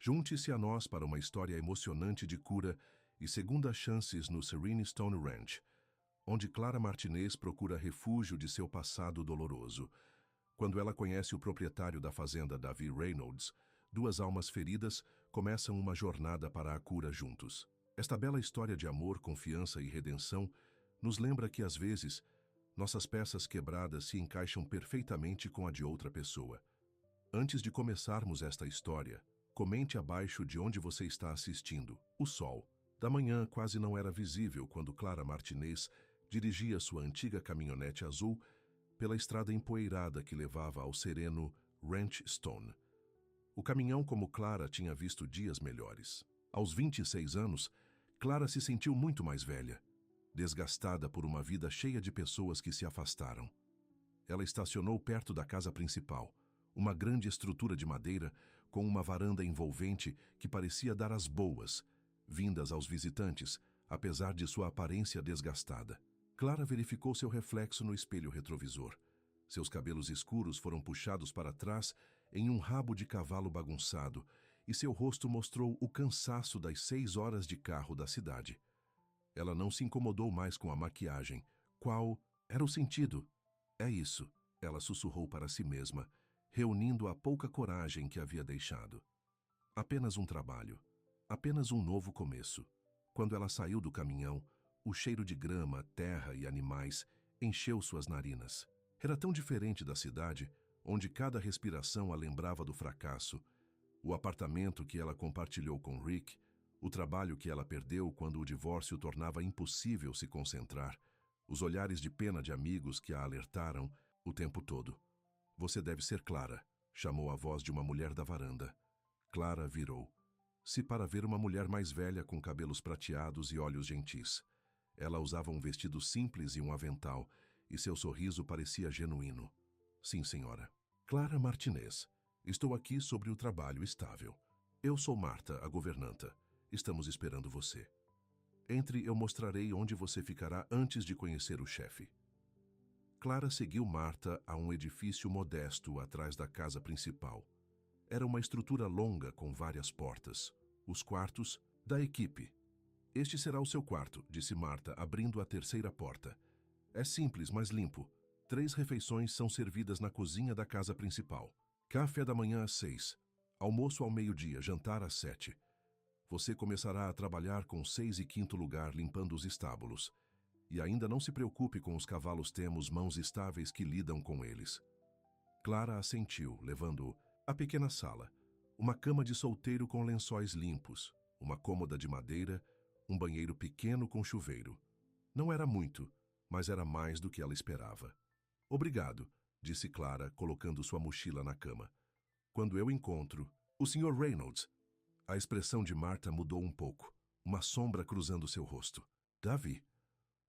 Junte-se a nós para uma história emocionante de cura e segundas chances no Serene Stone Ranch, onde Clara Martinez procura refúgio de seu passado doloroso. Quando ela conhece o proprietário da fazenda, Davi Reynolds, duas almas feridas começam uma jornada para a cura juntos. Esta bela história de amor, confiança e redenção nos lembra que, às vezes, nossas peças quebradas se encaixam perfeitamente com a de outra pessoa. Antes de começarmos esta história, comente abaixo de onde você está assistindo. O sol da manhã quase não era visível quando Clara Martinez dirigia sua antiga caminhonete azul pela estrada empoeirada que levava ao sereno Ranch Stone. O caminhão, como Clara, tinha visto dias melhores. Aos 26 anos, Clara se sentiu muito mais velha, desgastada por uma vida cheia de pessoas que se afastaram. Ela estacionou perto da casa principal, uma grande estrutura de madeira com uma varanda envolvente que parecia dar as boas, vindas aos visitantes, apesar de sua aparência desgastada. Clara verificou seu reflexo no espelho retrovisor. Seus cabelos escuros foram puxados para trás em um rabo de cavalo bagunçado e seu rosto mostrou o cansaço das 6 horas de carro da cidade. Ela não se incomodou mais com a maquiagem. Qual era o sentido? É isso, ela sussurrou para si mesma, reunindo a pouca coragem que havia deixado. Apenas um trabalho, apenas um novo começo. Quando ela saiu do caminhão, o cheiro de grama, terra e animais encheu suas narinas. Era tão diferente da cidade, onde cada respiração a lembrava do fracasso, o apartamento que ela compartilhou com Rick, o trabalho que ela perdeu quando o divórcio tornava impossível se concentrar, os olhares de pena de amigos que a alertaram o tempo todo. Você deve ser Clara, chamou a voz de uma mulher da varanda. Clara virou-se para ver uma mulher mais velha com cabelos prateados e olhos gentis. Ela usava um vestido simples e um avental, e seu sorriso parecia genuíno. Sim, senhora. Clara Martinez. Estou aqui sobre o trabalho estável. Eu sou Marta, a governanta. Estamos esperando você. Entre, eu mostrarei onde você ficará antes de conhecer o chefe. Clara seguiu Marta a um edifício modesto atrás da casa principal. Era uma estrutura longa com várias portas. Os quartos da equipe. Este será o seu quarto, disse Marta, abrindo a terceira porta. É simples, mas limpo. 3 refeições são servidas na cozinha da casa principal. Café da manhã às 6, almoço ao meio-dia, jantar às 7. Você começará a trabalhar com 6 e 5º lugar limpando os estábulos. E ainda não se preocupe com os cavalos, temos mãos estáveis que lidam com eles. Clara assentiu, levando-o à pequena sala. Uma cama de solteiro com lençóis limpos, uma cômoda de madeira, um banheiro pequeno com chuveiro. Não era muito, mas era mais do que ela esperava. Obrigado, disse Clara, colocando sua mochila na cama. Quando eu encontro o Sr. Reynolds. A expressão de Marta mudou um pouco, uma sombra cruzando seu rosto. Davi.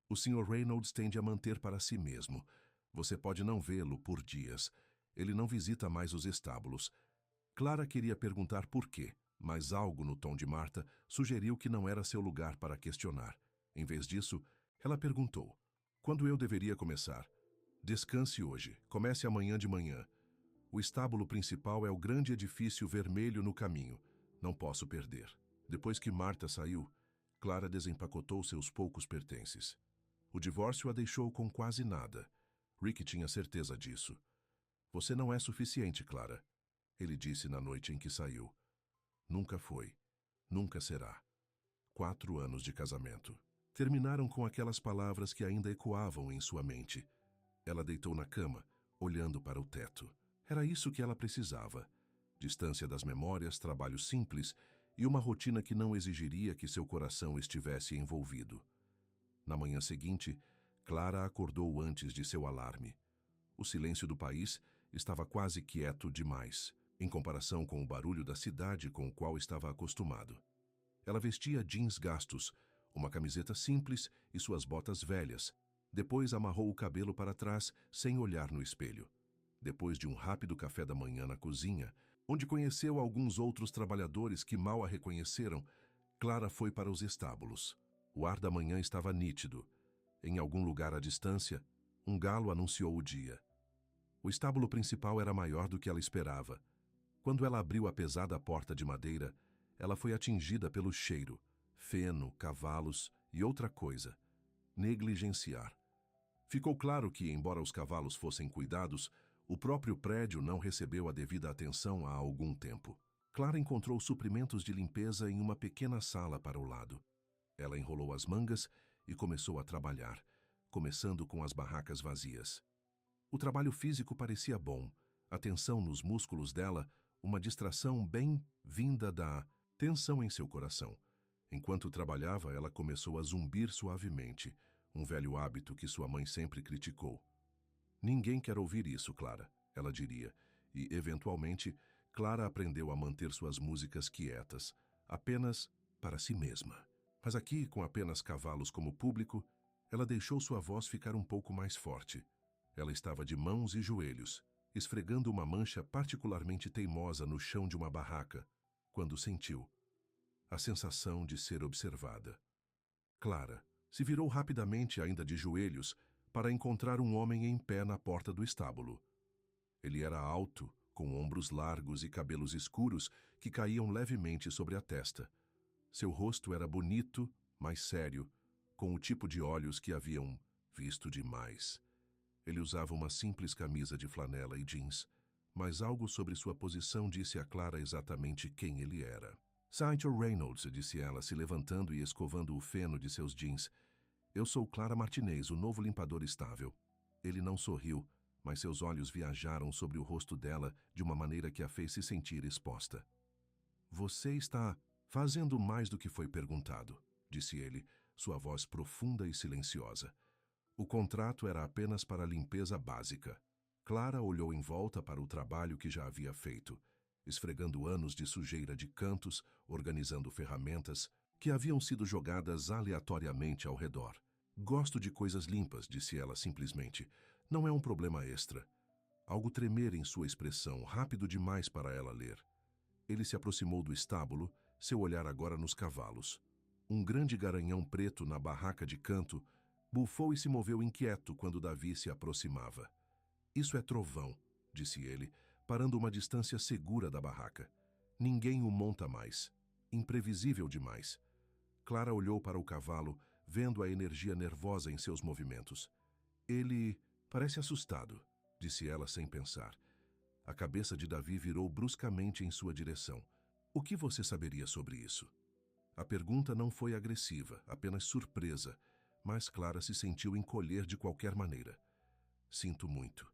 O Sr. Reynolds tende a manter para si mesmo. Você pode não vê-lo por dias. Ele não visita mais os estábulos. Clara queria perguntar por quê, mas algo no tom de Marta sugeriu que não era seu lugar para questionar. Em vez disso, ela perguntou: quando eu deveria começar? Descanse hoje. Comece amanhã de manhã. O estábulo principal é o grande edifício vermelho no caminho. Não posso perder. Depois que Marta saiu, Clara desempacotou seus poucos pertences. O divórcio a deixou com quase nada. Rick tinha certeza disso. Você não é suficiente, Clara, ele disse na noite em que saiu. Nunca foi. Nunca será. 4 anos de casamento. Terminaram com aquelas palavras que ainda ecoavam em sua mente. Ela deitou na cama, olhando para o teto. Era isso que ela precisava. Distância das memórias, trabalho simples e uma rotina que não exigiria que seu coração estivesse envolvido. Na manhã seguinte, Clara acordou antes de seu alarme. O silêncio do país estava quase quieto demais, em comparação com o barulho da cidade com o qual estava acostumado. Ela vestia jeans gastos, uma camiseta simples e suas botas velhas. Depois amarrou o cabelo para trás sem olhar no espelho. Depois de um rápido café da manhã na cozinha, onde conheceu alguns outros trabalhadores que mal a reconheceram, Clara foi para os estábulos. O ar da manhã estava nítido. Em algum lugar à distância, um galo anunciou o dia. O estábulo principal era maior do que ela esperava. Quando ela abriu a pesada porta de madeira, ela foi atingida pelo cheiro, feno, cavalos e outra coisa: negligenciar. Ficou claro que, embora os cavalos fossem cuidados, o próprio prédio não recebeu a devida atenção há algum tempo. Clara encontrou suprimentos de limpeza em uma pequena sala para o lado. Ela enrolou as mangas e começou a trabalhar, começando com as barracas vazias. O trabalho físico parecia bom, a tensão nos músculos dela, uma distração bem vinda da tensão em seu coração. Enquanto trabalhava, ela começou a zumbir suavemente, um velho hábito que sua mãe sempre criticou. Ninguém quer ouvir isso, Clara, ela diria, e, eventualmente, Clara aprendeu a manter suas músicas quietas, apenas para si mesma. Mas aqui, com apenas cavalos como público, ela deixou sua voz ficar um pouco mais forte. Ela estava de mãos e joelhos, esfregando uma mancha particularmente teimosa no chão de uma barraca, quando sentiu a sensação de ser observada. Clara se virou rapidamente, ainda de joelhos, para encontrar um homem em pé na porta do estábulo. Ele era alto, com ombros largos e cabelos escuros que caíam levemente sobre a testa. Seu rosto era bonito, mas sério, com o tipo de olhos que haviam visto demais. Ele usava uma simples camisa de flanela e jeans, mas algo sobre sua posição disse a Clara exatamente quem ele era. Sr. Reynolds, disse ela, se levantando e escovando o feno de seus jeans. Eu sou Clara Martinez, o novo limpador estável. Ele não sorriu, mas seus olhos viajaram sobre o rosto dela de uma maneira que a fez se sentir exposta. Você está fazendo mais do que foi perguntado, disse ele, sua voz profunda e silenciosa. O contrato era apenas para a limpeza básica. Clara olhou em volta para o trabalho que já havia feito, esfregando anos de sujeira de cantos, organizando ferramentas que haviam sido jogadas aleatoriamente ao redor. Gosto de coisas limpas, disse ela simplesmente. Não é um problema extra. Algo tremer em sua expressão, rápido demais para ela ler. Ele se aproximou do estábulo, seu olhar agora nos cavalos. Um grande garanhão preto na barraca de canto bufou e se moveu inquieto quando Davi se aproximava. Isso é trovão, disse ele, parando uma distância segura da barraca. Ninguém o monta mais. Imprevisível demais. Clara olhou para o cavalo, vendo a energia nervosa em seus movimentos. Ele parece assustado, disse ela sem pensar. A cabeça de Davi virou bruscamente em sua direção. O que você saberia sobre isso? A pergunta não foi agressiva, apenas surpresa, mas Clara se sentiu encolher de qualquer maneira. Sinto muito.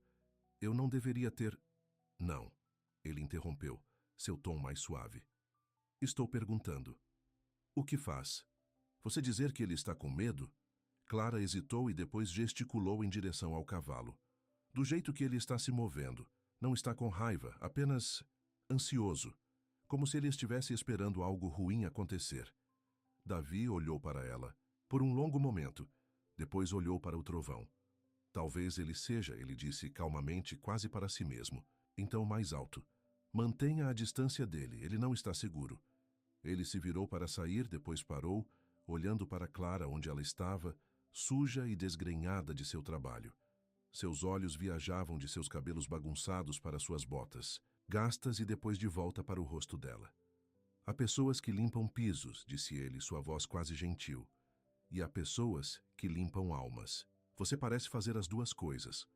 Eu não deveria ter... Não, ele interrompeu, seu tom mais suave. Estou perguntando. O que faz? Você dizer que ele está com medo? Clara hesitou e depois gesticulou em direção ao cavalo. Do jeito que ele está se movendo. Não está com raiva, apenas ansioso, como se ele estivesse esperando algo ruim acontecer. Davi olhou para ela, por um longo momento, depois olhou para o trovão. Talvez ele seja, ele disse calmamente, quase para si mesmo. Então mais alto. Mantenha a distância dele, ele não está seguro. Ele se virou para sair, depois parou, olhando para Clara onde ela estava, suja e desgrenhada de seu trabalho. Seus olhos viajavam de seus cabelos bagunçados para suas botas, gastas e depois de volta para o rosto dela. Há pessoas que limpam pisos, disse ele, sua voz quase gentil. E há pessoas que limpam almas. Você parece fazer as duas coisas.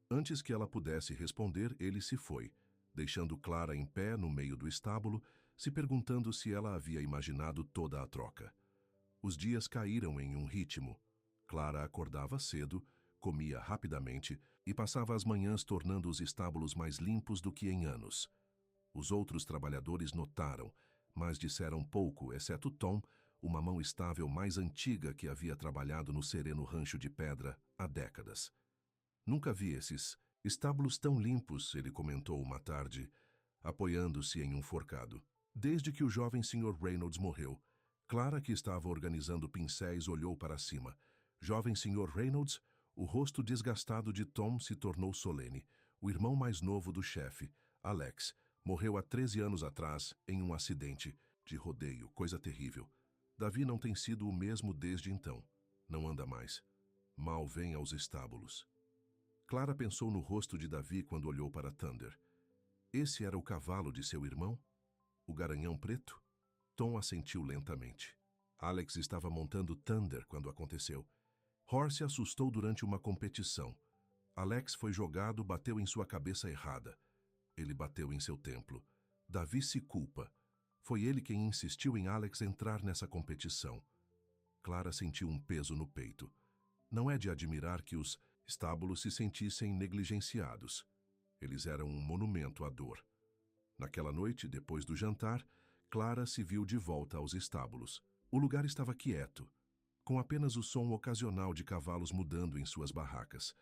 Antes que ela pudesse responder, ele se foi, deixando Clara em pé no meio do estábulo, se perguntando se ela havia imaginado toda a troca. Os dias caíram em um ritmo. Clara acordava cedo, comia rapidamente e passava as manhãs tornando os estábulos mais limpos do que em anos. Os outros trabalhadores notaram, mas disseram pouco, exceto Tom, uma mão estável mais antiga que havia trabalhado no sereno rancho de pedra há décadas. Nunca vi esses estábulos tão limpos, ele comentou uma tarde, apoiando-se em um forcado. Desde que o jovem Sr. Reynolds morreu, Clara, que estava organizando pincéis, olhou para cima. Jovem Sr. Reynolds, o rosto desgastado de Tom se tornou solene. O irmão mais novo do chefe, Alex, morreu há 13 anos atrás em um acidente de rodeio, coisa terrível. Davi não tem sido o mesmo desde então. Não anda mais. Mal vem aos estábulos. Clara pensou no rosto de Davi quando olhou para Thunder. Esse era o cavalo de seu irmão? O garanhão preto? Tom assentiu lentamente. Alex estava montando Thunder quando aconteceu. Horse se assustou durante uma competição. Alex foi jogado, bateu em sua cabeça errada. Ele bateu em seu templo. Davi se culpa. Foi ele quem insistiu em Alex entrar nessa competição. Clara sentiu um peso no peito. Não é de admirar que os estábulos se sentissem negligenciados. Eles eram um monumento à dor. Naquela noite, depois do jantar, Clara se viu de volta aos estábulos. O lugar estava quieto, com apenas o som ocasional de cavalos mudando em suas barracas.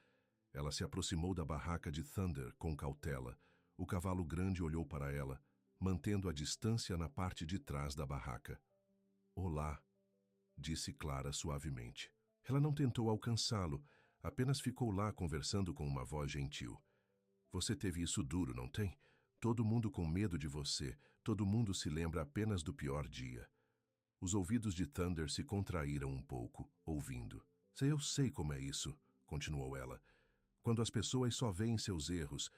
Ela se aproximou da barraca de Thunder com cautela. O cavalo grande olhou para ela, mantendo a distância na parte de trás da barraca. "Olá", disse Clara suavemente. Ela não tentou alcançá-lo, apenas ficou lá conversando com uma voz gentil. "Você teve isso duro, não tem? Todo mundo com medo de você, todo mundo se lembra apenas do pior dia." Os ouvidos de Thunder se contraíram um pouco, ouvindo. Eu sei como é isso", continuou ela. "Quando as pessoas só veem seus erros,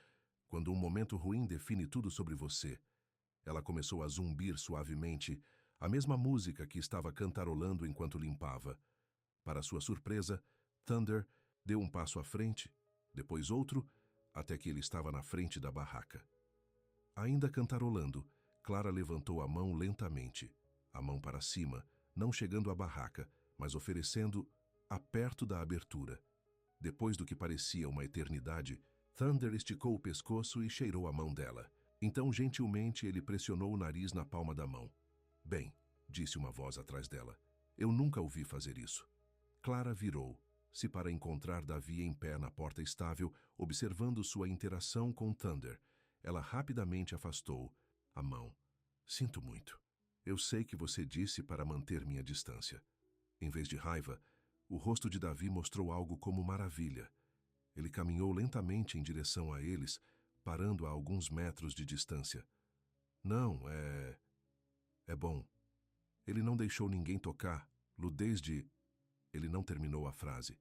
quando um momento ruim define tudo sobre você." Ela começou a zumbir suavemente, a mesma música que estava cantarolando enquanto limpava. Para sua surpresa, Thunder deu um passo à frente, depois outro, até que ele estava na frente da barraca. Ainda cantarolando, Clara levantou a mão lentamente, a mão para cima, não chegando à barraca, mas oferecendo a perto da abertura. Depois do que parecia uma eternidade, Thunder esticou o pescoço e cheirou a mão dela. Então, gentilmente, ele pressionou o nariz na palma da mão. "Bem", disse uma voz atrás dela, "eu nunca ouvi fazer isso." Clara virou-se para encontrar Davi em pé na porta estável, observando sua interação com Thunder. Ela rapidamente afastou a mão. "Sinto muito. Eu sei que você disse para manter minha distância." Em vez de raiva, o rosto de Davi mostrou algo como maravilha. Ele caminhou lentamente em direção a eles, parando a alguns metros de distância. "Não, é bom." Ele não deixou ninguém tocar-lo desde... Ele não terminou a frase.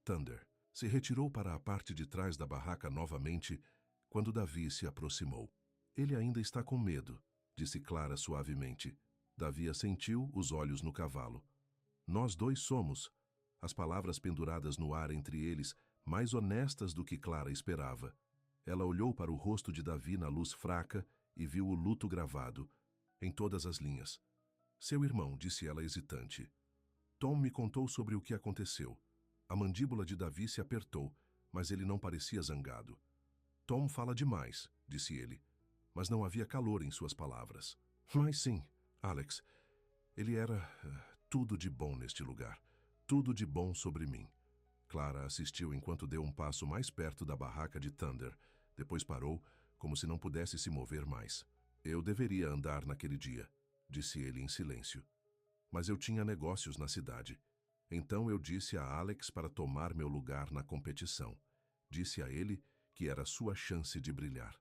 Thunder se retirou para a parte de trás da barraca novamente quando Davi se aproximou. "Ele ainda está com medo", disse Clara suavemente. Davi assentiu, os olhos no cavalo. "Nós dois somos", as palavras penduradas no ar entre eles, mais honestas do que Clara esperava. Ela olhou para o rosto de Davi na luz fraca e viu o luto gravado, em todas as linhas. "Seu irmão", disse ela hesitante. "Tom me contou sobre o que aconteceu." A mandíbula de Davi se apertou, mas ele não parecia zangado. "Tom fala demais", disse ele, mas não havia calor em suas palavras. "Mas sim, Alex, ele era tudo de bom neste lugar, tudo de bom sobre mim." Clara assistiu enquanto deu um passo mais perto da barraca de Thunder, depois parou, como se não pudesse se mover mais. "Eu deveria andar naquele dia", disse ele em silêncio. "Mas eu tinha negócios na cidade. Então eu disse a Alex para tomar meu lugar na competição. Disse a ele que era sua chance de brilhar."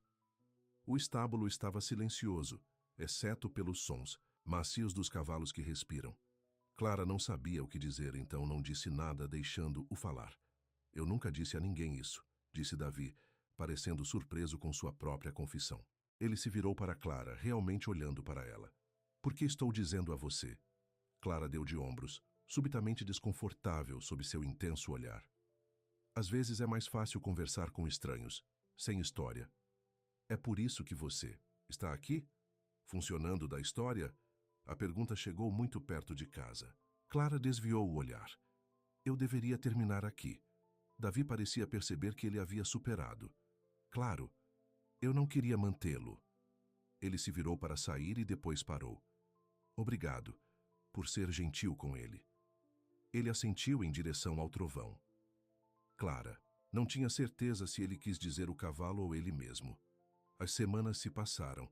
O estábulo estava silencioso, exceto pelos sons macios dos cavalos que respiram. Clara não sabia o que dizer, então não disse nada, deixando-o falar. "Eu nunca disse a ninguém isso", disse Davi, parecendo surpreso com sua própria confissão. Ele se virou para Clara, realmente olhando para ela. "Por que estou dizendo a você?" Clara deu de ombros, subitamente desconfortável sob seu intenso olhar. "Às vezes é mais fácil conversar com estranhos, sem história." "É por isso que você está aqui? Funcionando da história?" A pergunta chegou muito perto de casa. Clara desviou o olhar. "Eu deveria terminar aqui." Davi parecia perceber que ele havia superado. "Claro, eu não queria mantê-lo." Ele se virou para sair e depois parou. "Obrigado por ser gentil com ele." Ele assentiu em direção ao trovão. Clara não tinha certeza se ele quis dizer o cavalo ou ele mesmo. As semanas se passaram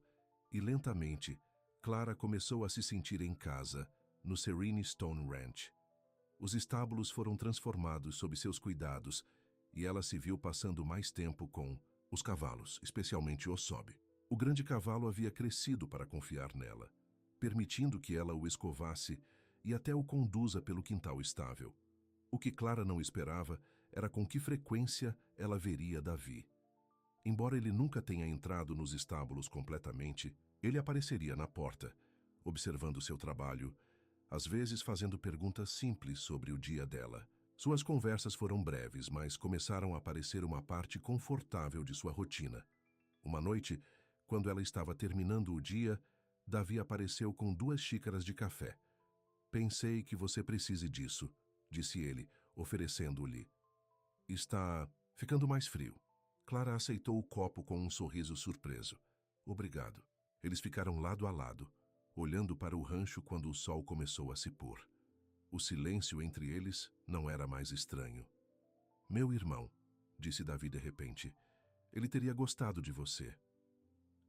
e, lentamente, Clara começou a se sentir em casa, no Serene Stone Ranch. Os estábulos foram transformados sob seus cuidados e ela se viu passando mais tempo com os cavalos, especialmente o Sobe. O grande cavalo havia crescido para confiar nela, permitindo que ela o escovasse e até o conduza pelo quintal estável. O que Clara não esperava era com que frequência ela veria Davi. Embora ele nunca tenha entrado nos estábulos completamente, ele apareceria na porta, observando seu trabalho, às vezes fazendo perguntas simples sobre o dia dela. Suas conversas foram breves, mas começaram a parecer uma parte confortável de sua rotina. Uma noite, quando ela estava terminando o dia, Davi apareceu com 2 xícaras de café. Pensei que você precise disso, disse ele, oferecendo-lhe. Está ficando mais frio. Clara aceitou o copo com um sorriso surpreso. Obrigado. Eles ficaram lado a lado, olhando para o rancho quando o sol começou a se pôr. O silêncio entre eles não era mais estranho. Meu irmão, disse Davi de repente, ele teria gostado de você.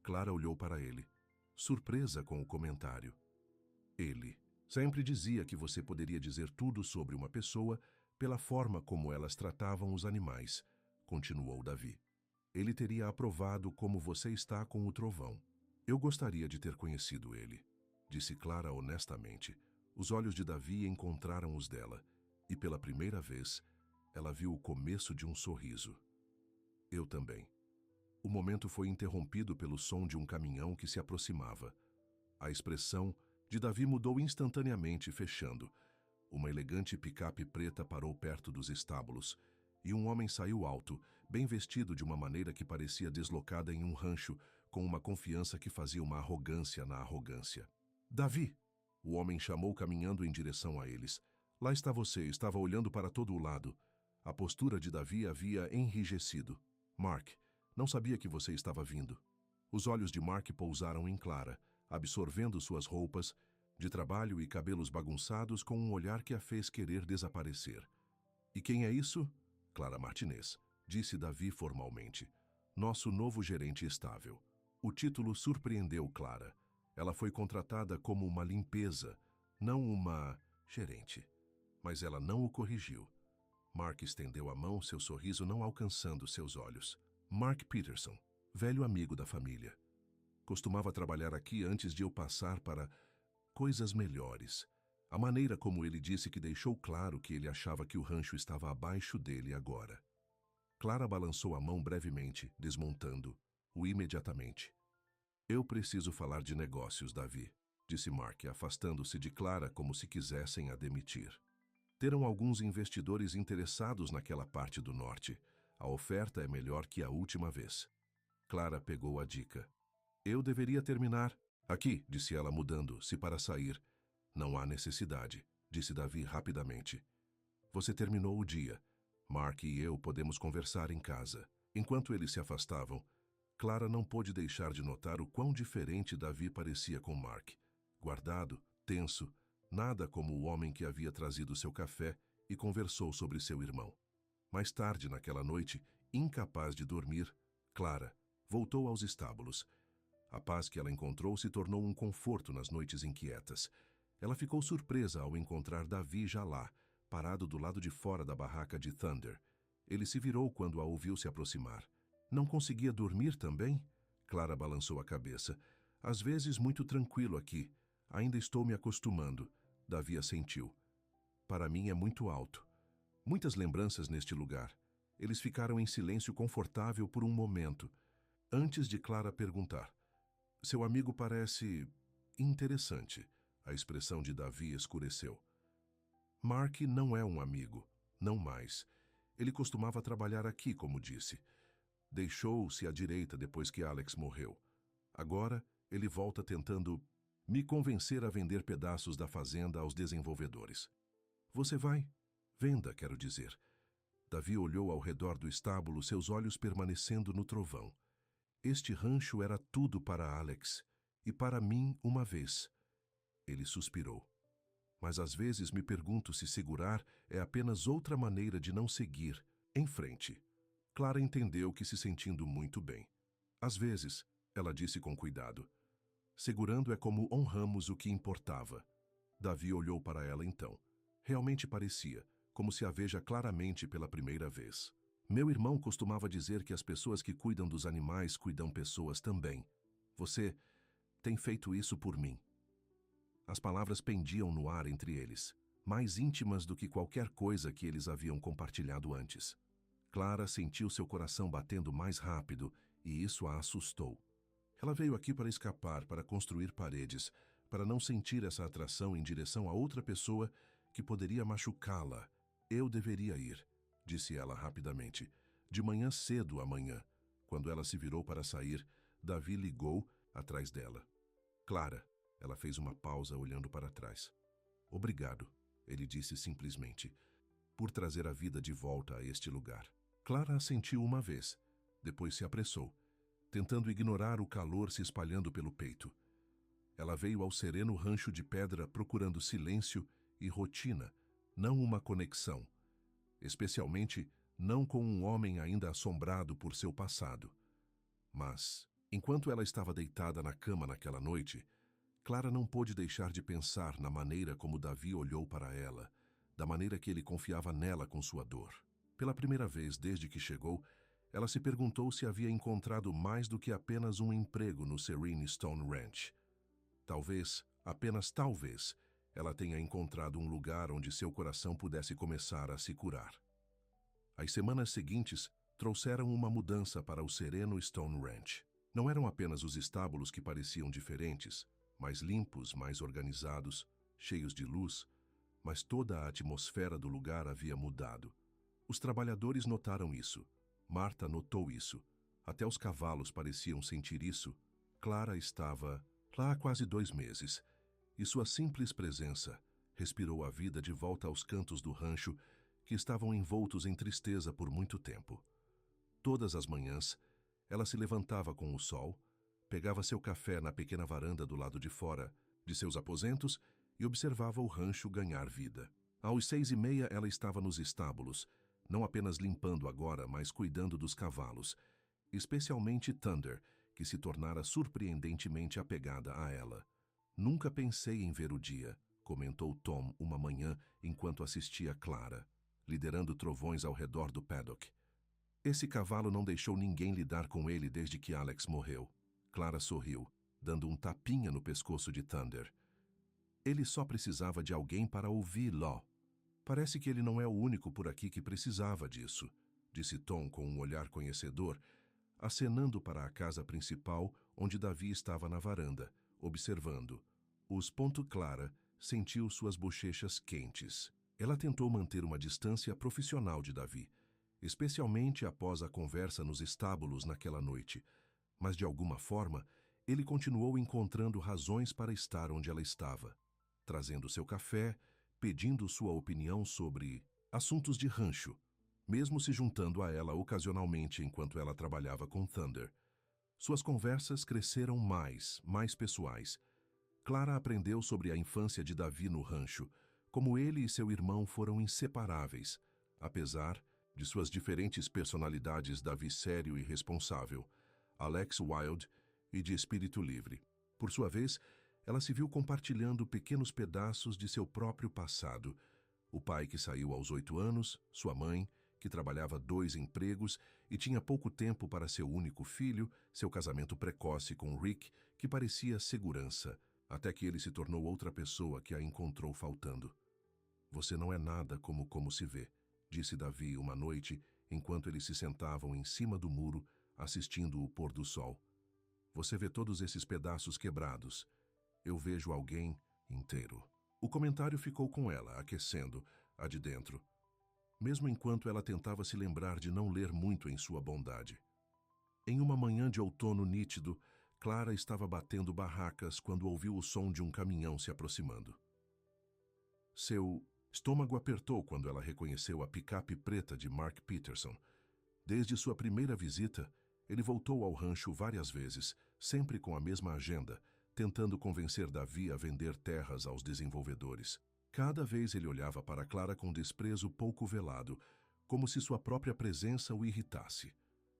Clara olhou para ele, surpresa com o comentário. Ele sempre dizia que você poderia dizer tudo sobre uma pessoa pela forma como elas tratavam os animais, continuou Davi. Ele teria aprovado como você está com o trovão. Eu gostaria de ter conhecido ele, disse Clara honestamente. Os olhos de Davi encontraram os dela, e pela primeira vez, ela viu o começo de um sorriso. Eu também. O momento foi interrompido pelo som de um caminhão que se aproximava. A expressão de Davi mudou instantaneamente, fechando. Uma elegante picape preta parou perto dos estábulos, e um homem saiu alto, bem vestido de uma maneira que parecia deslocada em um rancho, com uma confiança que fazia uma arrogância na arrogância. Davi! O homem chamou caminhando em direção a eles. Lá está você, estava olhando para todo o lado. A postura de Davi havia enrijecido. Mark, não sabia que você estava vindo. Os olhos de Mark pousaram em Clara, absorvendo suas roupas de trabalho e cabelos bagunçados com um olhar que a fez querer desaparecer. E quem é isso? Clara Martinez, disse Davi formalmente. Nosso novo gerente estável. O título surpreendeu Clara. Ela foi contratada como uma limpeza, não uma gerente. Mas ela não o corrigiu. Mark estendeu a mão, seu sorriso não alcançando seus olhos. Mark Peterson, velho amigo da família. Costumava trabalhar aqui antes de eu passar para coisas melhores. A maneira como ele disse que deixou claro que ele achava que o rancho estava abaixo dele agora. Clara balançou a mão brevemente, desmontando-o imediatamente. Eu preciso falar de negócios, Davi, disse Mark, afastando-se de Clara como se quisessem a demitir. Terão alguns investidores interessados naquela parte do norte. A oferta é melhor que a última vez. Clara pegou a dica. Eu deveria terminar. Aqui, disse ela mudando-se para sair. Não há necessidade, disse Davi rapidamente. Você terminou o dia. Mark e eu podemos conversar em casa. Enquanto eles se afastavam, Clara não pôde deixar de notar o quão diferente Davi parecia com Mark. Guardado, tenso, nada como o homem que havia trazido seu café e conversou sobre seu irmão. Mais tarde naquela noite, incapaz de dormir, Clara voltou aos estábulos. A paz que ela encontrou se tornou um conforto nas noites inquietas. Ela ficou surpresa ao encontrar Davi já lá, parado do lado de fora da barraca de Thunder. Ele se virou quando a ouviu se aproximar. Não conseguia dormir também? Clara balançou a cabeça. Às vezes muito tranquilo aqui. Ainda estou me acostumando. Davi assentiu. Para mim é muito alto. Muitas lembranças neste lugar. Eles ficaram em silêncio confortável por um momento, antes de Clara perguntar. Seu amigo parece interessante. A expressão de Davi escureceu. Mark não é um amigo, não mais. Ele costumava trabalhar aqui, como disse. Deixou-se à direita depois que Alex morreu. Agora, ele volta tentando me convencer a vender pedaços da fazenda aos desenvolvedores. Você vai? Venda, quero dizer. Davi olhou ao redor do estábulo, seus olhos permanecendo no trovão. Este rancho era tudo para Alex e para mim uma vez. Ele suspirou. Mas às vezes me pergunto se segurar é apenas outra maneira de não seguir em frente. Clara entendeu que se sentindo muito bem. Às vezes, ela disse com cuidado. Segurando é como honramos o que importava. Davi olhou para ela então. Realmente parecia, como se a veja claramente pela primeira vez. Meu irmão costumava dizer que as pessoas que cuidam dos animais cuidam pessoas também. Você tem feito isso por mim. As palavras pendiam no ar entre eles, mais íntimas do que qualquer coisa que eles haviam compartilhado antes. Clara sentiu seu coração batendo mais rápido e isso a assustou. Ela veio aqui para escapar, para construir paredes, para não sentir essa atração em direção a outra pessoa que poderia machucá-la. Eu deveria ir, disse ela rapidamente. De manhã cedo amanhã. Quando ela se virou para sair, Davi ligou atrás dela. Clara, ela fez uma pausa olhando para trás. Obrigado, ele disse simplesmente, por trazer a vida de volta a este lugar. Clara assentiu uma vez, depois se apressou, tentando ignorar o calor se espalhando pelo peito. Ela veio ao sereno rancho de pedra procurando silêncio e rotina, não uma conexão, especialmente não com um homem ainda assombrado por seu passado. Mas, enquanto ela estava deitada na cama naquela noite, Clara não pôde deixar de pensar na maneira como Davi olhou para ela, da maneira que ele confiava nela com sua dor. Pela primeira vez desde que chegou, ela se perguntou se havia encontrado mais do que apenas um emprego no Serene Stone Ranch. Talvez, apenas talvez, ela tenha encontrado um lugar onde seu coração pudesse começar a se curar. As semanas seguintes trouxeram uma mudança para o Sereno Stone Ranch. Não eram apenas os estábulos que pareciam diferentes, mais limpos, mais organizados, cheios de luz, mas toda a atmosfera do lugar havia mudado. Os trabalhadores notaram isso. Marta notou isso. Até os cavalos pareciam sentir isso. Clara estava lá há quase 2 meses, e sua simples presença respirou a vida de volta aos cantos do rancho que estavam envoltos em tristeza por muito tempo. Todas as manhãs, ela se levantava com o sol, pegava seu café na pequena varanda do lado de fora de seus aposentos e observava o rancho ganhar vida. Às 6:30 ela estava nos estábulos, não apenas limpando agora, mas cuidando dos cavalos, especialmente Thunder, que se tornara surpreendentemente apegada a ela. Nunca pensei em ver o dia, comentou Tom uma manhã enquanto assistia Clara, liderando trovões ao redor do paddock. Esse cavalo não deixou ninguém lidar com ele desde que Alex morreu. Clara sorriu, dando um tapinha no pescoço de Thunder. Ele só precisava de alguém para ouvi-lo. Parece que ele não é o único por aqui que precisava disso, disse Tom com um olhar conhecedor, acenando para a casa principal onde Davi estava na varanda, observando. Clara sentiu suas bochechas quentes. Ela tentou manter uma distância profissional de Davi, especialmente após a conversa nos estábulos naquela noite, mas de alguma forma ele continuou encontrando razões para estar onde ela estava, trazendo seu café, pedindo sua opinião sobre assuntos de rancho, mesmo se juntando a ela ocasionalmente enquanto ela trabalhava com Thunder. Suas conversas cresceram mais pessoais. Clara aprendeu sobre a infância de Davi no rancho, como ele e seu irmão foram inseparáveis, apesar de suas diferentes personalidades. Davi sério e responsável, Alex wild e de espírito livre. Por sua vez, ela se viu compartilhando pequenos pedaços de seu próprio passado. O pai que saiu aos 8 anos, sua mãe, que trabalhava 2 empregos e tinha pouco tempo para seu único filho, seu casamento precoce com Rick, que parecia segurança, até que ele se tornou outra pessoa que a encontrou faltando. Você não é nada como se vê, disse Davi uma noite, enquanto eles se sentavam em cima do muro, assistindo o pôr do sol. Você vê todos esses pedaços quebrados. Eu vejo alguém inteiro. O comentário ficou com ela, aquecendo a de dentro, mesmo enquanto ela tentava se lembrar de não ler muito em sua bondade. Em uma manhã de outono nítido, Clara estava batendo barracas quando ouviu o som de um caminhão se aproximando. Seu estômago apertou quando ela reconheceu a picape preta de Mark Peterson. Desde sua primeira visita, ele voltou ao rancho várias vezes, sempre com a mesma agenda, tentando convencer Davi a vender terras aos desenvolvedores. Cada vez ele olhava para Clara com desprezo pouco velado, como se sua própria presença o irritasse.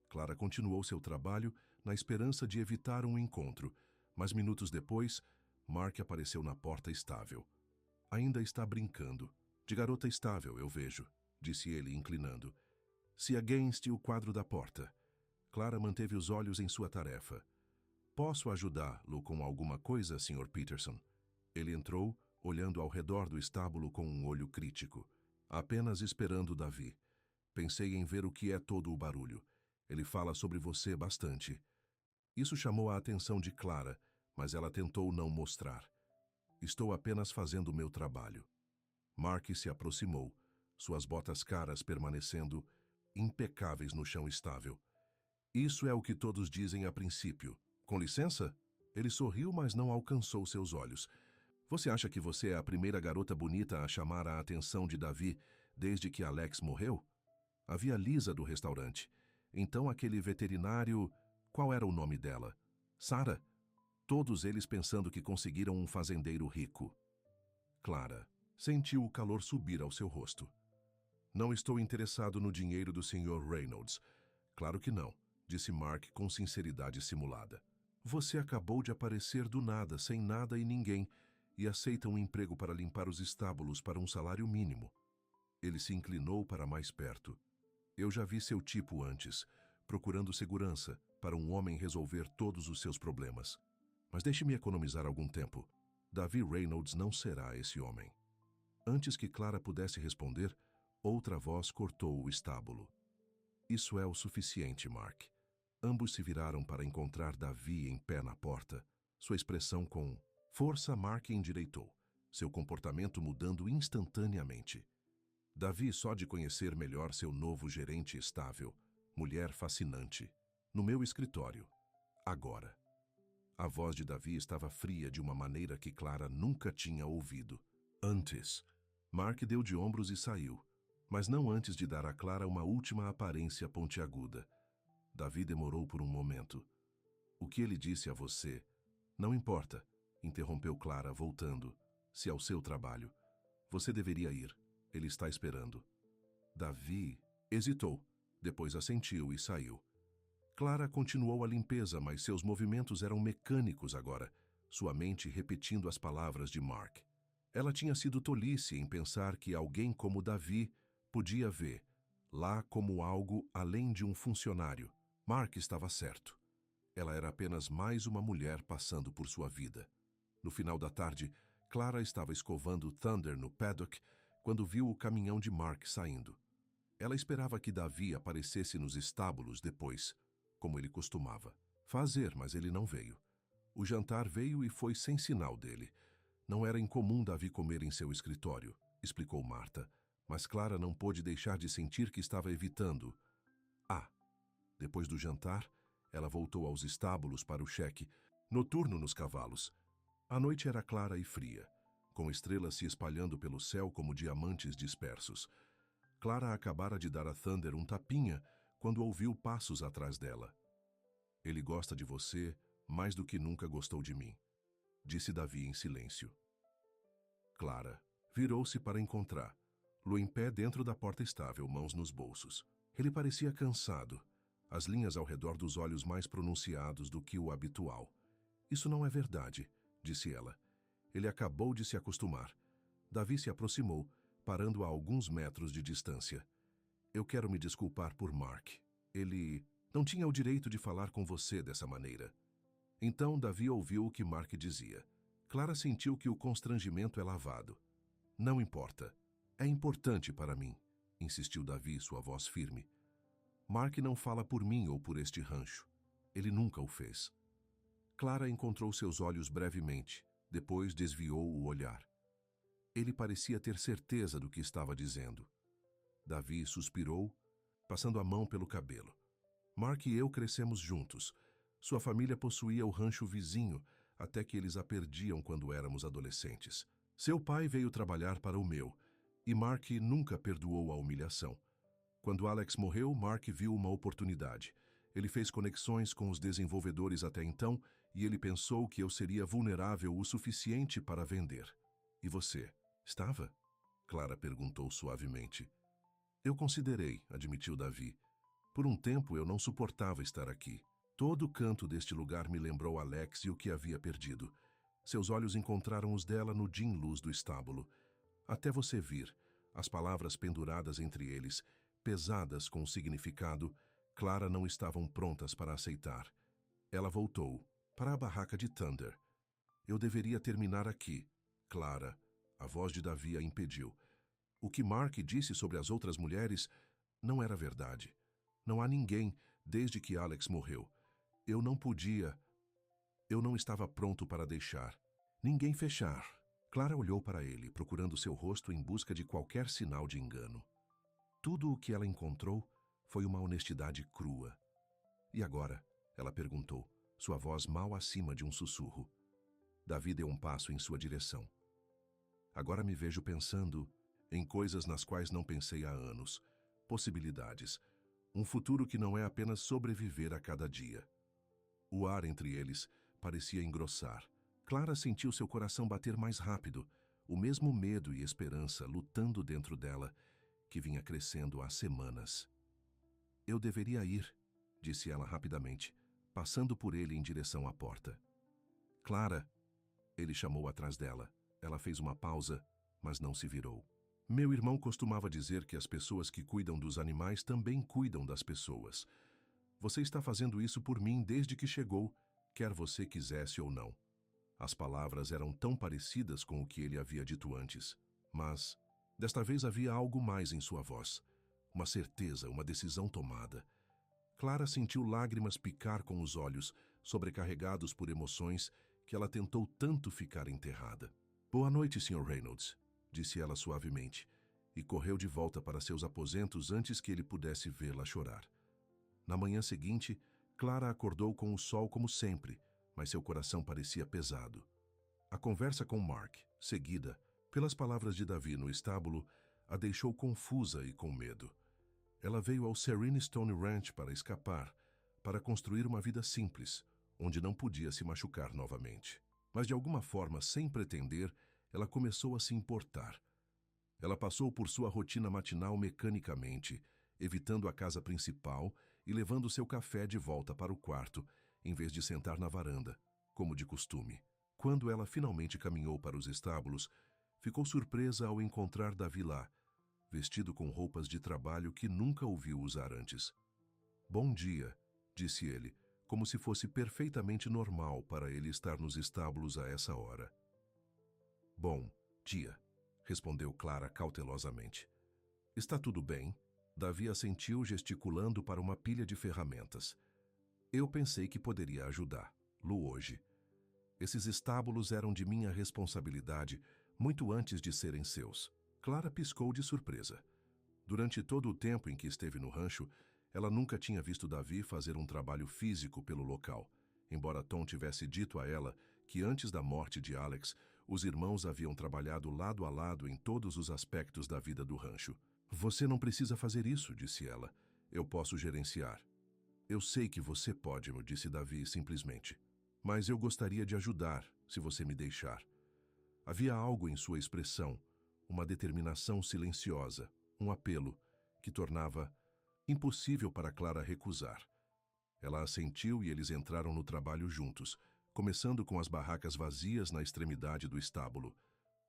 Clara continuou seu trabalho na esperança de evitar um encontro, mas minutos depois, Mark apareceu na porta estável. Ainda está brincando. De garota estável, eu vejo, disse ele, inclinando. Se against o quadro da porta. Clara manteve os olhos em sua tarefa. Posso ajudá-lo com alguma coisa, Sr. Peterson? Ele entrou, olhando ao redor do estábulo com um olho crítico. Apenas esperando Davi. Pensei em ver o que é todo o barulho. Ele fala sobre você bastante. Isso chamou a atenção de Clara, mas ela tentou não mostrar. Estou apenas fazendo o meu trabalho. Mark se aproximou, suas botas caras permanecendo impecáveis no chão estável. Isso é o que todos dizem a princípio. Com licença? Ele sorriu, mas não alcançou seus olhos. Você acha que você é a primeira garota bonita a chamar a atenção de Davi desde que Alex morreu? Havia Lisa do restaurante. Então aquele veterinário... Qual era o nome dela? Sarah? Todos eles pensando que conseguiram um fazendeiro rico. Clara sentiu o calor subir ao seu rosto. Não estou interessado no dinheiro do Sr. Reynolds. Claro que não, disse Mark com sinceridade simulada. Você acabou de aparecer do nada, sem nada e ninguém, e aceita um emprego para limpar os estábulos para um salário mínimo. Ele se inclinou para mais perto. Eu já vi seu tipo antes, procurando segurança para um homem resolver todos os seus problemas. Mas deixe-me economizar algum tempo. Davi Reynolds não será esse homem. Antes que Clara pudesse responder, outra voz cortou o estábulo. Isso é o suficiente, Mark. Ambos se viraram para encontrar Davi em pé na porta. Sua expressão com força, Mark endireitou, seu comportamento mudando instantaneamente. Davi, só de conhecer melhor seu novo gerente estável, mulher fascinante, no meu escritório, agora. A voz de Davi estava fria de uma maneira que Clara nunca tinha ouvido. Antes, Mark deu de ombros e saiu, mas não antes de dar a Clara uma última aparência pontiaguda. Davi demorou por um momento. O que ele disse a você? Não importa, interrompeu Clara, voltando. Se é o seu trabalho. Você deveria ir. Ele está esperando. Davi hesitou, depois assentiu e saiu. Clara continuou a limpeza, mas seus movimentos eram mecânicos agora, sua mente repetindo as palavras de Mark. Ela tinha sido tolice em pensar que alguém como Davi podia ver lá como algo além de um funcionário. Mark estava certo. Ela era apenas mais uma mulher passando por sua vida. No final da tarde, Clara estava escovando Thunder no paddock quando viu o caminhão de Mark saindo. Ela esperava que Davi aparecesse nos estábulos depois, como ele costumava fazer, mas ele não veio. O jantar veio e foi sem sinal dele. Não era incomum Davi comer em seu escritório, explicou Marta, mas Clara não pôde deixar de sentir que estava evitando. Depois do jantar, ela voltou aos estábulos para o cheque, noturno nos cavalos. A noite era clara e fria, com estrelas se espalhando pelo céu como diamantes dispersos. Clara acabara de dar a Thunder um tapinha quando ouviu passos atrás dela. Ele gosta de você mais do que nunca gostou de mim, disse Davi em silêncio. Clara virou-se para encontrá-lo em pé dentro da porta estável, mãos nos bolsos. Ele parecia cansado, as linhas ao redor dos olhos mais pronunciados do que o habitual. Isso não é verdade, disse ela. Ele acabou de se acostumar. Davi se aproximou, parando a alguns metros de distância. Eu quero me desculpar por Mark. Ele não tinha o direito de falar com você dessa maneira. Então Davi ouviu o que Mark dizia. Clara sentiu que o constrangimento é lavado. Não importa. É importante para mim, insistiu Davi, sua voz firme. Mark não fala por mim ou por este rancho. Ele nunca o fez. Clara encontrou seus olhos brevemente, depois desviou o olhar. Ele parecia ter certeza do que estava dizendo. Davi suspirou, passando a mão pelo cabelo. Mark e eu crescemos juntos. Sua família possuía o rancho vizinho, até que eles a perdiam quando éramos adolescentes. Seu pai veio trabalhar para o meu, e Mark nunca perdoou a humilhação. Quando Alex morreu, Mark viu uma oportunidade. Ele fez conexões com os desenvolvedores até então e ele pensou que eu seria vulnerável o suficiente para vender. E você, estava? Clara perguntou suavemente. Eu considerei, admitiu Davi. Por um tempo eu não suportava estar aqui. Todo canto deste lugar me lembrou Alex e o que havia perdido. Seus olhos encontraram os dela no dim-luz do estábulo. Até você vir, as palavras penduradas entre eles, pesadas com significado, Clara não estavam prontas para aceitar. Ela voltou para a barraca de Thunder. Eu deveria terminar aqui. Clara, a voz de Davi a impediu. O que Mark disse sobre as outras mulheres não era verdade. Não há ninguém, desde que Alex morreu. Eu não podia. Eu não estava pronto para deixar ninguém fechar. Clara olhou para ele, procurando seu rosto em busca de qualquer sinal de engano. Tudo o que ela encontrou foi uma honestidade crua. E agora? Ela perguntou, sua voz mal acima de um sussurro. Davi deu um passo em sua direção. Agora me vejo pensando em coisas nas quais não pensei há anos. Possibilidades. Um futuro que não é apenas sobreviver a cada dia. O ar entre eles parecia engrossar. Clara sentiu seu coração bater mais rápido, o mesmo medo e esperança lutando dentro dela, que vinha crescendo há semanas. Eu deveria ir, disse ela rapidamente, passando por ele em direção à porta. Clara, ele chamou atrás dela. Ela fez uma pausa, mas não se virou. Meu irmão costumava dizer que as pessoas que cuidam dos animais também cuidam das pessoas. Você está fazendo isso por mim desde que chegou, quer você quisesse ou não. As palavras eram tão parecidas com o que ele havia dito antes, mas desta vez havia algo mais em sua voz. Uma certeza, uma decisão tomada. Clara sentiu lágrimas picar com os olhos, sobrecarregados por emoções que ela tentou tanto ficar enterrada. Boa noite, Sr. Reynolds, disse ela suavemente, e correu de volta para seus aposentos antes que ele pudesse vê-la chorar. Na manhã seguinte, Clara acordou com o sol como sempre, mas seu coração parecia pesado. A conversa com Mark, seguida pelas palavras de Davi no estábulo, a deixou confusa e com medo. Ela veio ao Serene Stone Ranch para escapar, para construir uma vida simples, onde não podia se machucar novamente. Mas de alguma forma, sem pretender, ela começou a se importar. Ela passou por sua rotina matinal mecanicamente, evitando a casa principal e levando seu café de volta para o quarto, em vez de sentar na varanda, como de costume. Quando ela finalmente caminhou para os estábulos, ficou surpresa ao encontrar Davi lá, vestido com roupas de trabalho que nunca ouviu usar antes. Bom dia, disse ele, como se fosse perfeitamente normal para ele estar nos estábulos a essa hora. Bom dia, respondeu Clara cautelosamente. Está tudo bem? Davi assentiu, gesticulando para uma pilha de ferramentas. Eu pensei que poderia ajudá-lo hoje. Esses estábulos eram de minha responsabilidade muito antes de serem seus. Clara piscou de surpresa. Durante todo o tempo em que esteve no rancho, ela nunca tinha visto Davi fazer um trabalho físico pelo local, embora Tom tivesse dito a ela que antes da morte de Alex, os irmãos haviam trabalhado lado a lado em todos os aspectos da vida do rancho. Você não precisa fazer isso, disse ela. Eu posso gerenciar. Eu sei que você pode, disse Davi simplesmente. Mas eu gostaria de ajudar, se você me deixar. Havia algo em sua expressão, uma determinação silenciosa, um apelo, que tornava impossível para Clara recusar. Ela assentiu e eles entraram no trabalho juntos, começando com as barracas vazias na extremidade do estábulo.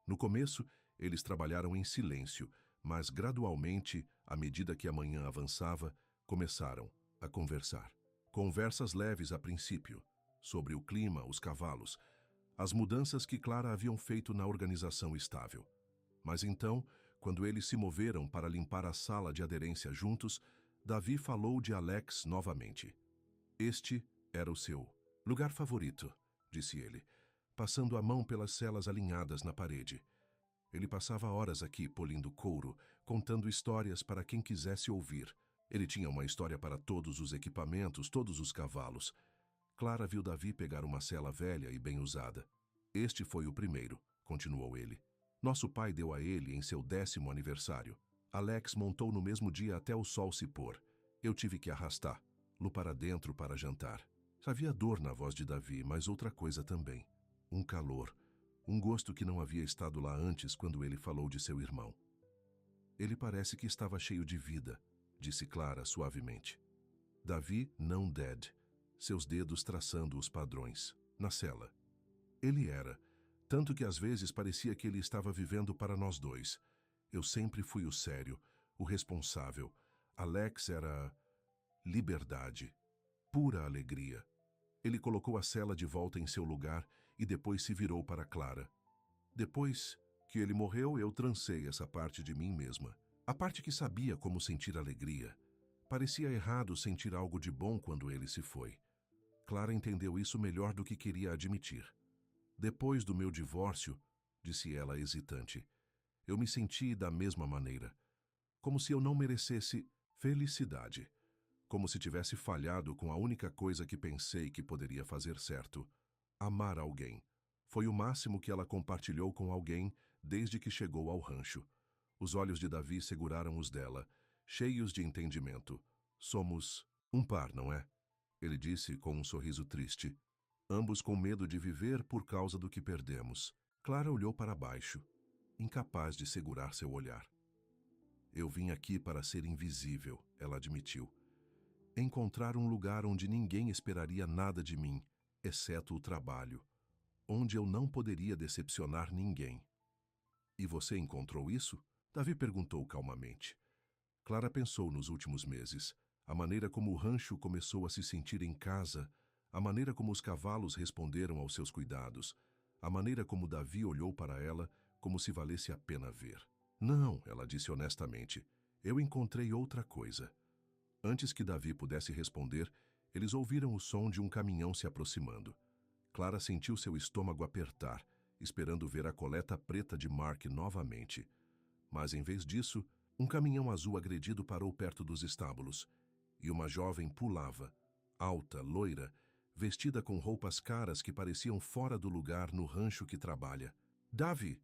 No começo, eles trabalharam em silêncio, mas gradualmente, à medida que a manhã avançava, começaram a conversar. Conversas leves a princípio, sobre o clima, os cavalos, as mudanças que Clara haviam feito na organização estável. Mas então, quando eles se moveram para limpar a sala de aderência juntos, Davi falou de Alex novamente. Este era o seu lugar favorito, disse ele, passando a mão pelas celas alinhadas na parede. Ele passava horas aqui polindo couro, contando histórias para quem quisesse ouvir. Ele tinha uma história para todos os equipamentos, todos os cavalos. Clara viu Davi pegar uma sela velha e bem usada. Este foi o primeiro, continuou ele. Nosso pai deu a ele em seu 10º aniversário. Alex montou no mesmo dia até o sol se pôr. Eu tive que arrastá-lo para dentro para jantar. Havia dor na voz de Davi, mas outra coisa também. Um calor, um gosto que não havia estado lá antes quando ele falou de seu irmão. Ele parece que estava cheio de vida, disse Clara suavemente. Davi não dead, seus dedos traçando os padrões, na cela. Ele era, tanto que às vezes parecia que ele estava vivendo para nós dois. Eu sempre fui o sério, o responsável. Alex era liberdade, pura alegria. Ele colocou a cela de volta em seu lugar e depois se virou para Clara. Depois que ele morreu, eu trancei essa parte de mim mesma. A parte que sabia como sentir alegria. Parecia errado sentir algo de bom quando ele se foi. Clara entendeu isso melhor do que queria admitir. Depois do meu divórcio, disse ela hesitante, eu me senti da mesma maneira. Como se eu não merecesse felicidade. Como se tivesse falhado com a única coisa que pensei que poderia fazer certo. Amar alguém. Foi o máximo que ela compartilhou com alguém desde que chegou ao rancho. Os olhos de Davi seguraram os dela, cheios de entendimento. Somos um par, não é? Ele disse com um sorriso triste. Ambos com medo de viver por causa do que perdemos. Clara olhou para baixo, incapaz de segurar seu olhar. Eu vim aqui para ser invisível, ela admitiu. Encontrar um lugar onde ninguém esperaria nada de mim, exceto o trabalho. Onde eu não poderia decepcionar ninguém. E você encontrou isso? Davi perguntou calmamente. Clara pensou nos últimos meses, a maneira como o rancho começou a se sentir em casa, a maneira como os cavalos responderam aos seus cuidados, a maneira como Davi olhou para ela como se valesse a pena ver. Não, ela disse honestamente, eu encontrei outra coisa. Antes que Davi pudesse responder, eles ouviram o som de um caminhão se aproximando. Clara sentiu seu estômago apertar, esperando ver a coleta preta de Mark novamente. Mas, em vez disso, um caminhão azul agredido parou perto dos estábulos, e uma jovem pulava, alta, loira, vestida com roupas caras que pareciam fora do lugar no rancho que trabalha. Davi!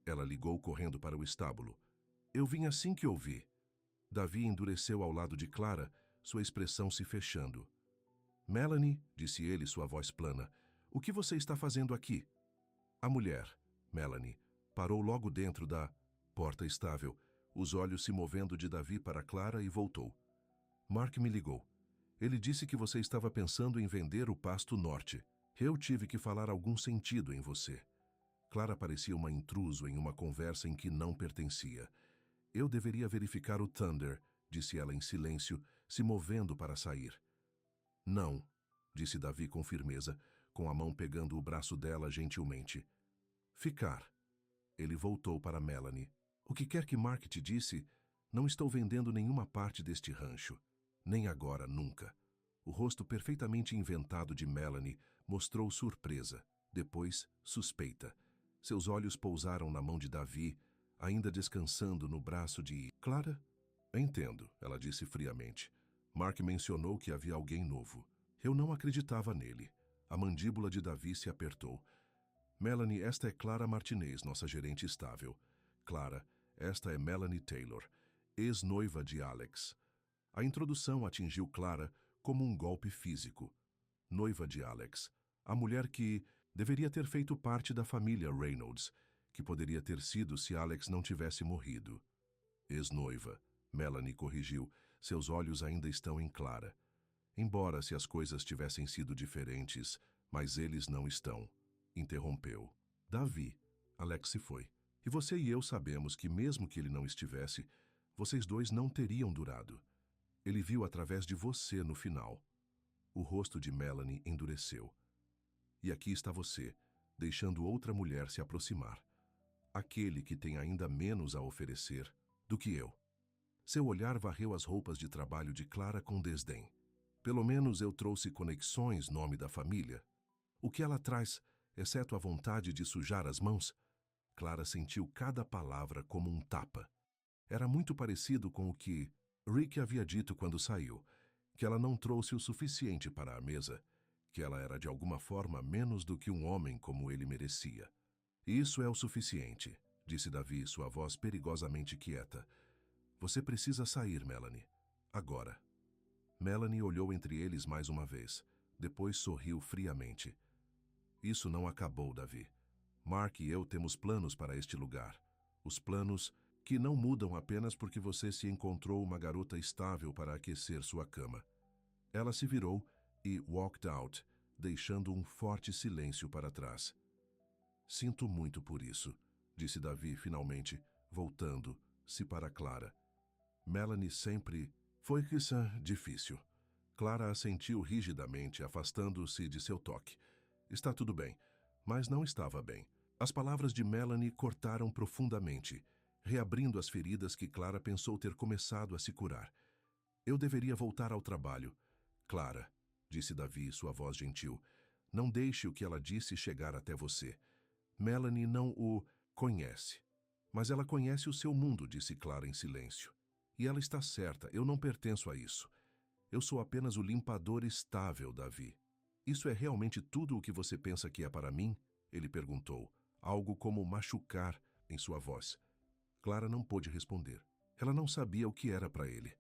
Ela ligou correndo para o estábulo. Eu vim assim que ouvi. Davi endureceu ao lado de Clara, sua expressão se fechando. Melanie, disse ele, sua voz plana, o que você está fazendo aqui? A mulher, Melanie, parou logo dentro da porta estável, os olhos se movendo de Davi para Clara e voltou. Mark me ligou. Ele disse que você estava pensando em vender o pasto norte. Eu tive que falar algum sentido em você. Clara parecia uma intruso em uma conversa em que não pertencia. Eu deveria verificar o Thunder, disse ela em silêncio, se movendo para sair. Não, disse Davi com firmeza, com a mão pegando o braço dela gentilmente. Ficar. Ele voltou para Melanie. O que quer que Mark te disse, não estou vendendo nenhuma parte deste rancho. Nem agora, nunca. O rosto perfeitamente inventado de Melanie mostrou surpresa, depois suspeita. Seus olhos pousaram na mão de Davi, ainda descansando no braço de Clara. Entendo, ela disse friamente. Mark mencionou que havia alguém novo. Eu não acreditava nele. A mandíbula de Davi se apertou. Melanie, esta é Clara Martinez, nossa gerente estável. Clara, esta é Melanie Taylor, ex-noiva de Alex. A introdução atingiu Clara como um golpe físico. Noiva de Alex, a mulher que deveria ter feito parte da família Reynolds, que poderia ter sido se Alex não tivesse morrido. Ex-noiva, Melanie corrigiu, seus olhos ainda estão em Clara. Embora se as coisas tivessem sido diferentes, mas eles não estão. Interrompeu. Davi, Alex se foi. E você e eu sabemos que mesmo que ele não estivesse, vocês dois não teriam durado. Ele viu através de você no final. O rosto de Melanie endureceu. E aqui está você, deixando outra mulher se aproximar. Aquele que tem ainda menos a oferecer do que eu. Seu olhar varreu as roupas de trabalho de Clara com desdém. Pelo menos eu trouxe conexões, nome da família. O que ela traz, exceto a vontade de sujar as mãos? Clara sentiu cada palavra como um tapa. Era muito parecido com o que Rick havia dito quando saiu, que ela não trouxe o suficiente para a mesa, que ela era de alguma forma menos do que um homem como ele merecia. Isso é o suficiente, disse Davi, sua voz perigosamente quieta. Você precisa sair, Melanie. Agora. Melanie olhou entre eles mais uma vez. Depois sorriu friamente. Isso não acabou, Davi. Mark e eu temos planos para este lugar. Os planos que não mudam apenas porque você se encontrou uma garota estável para aquecer sua cama. Ela se virou e walked out, deixando um forte silêncio para trás. Sinto muito por isso, disse Davi finalmente, voltando-se para Clara. Melanie sempre foi difícil. Clara assentiu rigidamente, afastando-se de seu toque. Está tudo bem, mas não estava bem. As palavras de Melanie cortaram profundamente, reabrindo as feridas que Clara pensou ter começado a se curar. Eu deveria voltar ao trabalho. Clara, disse Davi, sua voz gentil, não deixe o que ela disse chegar até você. Melanie não o conhece. Mas ela conhece o seu mundo, disse Clara em silêncio. E ela está certa, eu não pertenço a isso. Eu sou apenas o limpador estável, Davi. Isso é realmente tudo o que você pensa que é para mim? Ele perguntou, algo como machucar em sua voz. Clara não pôde responder. Ela não sabia o que era para ele.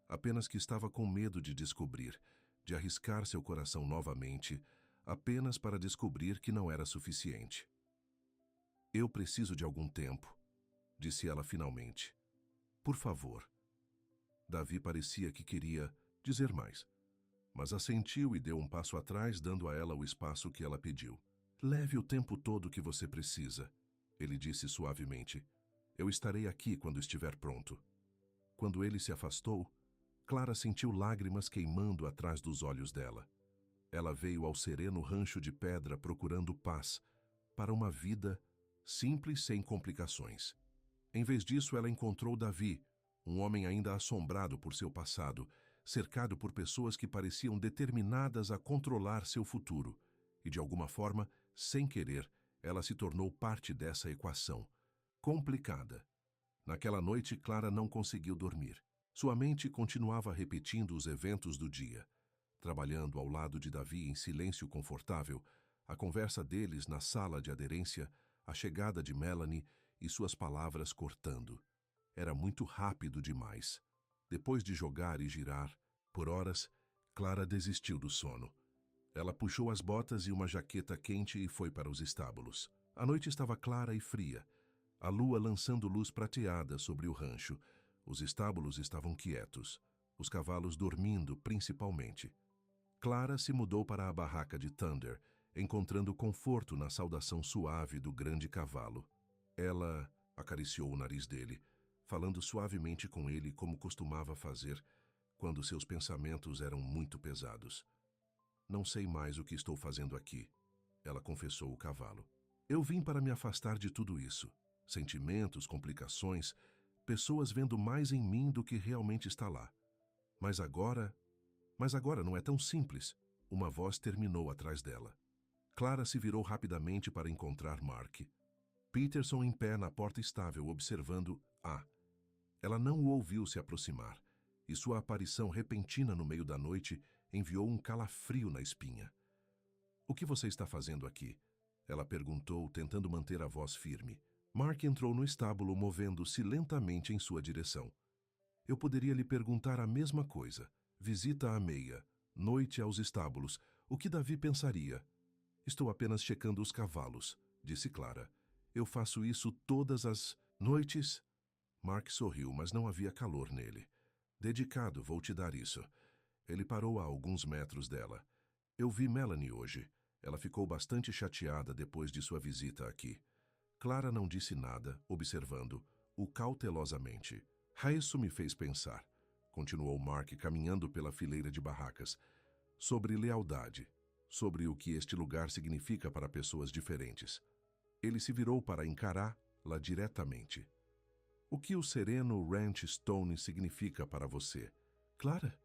Apenas que estava com medo de descobrir, de arriscar seu coração novamente, apenas para descobrir que não era suficiente. Eu preciso de algum tempo, disse ela finalmente. Por favor. Davi parecia que queria dizer mais, mas assentiu e deu um passo atrás, dando a ela o espaço que ela pediu. Leve o tempo todo que você precisa, ele disse suavemente. Eu estarei aqui quando estiver pronto. Quando ele se afastou, Clara sentiu lágrimas queimando atrás dos olhos dela. Ela veio ao sereno rancho de pedra procurando paz para uma vida simples sem complicações. Em vez disso, ela encontrou Davi, um homem ainda assombrado por seu passado, cercado por pessoas que pareciam determinadas a controlar seu futuro, e de alguma forma, sem querer, ela se tornou parte dessa equação. Complicada. Naquela noite, Clara não conseguiu dormir. Sua mente continuava repetindo os eventos do dia. Trabalhando ao lado de Davi em silêncio confortável, a conversa deles na sala de aderência, a chegada de Melanie e suas palavras cortando. Era muito rápido demais. Depois de jogar e girar, por horas, Clara desistiu do sono. Ela puxou as botas e uma jaqueta quente e foi para os estábulos. A noite estava clara e fria, a lua lançando luz prateada sobre o rancho. Os estábulos estavam quietos, os cavalos dormindo principalmente. Clara se mudou para a barraca de Thunder, encontrando conforto na saudação suave do grande cavalo. Ela acariciou o nariz dele, falando suavemente com ele como costumava fazer quando seus pensamentos eram muito pesados. Não sei mais o que estou fazendo aqui, ela confessou ao cavalo. Eu vim para me afastar de tudo isso. Sentimentos, complicações, pessoas vendo mais em mim do que realmente está lá. Mas agora não é tão simples. Uma voz terminou atrás dela. Clara se virou rapidamente para encontrar Mark. Peterson em pé na porta estável, observando Ela não o ouviu se aproximar, e sua aparição repentina no meio da noite enviou um calafrio na espinha. O que você está fazendo aqui? Ela perguntou, tentando manter a voz firme. Mark entrou no estábulo, movendo-se lentamente em sua direção. Eu poderia lhe perguntar a mesma coisa. Visita à meia, noite aos estábulos. O que Davi pensaria? Estou apenas checando os cavalos, disse Clara. Eu faço isso todas as noites. Mark sorriu, mas não havia calor nele. Dedicado, vou te dar isso. Ele parou a alguns metros dela. Eu vi Melanie hoje. Ela ficou bastante chateada depois de sua visita aqui. Clara não disse nada, observando-o cautelosamente. Isso me fez pensar, continuou Mark caminhando pela fileira de barracas, sobre lealdade, sobre o que este lugar significa para pessoas diferentes. Ele se virou para encará-la diretamente. O que o sereno Ranch Stone significa para você? Clara,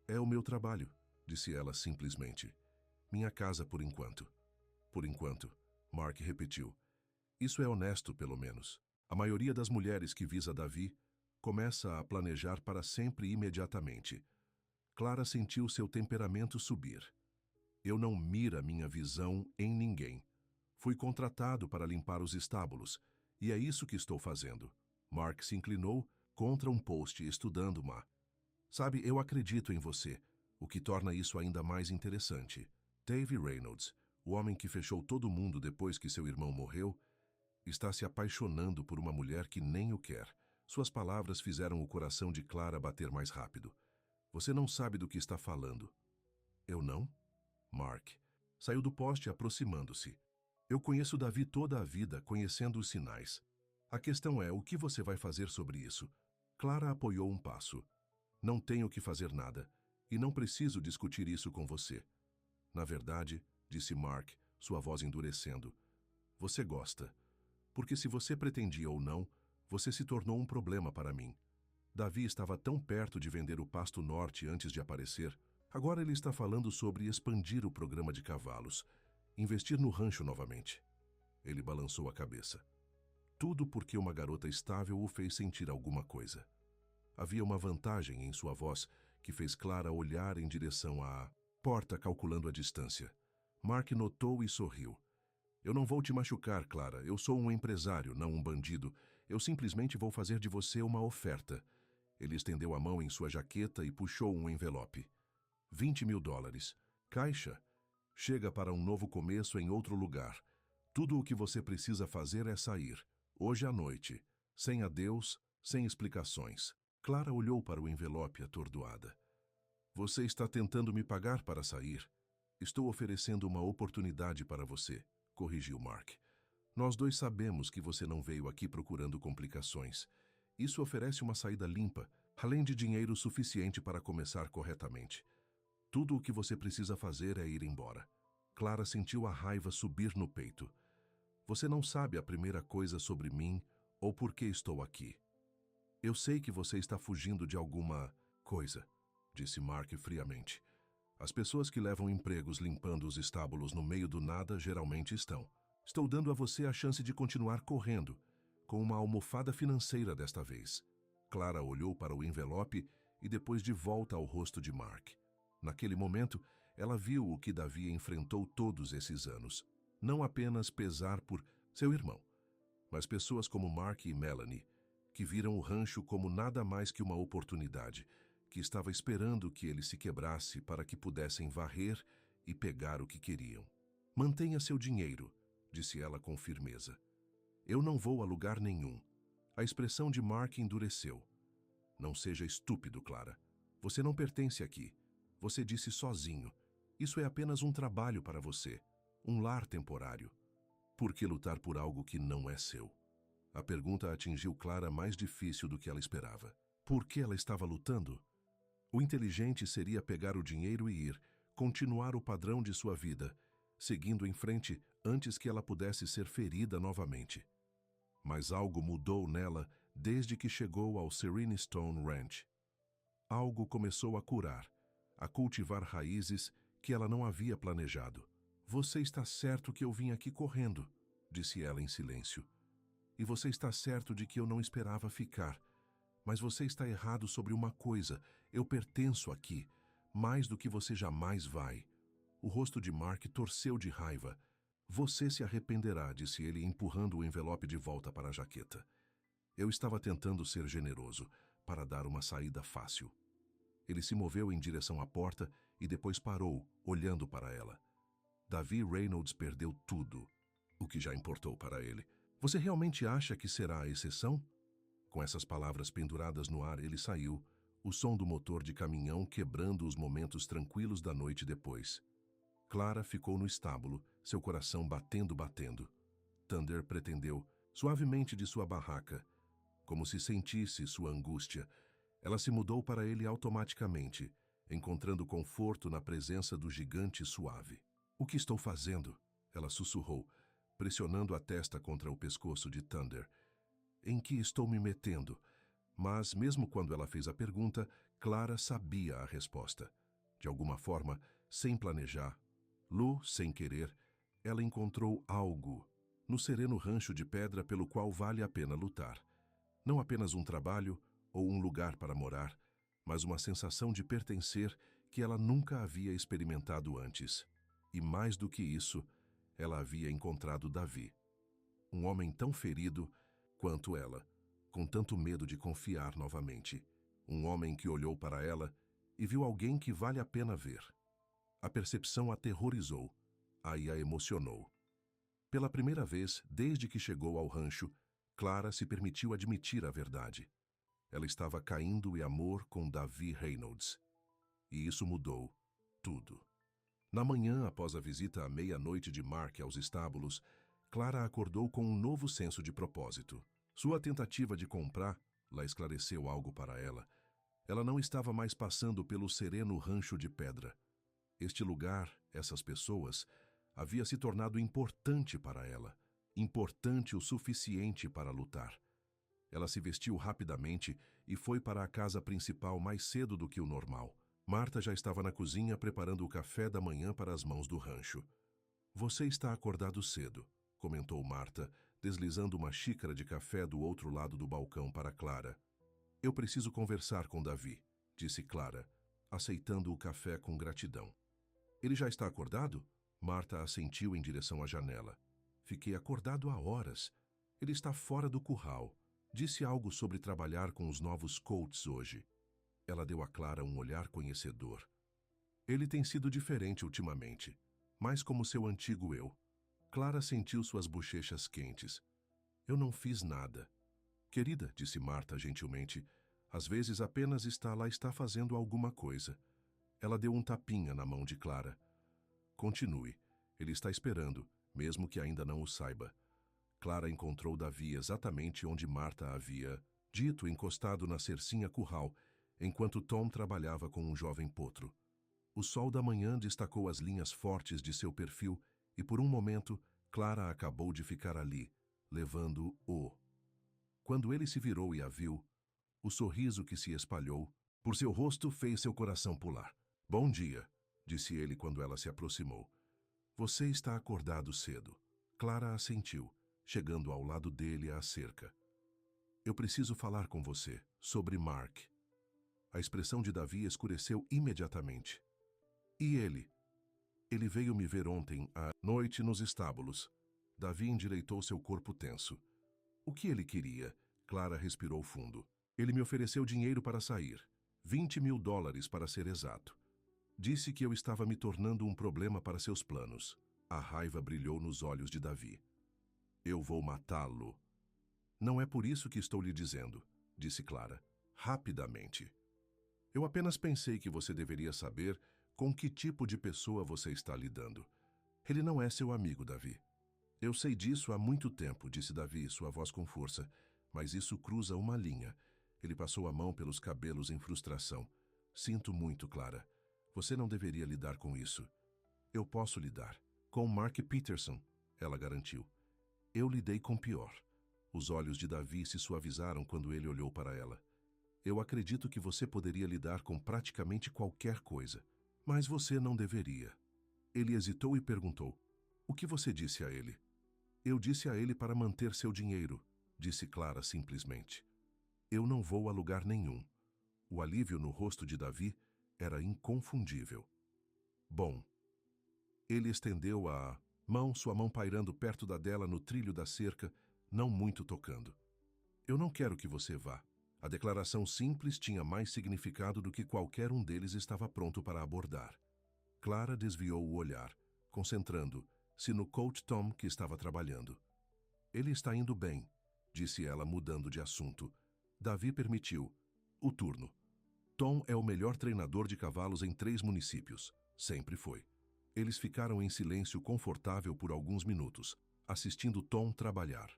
é o meu trabalho, disse ela simplesmente. Minha casa por enquanto. Por enquanto, Mark repetiu. Isso é honesto, pelo menos. A maioria das mulheres que visa Davi começa a planejar para sempre imediatamente. Clara sentiu seu temperamento subir. Eu não mira minha visão em ninguém. Fui contratado para limpar os estábulos, e é isso que estou fazendo. Mark se inclinou contra um poste, estudando-ma. Sabe, eu acredito em você, o que torna isso ainda mais interessante. Dave Reynolds, o homem que fechou todo mundo depois que seu irmão morreu, está se apaixonando por uma mulher que nem o quer. Suas palavras fizeram o coração de Clara bater mais rápido. Você não sabe do que está falando. Eu não? Mark saiu do poste aproximando-se. Eu conheço Davi toda a vida, conhecendo os sinais. A questão é, o que você vai fazer sobre isso? Clara apoiou um passo. Não tenho que fazer nada, e não preciso discutir isso com você. Na verdade, disse Mark, sua voz endurecendo, você gosta. Porque se você pretendia ou não, você se tornou um problema para mim. Davi estava tão perto de vender o pasto norte antes de aparecer. Agora ele está falando sobre expandir o programa de cavalos, investir no rancho novamente. Ele balançou a cabeça. Tudo porque uma garota estável o fez sentir alguma coisa. Havia uma vantagem em sua voz que fez Clara olhar em direção à porta, calculando a distância. Mark notou e sorriu. Eu não vou te machucar, Clara. Eu sou um empresário, não um bandido. Eu simplesmente vou fazer de você uma oferta. Ele estendeu a mão em sua jaqueta e puxou um envelope. $20.000. Caixa. Chega para um novo começo em outro lugar. Tudo o que você precisa fazer é sair. Hoje à noite. Sem adeus, sem explicações. Clara olhou para o envelope atordoada. Você está tentando me pagar para sair? Estou oferecendo uma oportunidade para você, corrigiu Mark. Nós dois sabemos que você não veio aqui procurando complicações. Isso oferece uma saída limpa, além de dinheiro suficiente para começar corretamente. Tudo o que você precisa fazer é ir embora. Clara sentiu a raiva subir no peito. Você não sabe a primeira coisa sobre mim ou por que estou aqui. Eu sei que você está fugindo de alguma coisa, disse Mark friamente. As pessoas que levam empregos limpando os estábulos no meio do nada geralmente estão. Estou dando a você a chance de continuar correndo, com uma almofada financeira desta vez. Clara olhou para o envelope e depois de volta ao rosto de Mark. Naquele momento, ela viu o que Davi enfrentou todos esses anos. Não apenas pesar por seu irmão, mas pessoas como Mark e Melanie, que viram o rancho como nada mais que uma oportunidade, que estava esperando que ele se quebrasse para que pudessem varrer e pegar o que queriam. Mantenha seu dinheiro, disse ela com firmeza. Eu não vou a lugar nenhum. A expressão de Mark endureceu. Não seja estúpido, Clara. Você não pertence aqui. Você disse sozinho. Isso é apenas um trabalho para você, um lar temporário. Por que lutar por algo que não é seu? A pergunta atingiu Clara mais difícil do que ela esperava. Por que ela estava lutando? O inteligente seria pegar o dinheiro e ir, continuar o padrão de sua vida, seguindo em frente antes que ela pudesse ser ferida novamente. Mas algo mudou nela desde que chegou ao Serene Stone Ranch. Algo começou a curar, a cultivar raízes que ela não havia planejado. Você está certo que eu vim aqui correndo, disse ela em silêncio. E você está certo de que eu não esperava ficar. Mas você está errado sobre uma coisa. Eu pertenço aqui, mais do que você jamais vai. O rosto de Mark torceu de raiva. Você se arrependerá, disse ele, empurrando o envelope de volta para a jaqueta. Eu estava tentando ser generoso, para dar uma saída fácil. Ele se moveu em direção à porta e depois parou, olhando para ela. Davi Reynolds perdeu tudo, o que já importou para ele. Você realmente acha que será a exceção? Com essas palavras penduradas no ar, ele saiu, o som do motor de caminhão quebrando os momentos tranquilos da noite depois. Clara ficou no estábulo, seu coração batendo. Thunder pretendeu, suavemente de sua barraca, como se sentisse sua angústia. Ela se mudou para ele automaticamente, encontrando conforto na presença do gigante suave. O que estou fazendo? Ela sussurrou, pressionando a testa contra o pescoço de Thunder. Em que estou me metendo? Mas, mesmo quando ela fez a pergunta, Clara sabia a resposta. De alguma forma, sem planejar, sem querer, ela encontrou algo no sereno rancho de pedra pelo qual vale a pena lutar. Não apenas um trabalho ou um lugar para morar, mas uma sensação de pertencer que ela nunca havia experimentado antes. E mais do que isso, ela havia encontrado Davi. Um homem tão ferido quanto ela, com tanto medo de confiar novamente. Um homem que olhou para ela e viu alguém que vale a pena ver. A percepção a aterrorizou, aí a emocionou. Pela primeira vez, desde que chegou ao rancho, Clara se permitiu admitir a verdade. Ela estava caindo em amor com Davi Reynolds. E isso mudou tudo. Na manhã, após a visita à meia-noite de Mark aos estábulos, Clara acordou com um novo senso de propósito. Sua tentativa de comprar lá esclareceu algo para ela. Ela não estava mais passando pelo sereno rancho de pedra. Este lugar, essas pessoas, havia se tornado importante para ela, importante o suficiente para lutar. Ela se vestiu rapidamente e foi para a casa principal mais cedo do que o normal. Marta já estava na cozinha preparando o café da manhã para as mãos do rancho. "Você está acordado cedo", comentou Marta, deslizando uma xícara de café do outro lado do balcão para Clara. "Eu preciso conversar com Davi", disse Clara, aceitando o café com gratidão. "Ele já está acordado?" Marta assentiu em direção à janela. "Fiquei acordado há horas. Ele está fora do curral. Disse algo sobre trabalhar com os novos Colts hoje." Ela deu a Clara um olhar conhecedor. "Ele tem sido diferente ultimamente, mais como seu antigo eu." Clara sentiu suas bochechas quentes. "Eu não fiz nada." "Querida", disse Marta gentilmente, "às vezes apenas está fazendo alguma coisa." Ela deu um tapinha na mão de Clara. "Continue. Ele está esperando, mesmo que ainda não o saiba." Clara encontrou Davi exatamente onde Marta havia dito, encostado na cercinha curral, enquanto Tom trabalhava com um jovem potro. O sol da manhã destacou as linhas fortes de seu perfil e, por um momento, Clara acabou de ficar ali, levando-o. Quando ele se virou e a viu, o sorriso que se espalhou por seu rosto fez seu coração pular. "Bom dia", disse ele quando ela se aproximou. "Você está acordado cedo." Clara assentiu, chegando ao lado dele à cerca. "Eu preciso falar com você sobre Mark." A expressão de Davi escureceu imediatamente. "E ele?" "Ele veio me ver ontem à noite nos estábulos." Davi endireitou seu corpo tenso. "O que ele queria?" Clara respirou fundo. "Ele me ofereceu dinheiro para sair. $20.000 para ser exato. Disse que eu estava me tornando um problema para seus planos." A raiva brilhou nos olhos de Davi. "Eu vou matá-lo." "Não é por isso que estou lhe dizendo", disse Clara, rapidamente. "Eu apenas pensei que você deveria saber com que tipo de pessoa você está lidando. Ele não é seu amigo, Davi." "Eu sei disso há muito tempo", disse Davi, sua voz com força, "mas isso cruza uma linha." Ele passou a mão pelos cabelos em frustração. "Sinto muito, Clara. Você não deveria lidar com isso." "Eu posso lidar. Com Mark Peterson", ela garantiu. "Eu lidei com pior." Os olhos de Davi se suavizaram quando ele olhou para ela. "Eu acredito que você poderia lidar com praticamente qualquer coisa, mas você não deveria." Ele hesitou e perguntou: "O que você disse a ele?" "Eu disse a ele para manter seu dinheiro", disse Clara simplesmente. "Eu não vou a lugar nenhum." O alívio no rosto de Davi era inconfundível. "Bom." Ele estendeu a mão, sua mão pairando perto da dela no trilho da cerca, não muito tocando. "Eu não quero que você vá." A declaração simples tinha mais significado do que qualquer um deles estava pronto para abordar. Clara desviou o olhar, concentrando-se no coach Tom que estava trabalhando. "Ele está indo bem", disse ela, mudando de assunto. Davi permitiu o turno. "Tom é o melhor treinador de cavalos em 3 municípios. Sempre foi." Eles ficaram em silêncio confortável por alguns minutos, assistindo Tom trabalhar.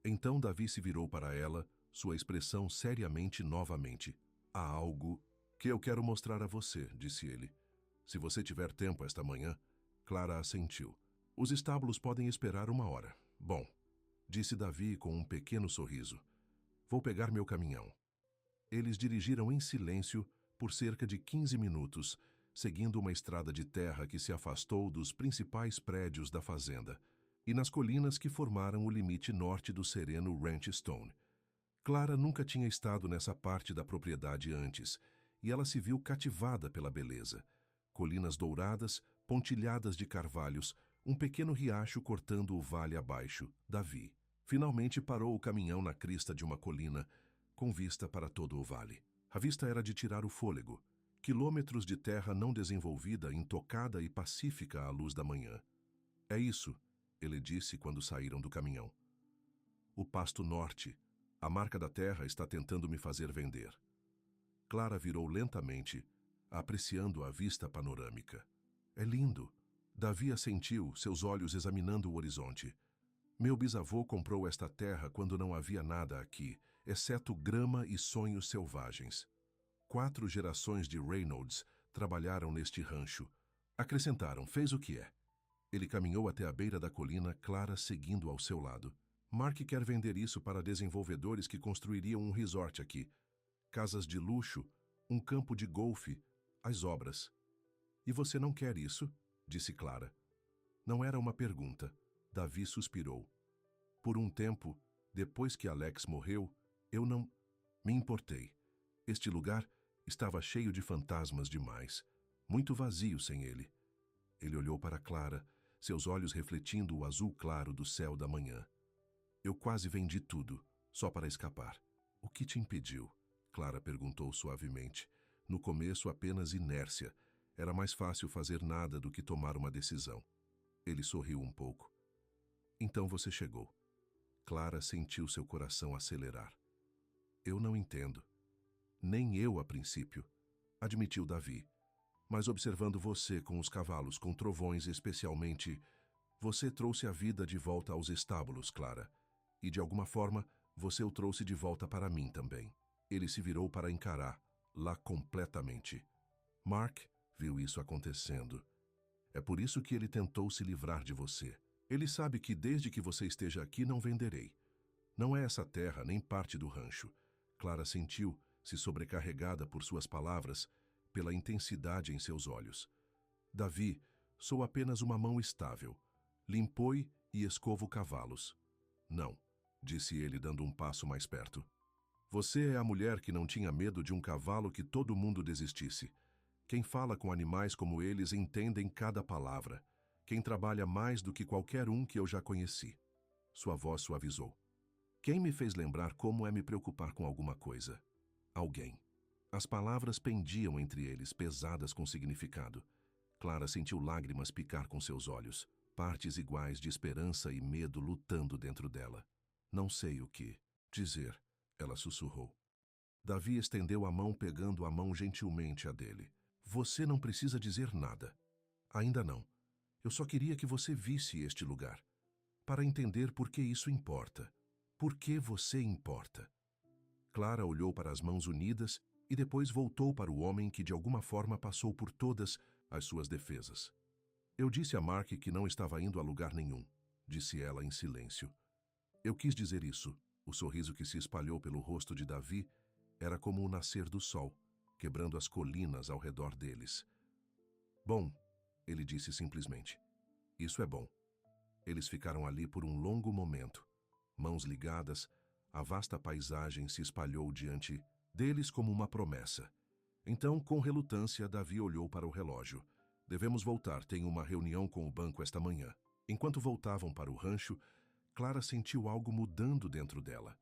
Então Davi se virou para ela, sua expressão seriamente novamente. "Há algo que eu quero mostrar a você", disse ele. "Se você tiver tempo esta manhã." Clara assentiu. "Os estábulos podem esperar 1 hora." "Bom", disse Davi com um pequeno sorriso. "Vou pegar meu caminhão." Eles dirigiram em silêncio por cerca de 15 minutos, seguindo uma estrada de terra que se afastou dos principais prédios da fazenda e nas colinas que formaram o limite norte do sereno Ranch Stone. Clara nunca tinha estado nessa parte da propriedade antes, e ela se viu cativada pela beleza. Colinas douradas, pontilhadas de carvalhos, um pequeno riacho cortando o vale abaixo. Davi finalmente parou o caminhão na crista de uma colina, com vista para todo o vale. A vista era de tirar o fôlego. Quilômetros de terra não desenvolvida, intocada e pacífica à luz da manhã. "É isso", ele disse quando saíram do caminhão. "O pasto norte. A marca da terra está tentando me fazer vender." Clara virou lentamente, apreciando a vista panorâmica. "É lindo." Davi assentiu, seus olhos examinando o horizonte. "Meu bisavô comprou esta terra quando não havia nada aqui, exceto grama e sonhos selvagens. 4 gerações de Reynolds trabalharam neste rancho." Acrescentaram: "Fez o que é." Ele caminhou até a beira da colina, Clara seguindo ao seu lado. Mark quer vender isso para desenvolvedores que construiriam um resort aqui. Casas de luxo, um campo de golfe, as obras. E você não quer isso? Disse Clara. Não era uma pergunta. Davi suspirou. Por um tempo, depois que Alex morreu, eu não me importei. Este lugar estava cheio de fantasmas demais, muito vazio sem ele. Ele olhou para Clara, seus olhos refletindo o azul claro do céu da manhã. Eu quase vendi tudo, só para escapar. O que te impediu? Clara perguntou suavemente. No começo, apenas inércia. Era mais fácil fazer nada do que tomar uma decisão. Ele sorriu um pouco. Então você chegou. Clara sentiu seu coração acelerar. Eu não entendo. Nem eu a princípio, admitiu Davi. Mas observando você com os cavalos, com trovões especialmente, você trouxe a vida de volta aos estábulos, Clara. E de alguma forma, você o trouxe de volta para mim também. Ele se virou para encarar, lá completamente. Mark viu isso acontecendo. É por isso que ele tentou se livrar de você. Ele sabe que desde que você esteja aqui não venderei. Não é essa terra nem parte do rancho. Clara sentiu-se sobrecarregada por suas palavras, pela intensidade em seus olhos. Davi, sou apenas uma mão estável. Limpoi e escovo cavalos. Não, disse ele dando um passo mais perto. Você é a mulher que não tinha medo de um cavalo que todo mundo desistisse. Quem fala com animais como eles entendem cada palavra. Quem trabalha mais do que qualquer um que eu já conheci. Sua voz suavizou. Quem me fez lembrar como é me preocupar com alguma coisa? Alguém. As palavras pendiam entre eles, pesadas com significado. Clara sentiu lágrimas picar com seus olhos, partes iguais de esperança e medo lutando dentro dela. Não sei o que dizer, ela sussurrou. Davi estendeu a mão pegando a mão gentilmente a dele. Você não precisa dizer nada. Ainda não. Eu só queria que você visse este lugar. Para entender por que isso importa. Por que você importa. Clara olhou para as mãos unidas e depois voltou para o homem que de alguma forma passou por todas as suas defesas. Eu disse a Mark que não estava indo a lugar nenhum, disse ela em silêncio. Eu quis dizer isso. O sorriso que se espalhou pelo rosto de Davi era como o nascer do sol, quebrando as colinas ao redor deles. Bom, ele disse simplesmente. Isso é bom. Eles ficaram ali por um longo momento. Mãos ligadas, a vasta paisagem se espalhou diante deles como uma promessa. Então, com relutância, Davi olhou para o relógio. Devemos voltar, tenho uma reunião com o banco esta manhã. Enquanto voltavam para o rancho, Clara sentiu algo mudando dentro dela.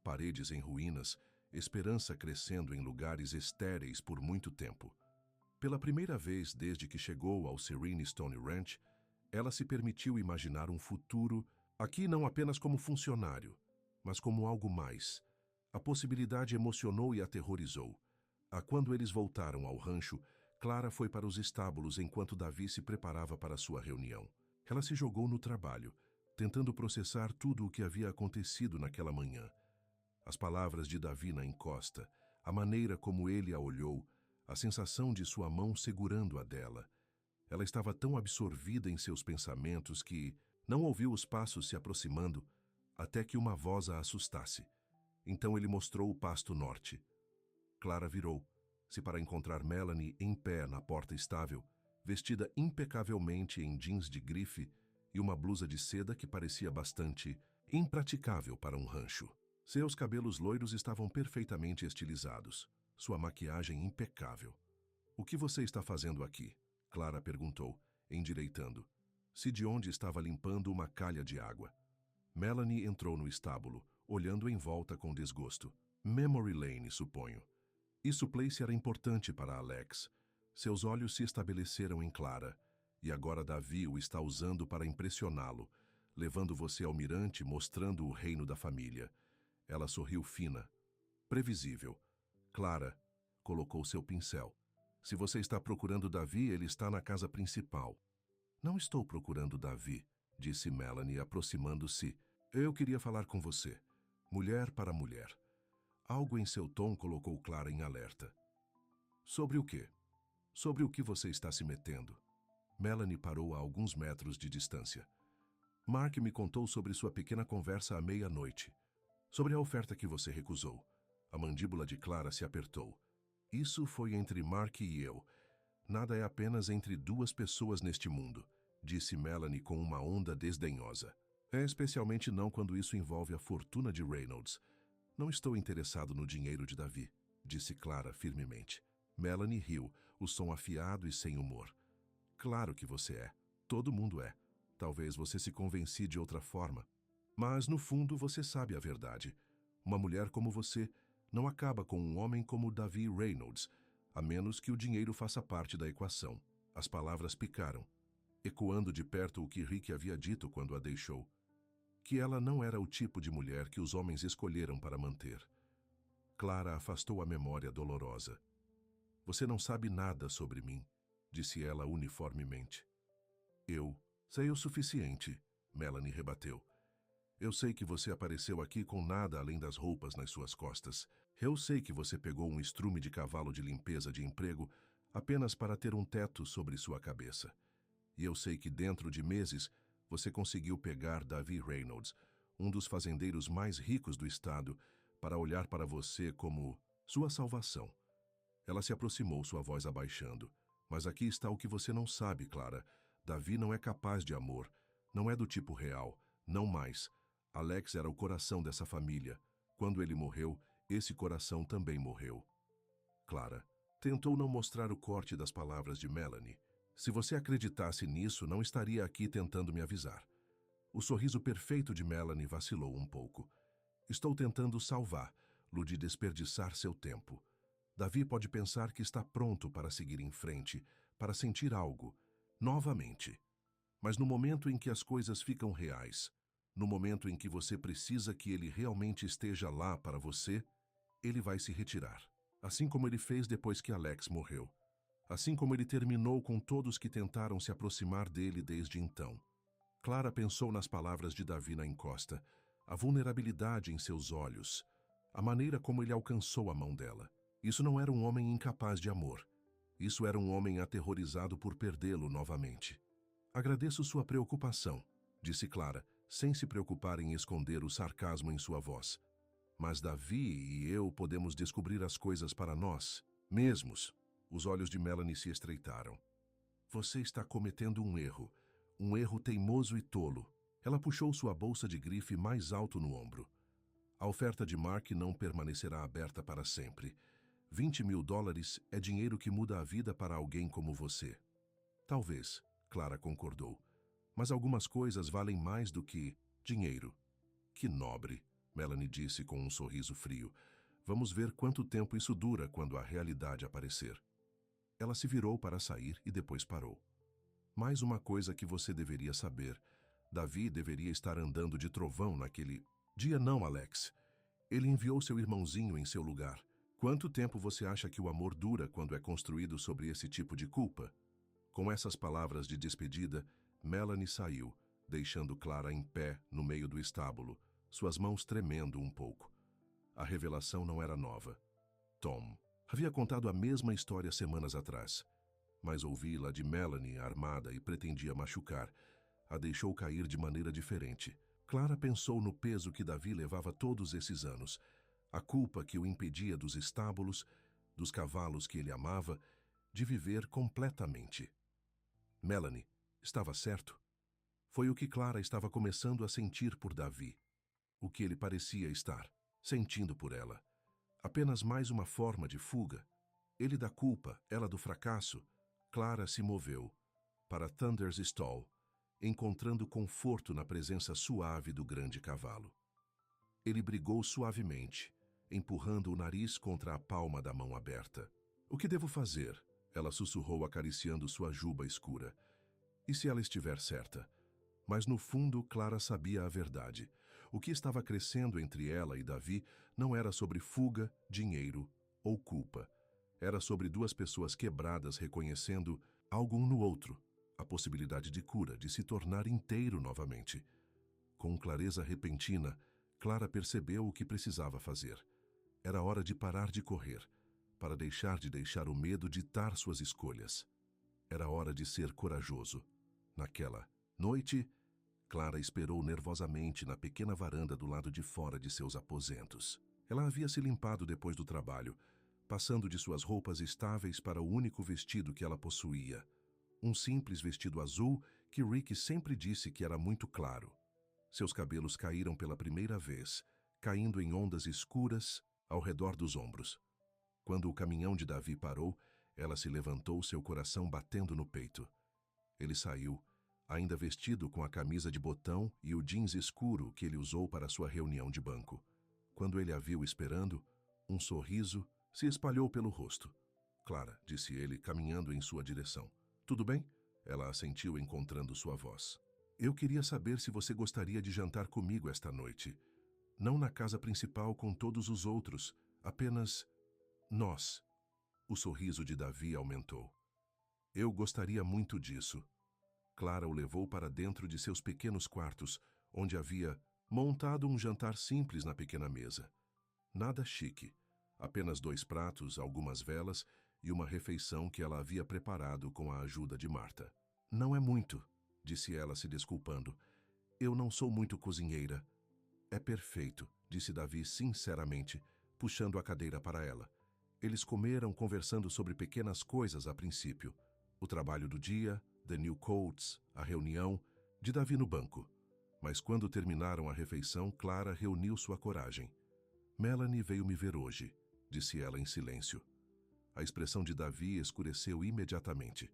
Paredes em ruínas, esperança crescendo em lugares estéreis por muito tempo. Pela primeira vez desde que chegou ao Serene Stone Ranch, ela se permitiu imaginar um futuro aqui não apenas como funcionário, mas como algo mais. A possibilidade emocionou e aterrorizou. Quando eles voltaram ao rancho, Clara foi para os estábulos enquanto Davi se preparava para sua reunião. Ela se jogou no trabalho, tentando processar tudo o que havia acontecido naquela manhã. As palavras de Davi na encosta, a maneira como ele a olhou, a sensação de sua mão segurando a dela. Ela estava tão absorvida em seus pensamentos que não ouviu os passos se aproximando até que uma voz a assustasse. Então ele mostrou o pasto norte. Clara virou-se para encontrar Melanie em pé na porta estável, vestida impecavelmente em jeans de grife e uma blusa de seda que parecia bastante impraticável para um rancho. Seus cabelos loiros estavam perfeitamente estilizados, sua maquiagem impecável. O que você está fazendo aqui? Clara perguntou, endireitando. Se de onde estava limpando uma calha de água. Melanie entrou no estábulo, olhando em volta com desgosto. Memory Lane, suponho. Isso place era importante para Alex. Seus olhos se estabeleceram em Clara, e agora Davi o está usando para impressioná-lo, levando você ao mirante, mostrando o reino da família. Ela sorriu fina. Previsível. Clara colocou seu pincel. Se você está procurando Davi, ele está na casa principal. Não estou procurando Davi, disse Melanie, aproximando-se. Eu queria falar com você. Mulher para mulher. Algo em seu tom colocou Clara em alerta. Sobre o quê? Sobre o que você está se metendo? Melanie parou a alguns metros de distância. Mark me contou sobre sua pequena conversa à meia-noite. Sobre a oferta que você recusou. A mandíbula de Clara se apertou. Isso foi entre Mark e eu. Nada é apenas entre duas pessoas neste mundo, disse Melanie com uma onda desdenhosa. É especialmente não quando isso envolve a fortuna de Reynolds. Não estou interessado no dinheiro de Davi, disse Clara firmemente. Melanie riu, o som afiado e sem humor. Claro que você é. Todo mundo é. Talvez você se convenci de outra forma. Mas, no fundo, você sabe a verdade. Uma mulher como você não acaba com um homem como Davi Reynolds, a menos que o dinheiro faça parte da equação. As palavras picaram, ecoando de perto o que Rick havia dito quando a deixou. Que ela não era o tipo de mulher que os homens escolheram para manter. Clara afastou a memória dolorosa. Você não sabe nada sobre mim, disse ela uniformemente. Eu sei o suficiente, Melanie rebateu. Eu sei que você apareceu aqui com nada além das roupas nas suas costas. Eu sei que você pegou um estrume de cavalo de limpeza de emprego apenas para ter um teto sobre sua cabeça. E eu sei que dentro de meses você conseguiu pegar Davi Reynolds, um dos fazendeiros mais ricos do estado, para olhar para você como sua salvação. Ela se aproximou, sua voz abaixando. Mas aqui está o que você não sabe, Clara. Davi não é capaz de amor. Não é do tipo real. Não mais. Alex era o coração dessa família. Quando ele morreu, esse coração também morreu. Clara tentou não mostrar o corte das palavras de Melanie. Se você acreditasse nisso, não estaria aqui tentando me avisar. O sorriso perfeito de Melanie vacilou um pouco. Estou tentando salvá-lo de desperdiçar seu tempo. Davi pode pensar que está pronto para seguir em frente, para sentir algo, novamente. Mas no momento em que as coisas ficam reais, no momento em que você precisa que ele realmente esteja lá para você, ele vai se retirar. Assim como ele fez depois que Alex morreu. Assim como ele terminou com todos que tentaram se aproximar dele desde então. Clara pensou nas palavras de Davi na encosta, a vulnerabilidade em seus olhos, a maneira como ele alcançou a mão dela. Isso não era um homem incapaz de amor. Isso era um homem aterrorizado por perdê-lo novamente. Agradeço sua preocupação, disse Clara, sem se preocupar em esconder o sarcasmo em sua voz. Mas Davi e eu podemos descobrir as coisas para nós mesmos. Os olhos de Melanie se estreitaram. Você está cometendo um erro teimoso e tolo. Ela puxou sua bolsa de grife mais alto no ombro. A oferta de Mark não permanecerá aberta para sempre. $20.000 é dinheiro que muda a vida para alguém como você. Talvez, Clara concordou. Mas algumas coisas valem mais do que dinheiro. Que nobre, Melanie disse com um sorriso frio. Vamos ver quanto tempo isso dura quando a realidade aparecer. Ela se virou para sair e depois parou. Mais uma coisa que você deveria saber. Davi deveria estar andando de trovão naquele dia. Não, Alex. Ele enviou seu irmãozinho em seu lugar. Quanto tempo você acha que o amor dura quando é construído sobre esse tipo de culpa? Com essas palavras de despedida, Melanie saiu, deixando Clara em pé no meio do estábulo, suas mãos tremendo um pouco. A revelação não era nova. Tom havia contado a mesma história semanas atrás, mas ouvi-la de Melanie armada e pretendia machucar. A deixou cair de maneira diferente. Clara pensou no peso que Davi levava todos esses anos, a culpa que o impedia dos estábulos, dos cavalos que ele amava, de viver completamente. Melanie estava certo. Foi o que Clara estava começando a sentir por Davi. O que ele parecia estar sentindo por ela. Apenas mais uma forma de fuga. Ele da culpa, ela do fracasso. Clara se moveu para Thunder's Stall, encontrando conforto na presença suave do grande cavalo. Ele brigou suavemente, empurrando o nariz contra a palma da mão aberta. O que devo fazer? Ela sussurrou acariciando sua juba escura. E se ela estiver certa? Mas no fundo, Clara sabia a verdade. O que estava crescendo entre ela e Davi não era sobre fuga, dinheiro ou culpa. Era sobre duas pessoas quebradas reconhecendo algo um no outro, a possibilidade de cura, de se tornar inteiro novamente. Com clareza repentina, Clara percebeu o que precisava fazer. Era hora de parar de correr, para deixar o medo ditar suas escolhas. Era hora de ser corajoso. Naquela noite, Clara esperou nervosamente na pequena varanda do lado de fora de seus aposentos. Ela havia se limpado depois do trabalho, passando de suas roupas estáveis para o único vestido que ela possuía. Um simples vestido azul que Rick sempre disse que era muito claro. Seus cabelos caíram pela primeira vez, caindo em ondas escuras ao redor dos ombros. Quando o caminhão de Davi parou, ela se levantou, seu coração batendo no peito. Ele saiu, ainda vestido com a camisa de botão e o jeans escuro que ele usou para sua reunião de banco. Quando ele a viu esperando, um sorriso se espalhou pelo rosto. Clara, disse ele, caminhando em sua direção. Tudo bem? Ela assentiu, encontrando sua voz. Eu queria saber se você gostaria de jantar comigo esta noite. Não na casa principal com todos os outros, apenas nós. O sorriso de Davi aumentou. Eu gostaria muito disso. Clara o levou para dentro de seus pequenos quartos, onde havia montado um jantar simples na pequena mesa. Nada chique, apenas 2 pratos, algumas velas e uma refeição que ela havia preparado com a ajuda de Marta. Não é muito, disse ela, se desculpando. Eu não sou muito cozinheira. É perfeito, disse Davi sinceramente, puxando a cadeira para ela. Eles comeram conversando sobre pequenas coisas a princípio. O trabalho do dia, The New Coats, a reunião, de Davi no banco. Mas quando terminaram a refeição, Clara reuniu sua coragem. Melanie veio me ver hoje, disse ela em silêncio. A expressão de Davi escureceu imediatamente.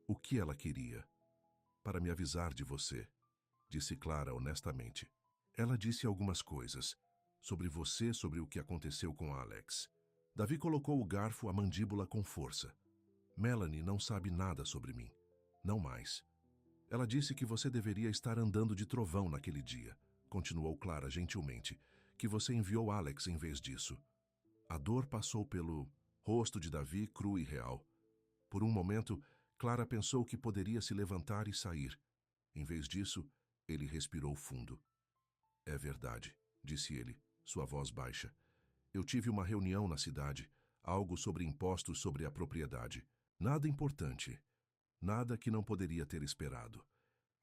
O que ela queria? Para me avisar de você, disse Clara honestamente. Ela disse algumas coisas. Sobre você, sobre o que aconteceu com Alex. Davi colocou o garfo à mandíbula com força. Melanie não sabe nada sobre mim. Não mais. Ela disse que você deveria estar andando de trovão naquele dia, continuou Clara gentilmente, que você enviou Alex em vez disso. A dor passou pelo rosto de Davi, cru e real. Por um momento, Clara pensou que poderia se levantar e sair. Em vez disso, ele respirou fundo. É verdade, disse ele, sua voz baixa. Eu tive uma reunião na cidade, algo sobre impostos sobre a propriedade. Nada importante. Nada que não poderia ter esperado.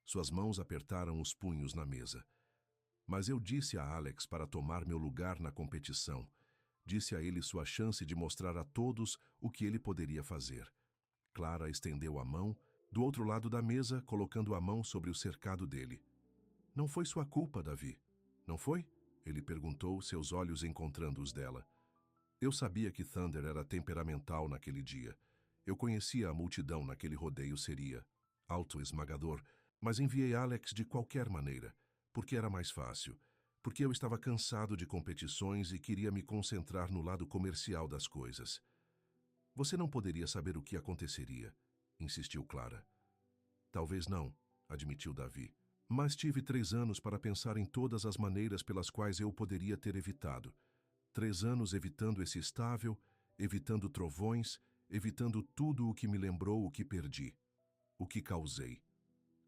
Suas mãos apertaram os punhos na mesa. Mas eu disse a Alex para tomar meu lugar na competição. Disse a ele sua chance de mostrar a todos o que ele poderia fazer. Clara estendeu a mão, do outro lado da mesa, colocando a mão sobre o cercado dele. Não foi sua culpa, Davi. Não foi? Ele perguntou, seus olhos encontrando os dela. Eu sabia que Thunder era temperamental naquele dia. Eu conhecia a multidão naquele rodeio seria alto esmagador, mas enviei Alex de qualquer maneira, porque era mais fácil, porque eu estava cansado de competições e queria me concentrar no lado comercial das coisas. Você não poderia saber o que aconteceria, insistiu Clara. Talvez não, admitiu Davi. Mas tive 3 anos para pensar em todas as maneiras pelas quais eu poderia ter evitado. 3 anos evitando esse estável, evitando trovões, evitando tudo o que me lembrou o que perdi, o que causei.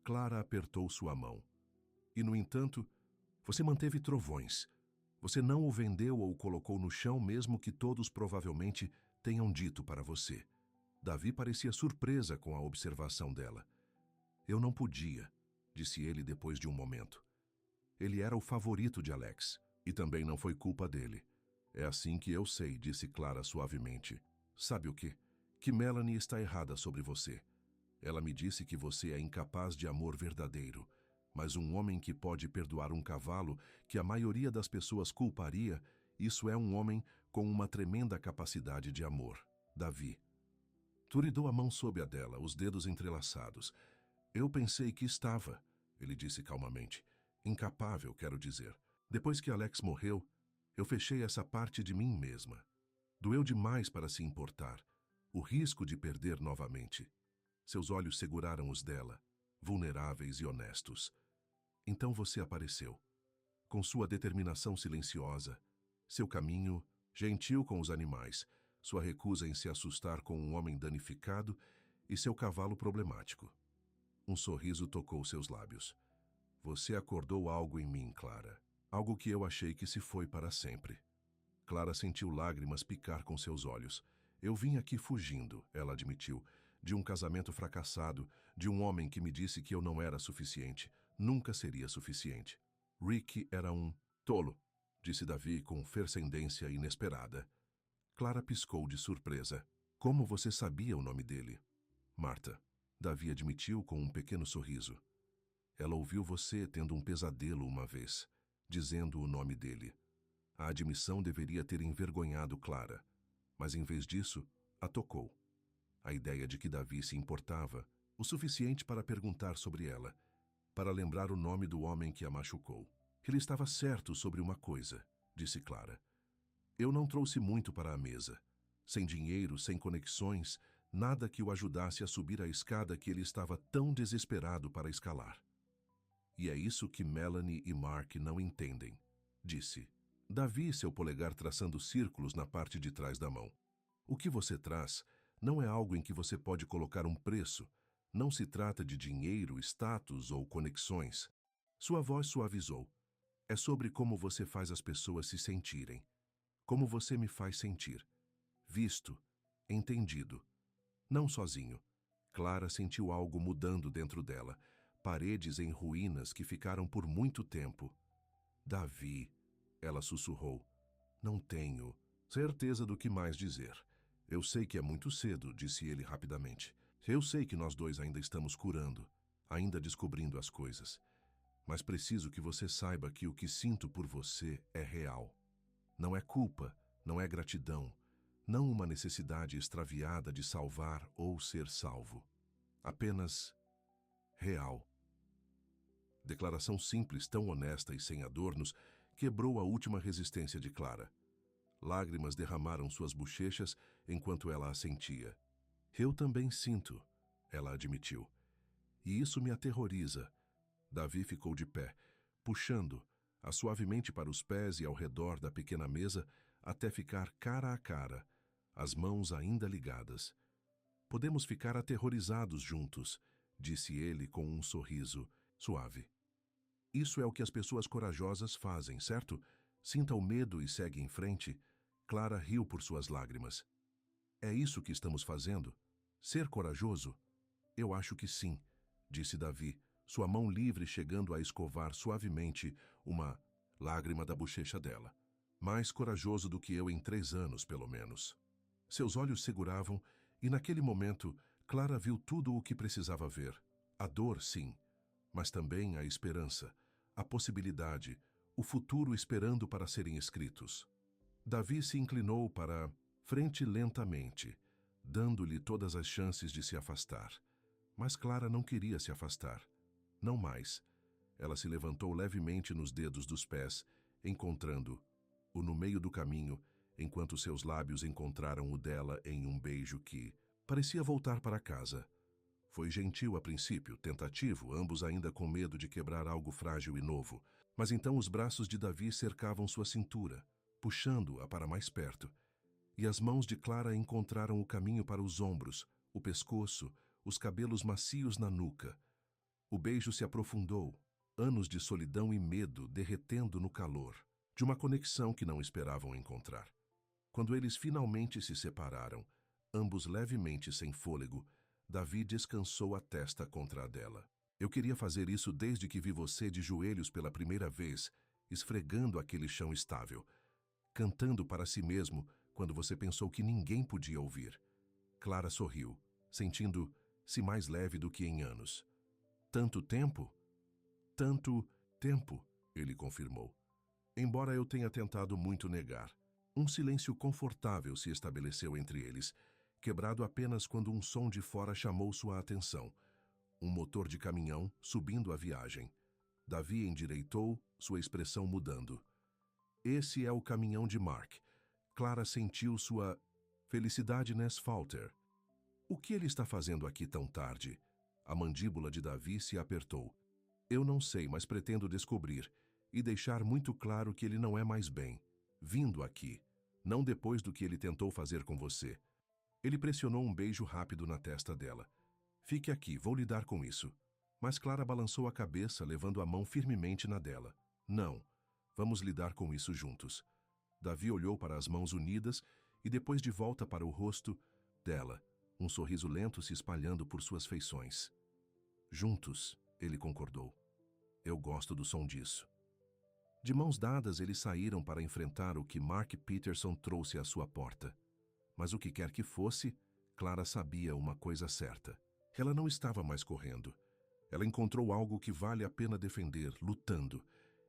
Clara apertou sua mão. E, no entanto, você manteve trovões. Você não o vendeu ou o colocou no chão, mesmo que todos provavelmente tenham dito para você. Davi parecia surpresa com a observação dela. Eu não podia, disse ele depois de um momento. Ele era o favorito de Alex, e também não foi culpa dele. É assim que eu sei, disse Clara suavemente. Sabe o quê? Que Melanie está errada sobre você. Ela me disse que você é incapaz de amor verdadeiro, mas um homem que pode perdoar um cavalo que a maioria das pessoas culparia, isso é um homem com uma tremenda capacidade de amor. Davi. Turidou a mão sob a dela, os dedos entrelaçados. Eu pensei que estava, ele disse calmamente. Incapável, quero dizer. Depois que Alex morreu, eu fechei essa parte de mim mesma. Doeu demais para se importar. O risco de perder novamente. Seus olhos seguraram os dela, vulneráveis e honestos. Então você apareceu. Com sua determinação silenciosa, seu caminho gentil com os animais, sua recusa em se assustar com um homem danificado e seu cavalo problemático. Um sorriso tocou seus lábios. Você acordou algo em mim, Clara. Algo que eu achei que se foi para sempre. Clara sentiu lágrimas picar com seus olhos. Eu vim aqui fugindo, ela admitiu, de um casamento fracassado, de um homem que me disse que eu não era suficiente. nunca seria suficiente. Rick era um tolo, disse Davi com fervescência inesperada. Clara piscou de surpresa. Como você sabia o nome dele? Marta, Davi admitiu com um pequeno sorriso. Ela ouviu você tendo um pesadelo uma vez, dizendo o nome dele. A admissão deveria ter envergonhado Clara, mas em vez disso, a tocou. A ideia de que Davi se importava o suficiente para perguntar sobre ela, para lembrar o nome do homem que a machucou. Ele estava certo sobre uma coisa, disse Clara. Eu não trouxe muito para a mesa. Sem dinheiro, sem conexões, nada que o ajudasse a subir a escada que ele estava tão desesperado para escalar. E é isso que Melanie e Mark não entendem, disse. Davi, seu polegar traçando círculos na parte de trás da mão. O que você traz não é algo em que você pode colocar um preço. Não se trata de dinheiro, status ou conexões. Sua voz suavizou. É sobre como você faz as pessoas se sentirem. Como você me faz sentir. Visto, entendido. Não sozinho. Clara sentiu algo mudando dentro dela. Paredes em ruínas que ficaram por muito tempo. Davi, ela sussurrou. Não tenho certeza do que mais dizer. Eu sei que é muito cedo, disse ele rapidamente. Eu sei que nós dois ainda estamos curando, ainda descobrindo as coisas. Mas preciso que você saiba que o que sinto por você é real. Não é culpa, não é gratidão, não uma necessidade extraviada de salvar ou ser salvo. Apenas real. Declaração simples, tão honesta e sem adornos, quebrou a última resistência de Clara. Lágrimas derramaram suas bochechas enquanto ela assentia. Eu também sinto, ela admitiu. E isso me aterroriza. Davi ficou de pé, puxando-a suavemente para os pés e ao redor da pequena mesa até ficar cara a cara, as mãos ainda ligadas. Podemos ficar aterrorizados juntos, disse ele com um sorriso suave. Isso é o que as pessoas corajosas fazem, certo? Sinta o medo e segue em frente. Clara riu por suas lágrimas. É isso que estamos fazendo? Ser corajoso? Eu acho que sim, disse Davi, sua mão livre chegando a escovar suavemente uma lágrima da bochecha dela. Mais corajoso do que eu em 3 anos, pelo menos. Seus olhos seguravam e, naquele momento, Clara viu tudo o que precisava ver. A dor, sim, mas também a esperança, a possibilidade, o futuro esperando para serem escritos. Davi se inclinou para frente lentamente, dando-lhe todas as chances de se afastar. Mas Clara não queria se afastar. Não mais. Ela se levantou levemente nos dedos dos pés, encontrando-o no meio do caminho, enquanto seus lábios encontraram o dela em um beijo que parecia voltar para casa. Foi gentil a princípio, tentativo, ambos ainda com medo de quebrar algo frágil e novo. Mas então os braços de Davi cercavam sua cintura, puxando-a para mais perto. E as mãos de Clara encontraram o caminho para os ombros, o pescoço, os cabelos macios na nuca. O beijo se aprofundou, anos de solidão e medo derretendo no calor, de uma conexão que não esperavam encontrar. Quando eles finalmente se separaram, ambos levemente sem fôlego, Davi descansou a testa contra a dela. Eu queria fazer isso desde que vi você de joelhos pela primeira vez, esfregando aquele chão estável, cantando para si mesmo quando você pensou que ninguém podia ouvir. Clara sorriu, sentindo-se mais leve do que em anos. Tanto tempo? Tanto tempo, ele confirmou. Embora eu tenha tentado muito negar. Um silêncio confortável se estabeleceu entre eles, quebrado apenas quando um som de fora chamou sua atenção. Um motor de caminhão subindo a viagem. Davi endireitou, sua expressão mudando. Esse é o caminhão de Mark. Clara sentiu sua felicidade falter. O que ele está fazendo aqui tão tarde? A mandíbula de Davi se apertou. Eu não sei, mas pretendo descobrir e deixar muito claro que ele não é mais bem. Vindo aqui, não depois do que ele tentou fazer com você. Ele pressionou um beijo rápido na testa dela. Fique aqui, vou lidar com isso. Mas Clara balançou a cabeça, levando a mão firmemente na dela. Não, vamos lidar com isso juntos. Davi olhou para as mãos unidas e depois de volta para o rosto dela, um sorriso lento se espalhando por suas feições. Juntos, ele concordou. Eu gosto do som disso. De mãos dadas, eles saíram para enfrentar o que Mark Peterson trouxe à sua porta. Mas o que quer que fosse, Clara sabia uma coisa certa. Ela não estava mais correndo. Ela encontrou algo que vale a pena defender, lutando.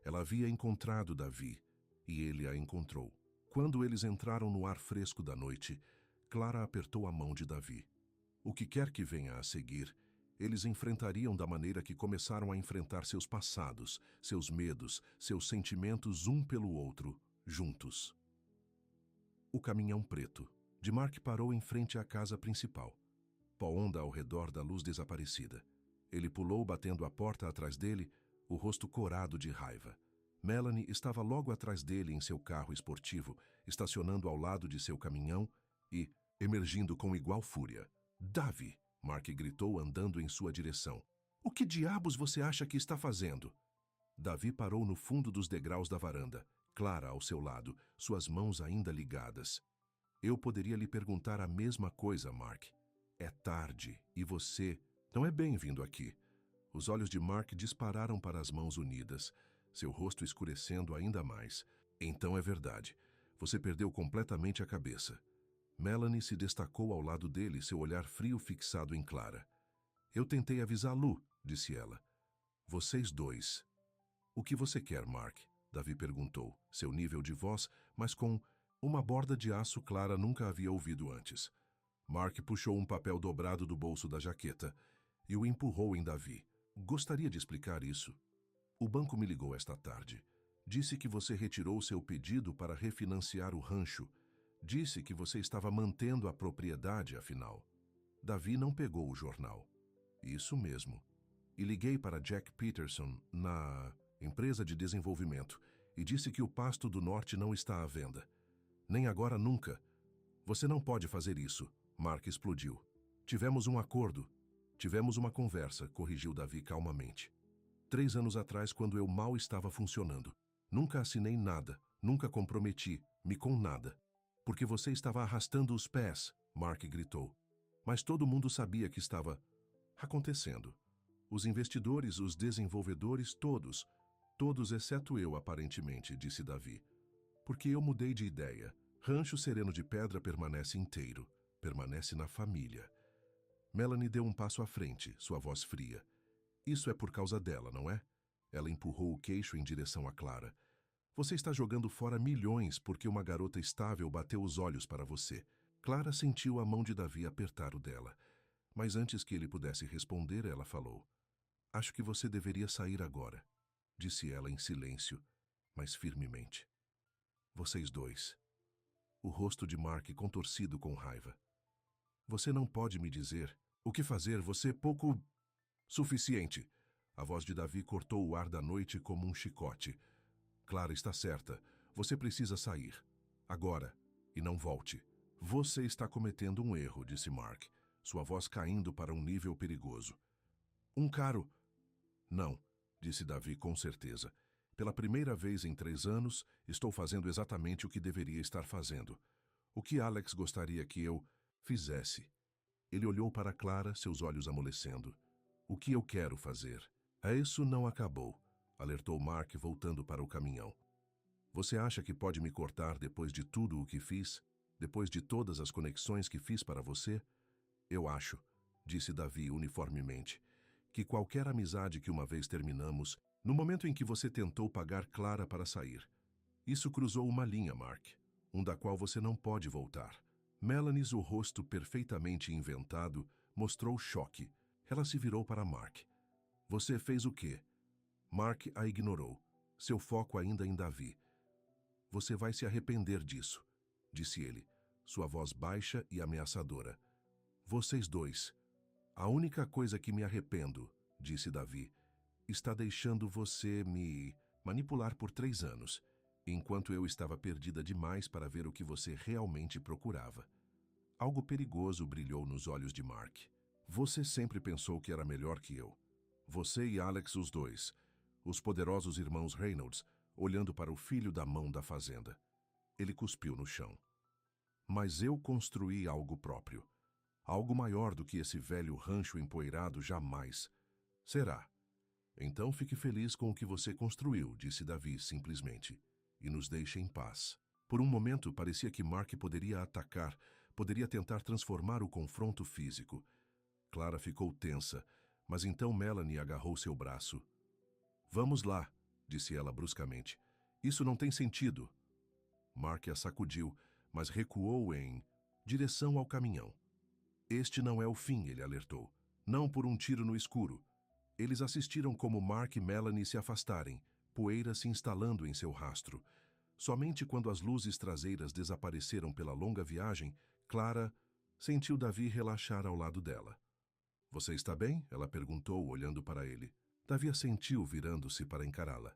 Ela havia encontrado Davi, e ele a encontrou. Quando eles entraram no ar fresco da noite, Clara apertou a mão de Davi. O que quer que venha a seguir, eles enfrentariam da maneira que começaram a enfrentar seus passados, seus medos, seus sentimentos um pelo outro, juntos. O caminhão preto de Mark parou em frente à casa principal. Pó onda ao redor da luz desaparecida. Ele pulou batendo a porta atrás dele, o rosto corado de raiva. Melanie estava logo atrás dele em seu carro esportivo, estacionando ao lado de seu caminhão e emergindo com igual fúria. "Davi!" Mark gritou andando em sua direção. "O que diabos você acha que está fazendo?" Davi parou no fundo dos degraus da varanda, Clara ao seu lado, suas mãos ainda ligadas. "Eu poderia lhe perguntar a mesma coisa, Mark. É tarde e você não é bem-vindo aqui." Os olhos de Mark dispararam para as mãos unidas, seu rosto escurecendo ainda mais. "Então é verdade. Você perdeu completamente a cabeça." Melanie se destacou ao lado dele, seu olhar frio fixado em Clara. "Eu tentei avisar Lu", disse ela. "Vocês dois." "O que você quer, Mark?" Davi perguntou, seu nível de voz, mas com uma borda de aço Clara nunca havia ouvido antes. Mark puxou um papel dobrado do bolso da jaqueta e o empurrou em Davi. "Gostaria de explicar isso. O banco me ligou esta tarde. Disse que você retirou seu pedido para refinanciar o rancho. Disse que você estava mantendo a propriedade, afinal." Davi não pegou o jornal. "Isso mesmo. E liguei para Jack Peterson, na empresa de desenvolvimento, e disse que o pasto do norte não está à venda. Nem agora, nunca. Você não pode fazer isso." Mark explodiu. "Tivemos um acordo. Tivemos uma conversa", corrigiu Davi calmamente. 3 anos atrás, quando eu mal estava funcionando. Nunca assinei nada, nunca comprometi-me com nada. "Porque você estava arrastando os pés", Mark gritou. "Mas todo mundo sabia que estava acontecendo. Os investidores, os desenvolvedores, todos. Todos exceto eu, aparentemente", disse Davi. "Porque eu mudei de ideia. Rancho Sereno de Pedra permanece inteiro. Permanece na família." Melanie deu um passo à frente, sua voz fria. "Isso é por causa dela, não é?" Ela empurrou o queixo em direção a Clara. "Você está jogando fora milhões porque uma garota estável bateu os olhos para você." Clara sentiu a mão de Davi apertar o dela. Mas antes que ele pudesse responder, ela falou. "Acho que você deveria sair agora", disse ela em silêncio, mas firmemente. "Vocês dois." O rosto de Mark contorcido com raiva. "Você não pode me dizer o que fazer, você pouco suficiente." A voz de Davi cortou o ar da noite como um chicote. "Clara está certa. Você precisa sair. Agora. E não volte." "Você está cometendo um erro", disse Mark, sua voz caindo para um nível perigoso. "Um caro..." "Não", disse Davi com certeza. "Pela primeira vez em 3 anos, estou fazendo exatamente o que deveria estar fazendo. O que Alex gostaria que eu fizesse." Ele olhou para Clara, seus olhos amolecendo. "O que eu quero fazer?" "Isso não acabou", alertou Mark voltando para o caminhão. "Você acha que pode me cortar depois de tudo o que fiz? Depois de todas as conexões que fiz para você?" "Eu acho", disse Davi uniformemente, "que qualquer amizade que uma vez terminamos, no momento em que você tentou pagar Clara para sair, isso cruzou uma linha, Mark, da qual você não pode voltar." Melanie, o rosto perfeitamente inventado, mostrou choque. Ela se virou para Mark. "Você fez o quê?" Mark a ignorou, seu foco ainda em Davi. "Você vai se arrepender disso", disse ele, sua voz baixa e ameaçadora. "Vocês dois." "A única coisa que me arrependo", disse Davi, "está deixando você me manipular por 3 anos, enquanto eu estava perdida demais para ver o que você realmente procurava." Algo perigoso brilhou nos olhos de Mark. "Você sempre pensou que era melhor que eu. Você e Alex, os dois. Os poderosos irmãos Reynolds, olhando para o filho da mão da fazenda." Ele cuspiu no chão. "Mas eu construí algo próprio. Algo maior do que esse velho rancho empoeirado jamais será." Então fique feliz com o que você construiu, disse Davi simplesmente, e nos deixe em paz. Por um momento parecia que Mark poderia atacar, poderia tentar transformar o confronto físico. Clara ficou tensa, mas então Melanie agarrou seu braço. Vamos lá, disse ela bruscamente. Isso não tem sentido. Mark a sacudiu, mas recuou em direção ao caminhão. Este não é o fim, ele alertou. Não por um tiro no escuro. Eles assistiram como Mark e Melanie se afastarem, poeira se instalando em seu rastro. Somente quando as luzes traseiras desapareceram pela longa viagem, Clara sentiu Davi relaxar ao lado dela. Você está bem? Ela perguntou, olhando para ele. Davi assentiu, virando-se para encará-la.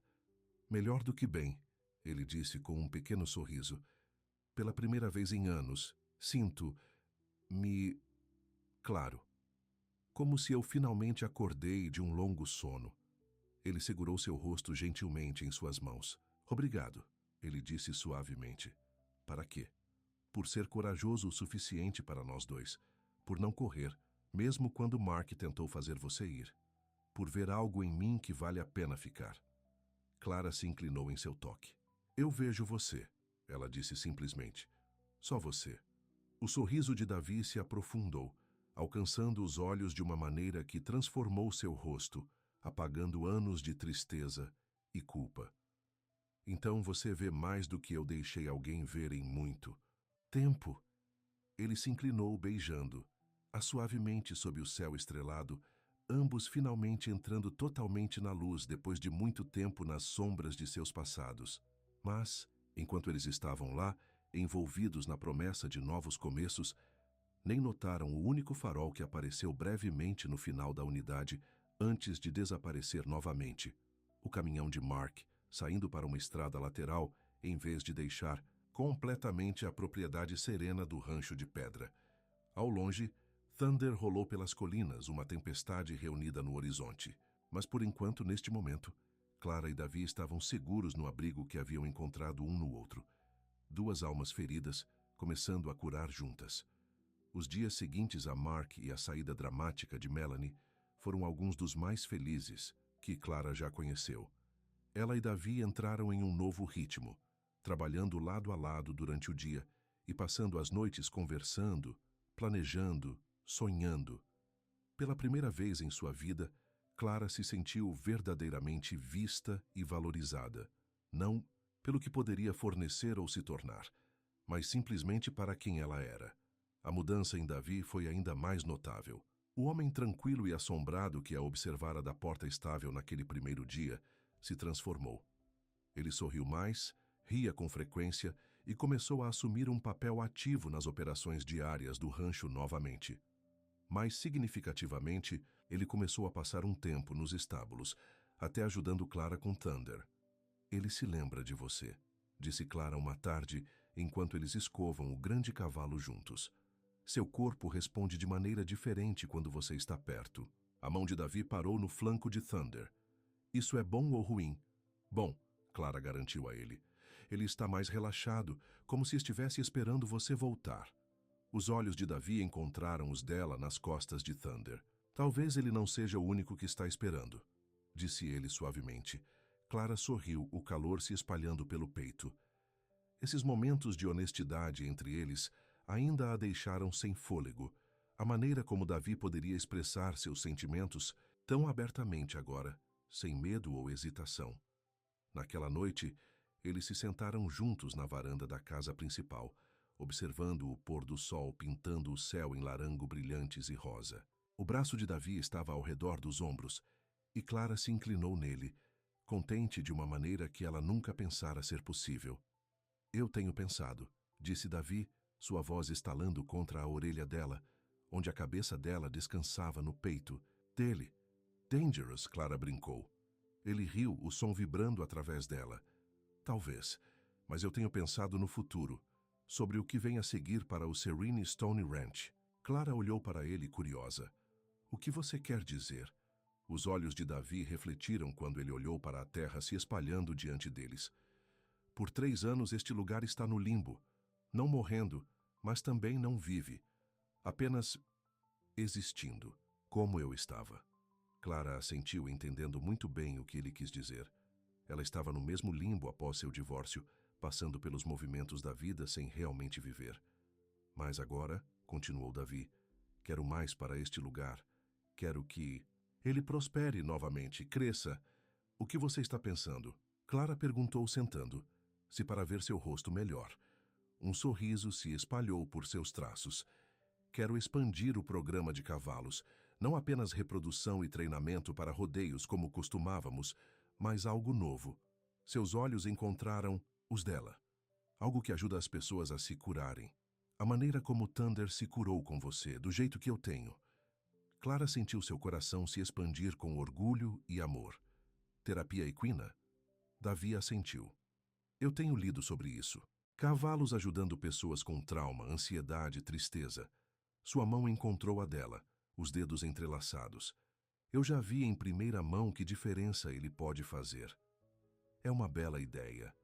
Melhor do que bem, ele disse com um pequeno sorriso. Pela primeira vez em anos, sinto-me claro. Como se eu finalmente acordei de um longo sono. Ele segurou seu rosto gentilmente em suas mãos. Obrigado, ele disse suavemente. Para quê? Por ser corajoso o suficiente para nós dois. Por não correr, mesmo quando Mark tentou fazer você ir. Por ver algo em mim que vale a pena ficar. Clara se inclinou em seu toque. Eu vejo você, ela disse simplesmente. Só você. O sorriso de Davi se aprofundou, alcançando os olhos de uma maneira que transformou seu rosto, apagando anos de tristeza e culpa. Então você vê mais do que eu deixei alguém ver em muito tempo. Ele se inclinou beijando, suavemente sob o céu estrelado, ambos finalmente entrando totalmente na luz depois de muito tempo nas sombras de seus passados. Mas, enquanto eles estavam lá, envolvidos na promessa de novos começos, nem notaram o único farol que apareceu brevemente no final da unidade antes de desaparecer novamente. O caminhão de Mark, saindo para uma estrada lateral, em vez de deixar completamente a propriedade serena do rancho de pedra. Ao longe, Thunder rolou pelas colinas, uma tempestade reunida no horizonte. Mas por enquanto, neste momento, Clara e Davi estavam seguros no abrigo que haviam encontrado um no outro. Duas almas feridas, começando a curar juntas. Os dias seguintes a Mark e a saída dramática de Melanie foram alguns dos mais felizes que Clara já conheceu. Ela e Davi entraram em um novo ritmo, trabalhando lado a lado durante o dia e passando as noites conversando, planejando, sonhando. Pela primeira vez em sua vida, Clara se sentiu verdadeiramente vista e valorizada, não pelo que poderia fornecer ou se tornar, mas simplesmente para quem ela era. A mudança em Davi foi ainda mais notável. O homem tranquilo e assombrado que a observara da porta estável naquele primeiro dia se transformou. Ele sorriu mais, ria com frequência e começou a assumir um papel ativo nas operações diárias do rancho novamente. Mais significativamente, ele começou a passar um tempo nos estábulos, até ajudando Clara com Thunder. Ele se lembra de você, disse Clara uma tarde, enquanto eles escovam o grande cavalo juntos. Seu corpo responde de maneira diferente quando você está perto. A mão de Davi parou no flanco de Thunder. Isso é bom ou ruim? Bom, Clara garantiu a ele. Ele está mais relaxado, como se estivesse esperando você voltar. Os olhos de Davi encontraram os dela nas costas de Thunder. Talvez ele não seja o único que está esperando, disse ele suavemente. Clara sorriu, o calor se espalhando pelo peito. Esses momentos de honestidade entre eles ainda a deixaram sem fôlego. A maneira como Davi poderia expressar seus sentimentos tão abertamente agora, sem medo ou hesitação. Naquela noite, eles se sentaram juntos na varanda da casa principal, observando o pôr do sol pintando o céu em larango brilhantes e rosa. O braço de Davi estava ao redor dos ombros, e Clara se inclinou nele, contente de uma maneira que ela nunca pensara ser possível. Eu tenho pensado, disse Davi, sua voz estalando contra a orelha dela, onde a cabeça dela descansava no peito dele. Dangerous, Clara brincou. Ele riu, o som vibrando através dela. Talvez, mas eu tenho pensado no futuro, sobre o que vem a seguir para o Serene Stone Ranch. Clara olhou para ele curiosa. O que você quer dizer? Os olhos de Davi refletiram quando ele olhou para a terra se espalhando diante deles. Por 3 anos este lugar está no limbo, não morrendo, mas também não vive, apenas existindo, como eu estava. Clara assentiu, entendendo muito bem o que ele quis dizer. Ela estava no mesmo limbo após seu divórcio, passando pelos movimentos da vida sem realmente viver. Mas agora, continuou Davi, quero mais para este lugar. Quero que ele prospere novamente, cresça. O que você está pensando? Clara perguntou sentando, se para ver seu rosto melhor. Um sorriso se espalhou por seus traços. Quero expandir o programa de cavalos, não apenas reprodução e treinamento para rodeios como costumávamos, mas algo novo. Seus olhos encontraram os dela. Algo que ajuda as pessoas a se curarem. A maneira como Thunder se curou com você, do jeito que eu tenho. Clara sentiu seu coração se expandir com orgulho e amor. Terapia equina? Davi assentiu. Eu tenho lido sobre isso. Cavalos ajudando pessoas com trauma, ansiedade, tristeza. Sua mão encontrou a dela, os dedos entrelaçados. Eu já vi em primeira mão que diferença ele pode fazer. É uma bela ideia,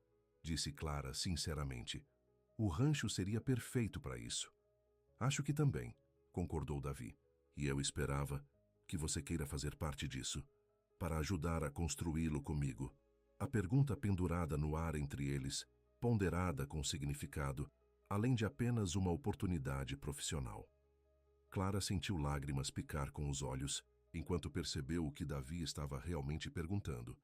disse Clara sinceramente. O rancho seria perfeito para isso. Acho que também, concordou Davi. E eu esperava que você queira fazer parte disso, para ajudar a construí-lo comigo. A pergunta pendurada no ar entre eles, ponderada com significado, além de apenas uma oportunidade profissional. Clara sentiu lágrimas picar com os olhos, enquanto percebeu o que Davi estava realmente perguntando.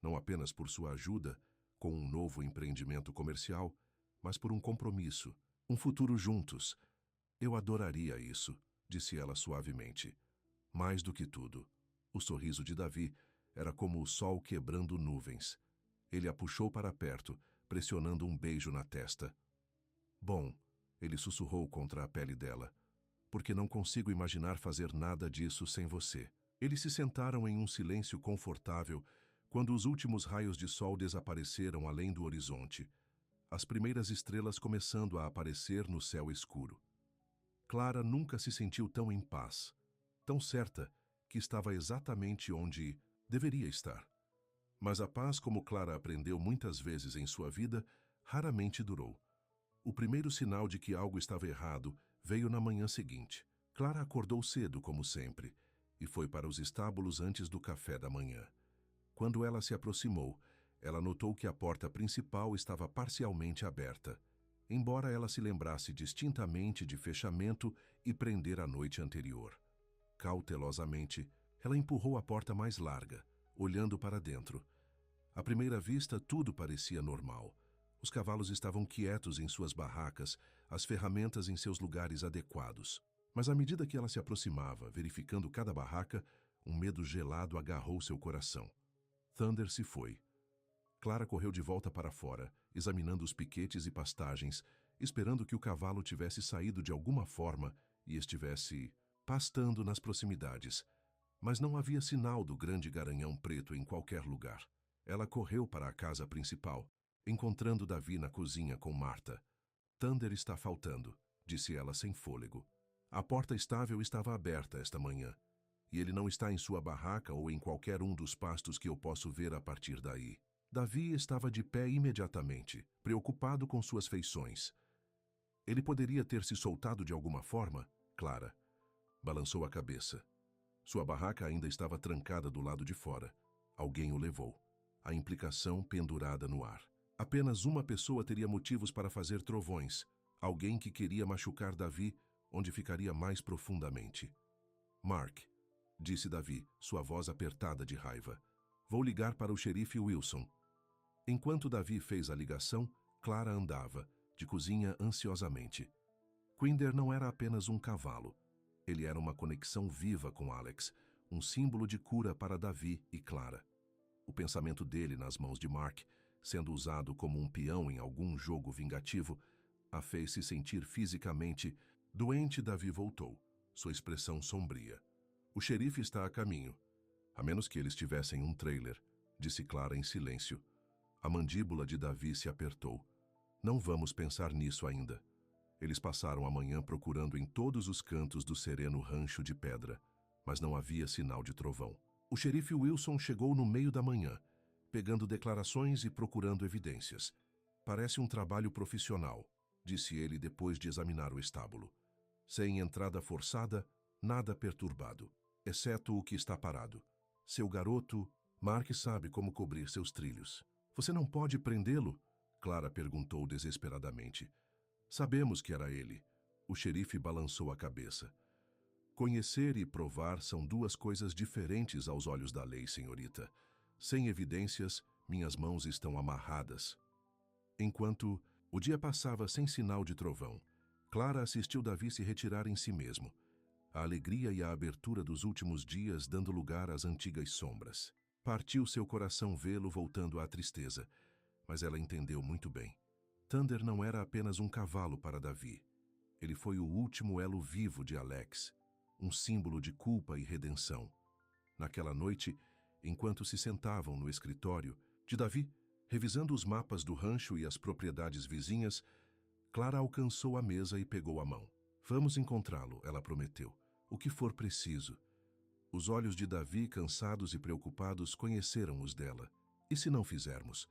Não apenas por sua ajuda, com um novo empreendimento comercial, mas por um compromisso, um futuro juntos. Eu adoraria isso, disse ela suavemente. Mais do que tudo, o sorriso de Davi era como o sol quebrando nuvens. Ele a puxou para perto, pressionando um beijo na testa. Bom, ele sussurrou contra a pele dela, porque não consigo imaginar fazer nada disso sem você. Eles se sentaram em um silêncio confortável quando os últimos raios de sol desapareceram além do horizonte, as primeiras estrelas começando a aparecer no céu escuro. Clara nunca se sentiu tão em paz, tão certa que estava exatamente onde deveria estar. Mas a paz, como Clara aprendeu muitas vezes em sua vida, raramente durou. O primeiro sinal de que algo estava errado veio na manhã seguinte. Clara acordou cedo, como sempre, e foi para os estábulos antes do café da manhã. Quando ela se aproximou, ela notou que a porta principal estava parcialmente aberta, embora ela se lembrasse distintamente de fechamento e prender a noite anterior. Cautelosamente, ela empurrou a porta mais larga, olhando para dentro. À primeira vista, tudo parecia normal. Os cavalos estavam quietos em suas barracas, as ferramentas em seus lugares adequados. Mas à medida que ela se aproximava, verificando cada barraca, um medo gelado agarrou seu coração. Thunder se foi. Clara correu de volta para fora, examinando os piquetes e pastagens, esperando que o cavalo tivesse saído de alguma forma e estivesse pastando nas proximidades. Mas não havia sinal do grande garanhão preto em qualquer lugar. Ela correu para a casa principal, encontrando Davi na cozinha com Marta. Thunder está faltando, disse ela sem fôlego. A porta estável estava aberta esta manhã, e ele não está em sua barraca ou em qualquer um dos pastos que eu posso ver a partir daí. Davi estava de pé imediatamente, preocupado com suas feições. Ele poderia ter se soltado de alguma forma? Clara balançou a cabeça. Sua barraca ainda estava trancada do lado de fora. Alguém o levou. A implicação pendurada no ar. Apenas uma pessoa teria motivos para fazer trovões. Alguém que queria machucar Davi, onde ficaria mais profundamente. Mark, disse Davi, sua voz apertada de raiva. Vou ligar para o xerife Wilson. Enquanto Davi fez a ligação, Clara andava, de cozinha ansiosamente. Quinder não era apenas um cavalo. Ele era uma conexão viva com Alex, um símbolo de cura para Davi e Clara. O pensamento dele nas mãos de Mark, sendo usado como um peão em algum jogo vingativo, a fez se sentir fisicamente doente. Davi voltou, sua expressão sombria. O xerife está a caminho. A menos que eles tivessem um trailer, disse Clara em silêncio. A mandíbula de Davi se apertou. Não vamos pensar nisso ainda. Eles passaram a manhã procurando em todos os cantos do sereno rancho de pedra, mas não havia sinal de trovão. O xerife Wilson chegou no meio da manhã, pegando declarações e procurando evidências. Parece um trabalho profissional, disse ele depois de examinar o estábulo. Sem entrada forçada, nada perturbado. exceto o que está parado. Seu garoto, Mark sabe como cobrir seus trilhos. Você não pode prendê-lo? Clara perguntou desesperadamente. Sabemos que era ele. O xerife balançou a cabeça. Conhecer e provar são duas coisas diferentes aos olhos da lei, senhorita. Sem evidências, minhas mãos estão amarradas. Enquanto o dia passava sem sinal de trovão, Clara assistiu Davi se retirar em si mesmo. A alegria e a abertura dos últimos dias dando lugar às antigas sombras. Partiu seu coração vê-lo voltando à tristeza, mas ela entendeu muito bem. Thunder não era apenas um cavalo para Davi. Ele foi o último elo vivo de Alex, um símbolo de culpa e redenção. Naquela noite, enquanto se sentavam no escritório de Davi, revisando os mapas do rancho e as propriedades vizinhas, Clara alcançou a mesa e pegou a mão. Vamos encontrá-lo, ela prometeu. O que for preciso. Os olhos de Davi, cansados e preocupados, conheceram os dela. E se não fizermos?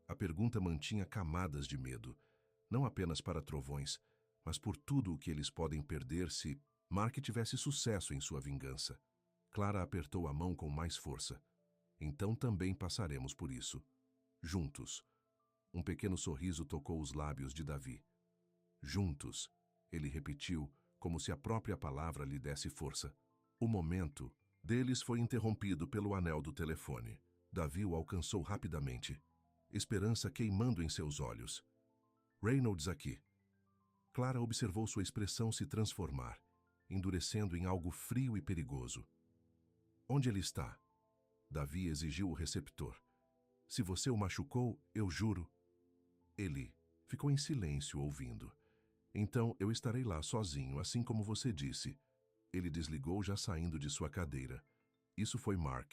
A pergunta mantinha camadas de medo, não apenas para trovões, mas por tudo o que eles podem perder se Mark tivesse sucesso em sua vingança. Clara apertou a mão com mais força. Então também passaremos por isso. Juntos. Um pequeno sorriso tocou os lábios de Davi. Juntos, ele repetiu, como se a própria palavra lhe desse força. O momento deles foi interrompido pelo anel do telefone. Davi o alcançou rapidamente, esperança queimando em seus olhos. Reynolds aqui. Clara observou sua expressão se transformar, endurecendo em algo frio e perigoso. Onde ele está? Davi exigiu o receptor. Se você o machucou, eu juro. Ele ficou em silêncio ouvindo. Então eu estarei lá sozinho, assim como você disse. Ele desligou já saindo de sua cadeira. Isso foi Mark,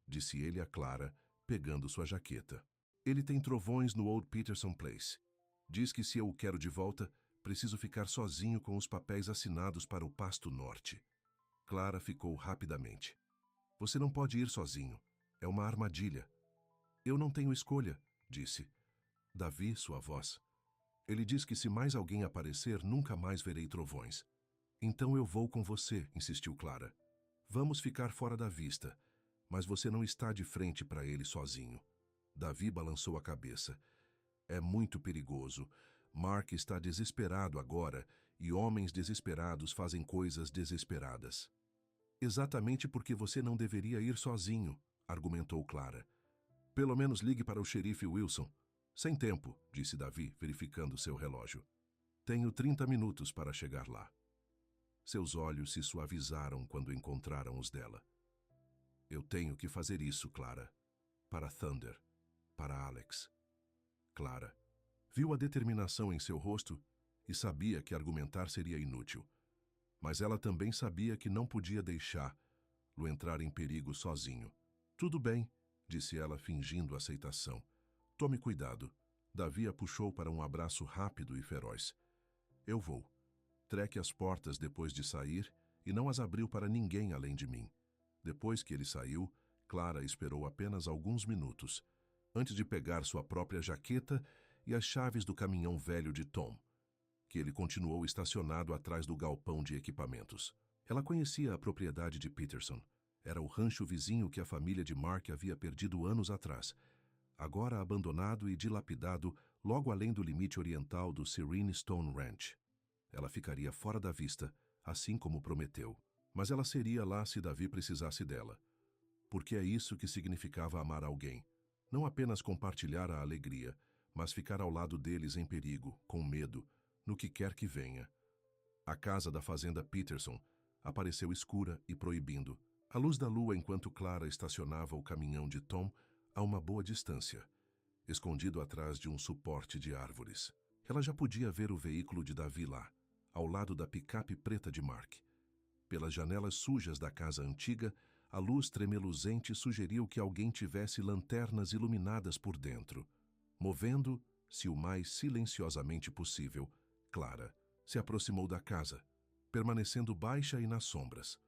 disse ele a Clara, pegando sua jaqueta. Ele tem trovões no Old Peterson Place. Diz que se eu o quero de volta, preciso ficar sozinho com os papéis assinados para o Pasto Norte. Clara ficou rapidamente. Você não pode ir sozinho. É uma armadilha. Eu não tenho escolha, disse. Davi, sua voz. Ele diz que se mais alguém aparecer, nunca mais verei trovões. Então eu vou com você, insistiu Clara. Vamos ficar fora da vista, mas você não está de frente para ele sozinho. Davi balançou a cabeça. É muito perigoso. Mark está desesperado agora, e homens desesperados fazem coisas desesperadas. Exatamente porque você não deveria ir sozinho, argumentou Clara. Pelo menos ligue para o xerife Wilson. Sem tempo, disse Davi, verificando seu relógio. Tenho 30 minutos para chegar lá. Seus olhos se suavizaram quando encontraram os dela. Eu tenho que fazer isso, Clara. Para Thunder. Para Alex. Clara viu a determinação em seu rosto e sabia que argumentar seria inútil. Mas ela também sabia que não podia deixá-lo entrar em perigo sozinho. Tudo bem, disse ela fingindo aceitação. Tome cuidado. Davi a puxou para um abraço rápido e feroz. Eu vou. Treque as portas depois de sair e não as abriu para ninguém além de mim. Depois que ele saiu, Clara esperou apenas alguns minutos, antes de pegar sua própria jaqueta e as chaves do caminhão velho de Tom, que ele continuou estacionado atrás do galpão de equipamentos. Ela conhecia a propriedade de Peterson. Era o rancho vizinho que a família de Mark havia perdido anos atrás, agora abandonado e dilapidado logo além do limite oriental do Serene Stone Ranch. Ela ficaria fora da vista, assim como prometeu. Mas ela seria lá se Davi precisasse dela. Porque é isso que significava amar alguém. Não apenas compartilhar a alegria, mas ficar ao lado deles em perigo, com medo, no que quer que venha. A casa da fazenda Peterson apareceu escura e proibindo. A luz da lua enquanto Clara estacionava o caminhão de Tom a uma boa distância, escondido atrás de um suporte de árvores. Ela já podia ver o veículo de Davi lá, ao lado da picape preta de Mark. Pelas janelas sujas da casa antiga, a luz tremeluzente sugeriu que alguém tivesse lanternas iluminadas por dentro. Movendo-se o mais silenciosamente possível, Clara se aproximou da casa, permanecendo baixa e nas sombras.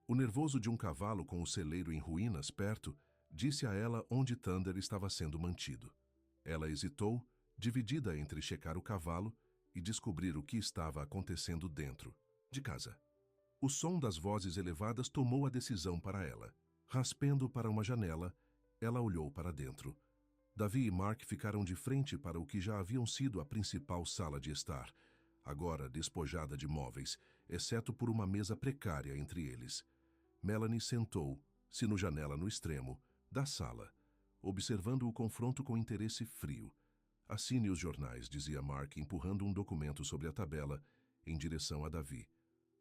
O nervoso de um cavalo com o celeiro em ruínas perto disse a ela onde Thunder estava sendo mantido. Ela hesitou, dividida entre checar o cavalo e descobrir o que estava acontecendo dentro de casa. O som das vozes elevadas tomou a decisão para ela. Raspando para uma janela, ela olhou para dentro. Davi e Mark ficaram de frente para o que já haviam sido a principal sala de estar, agora despojada de móveis, exceto por uma mesa precária entre eles. Melanie sentou-se no janela no extremo da sala, observando o confronto com interesse frio. Assine os jornais, dizia Mark, empurrando um documento sobre a tabela em direção a Davi.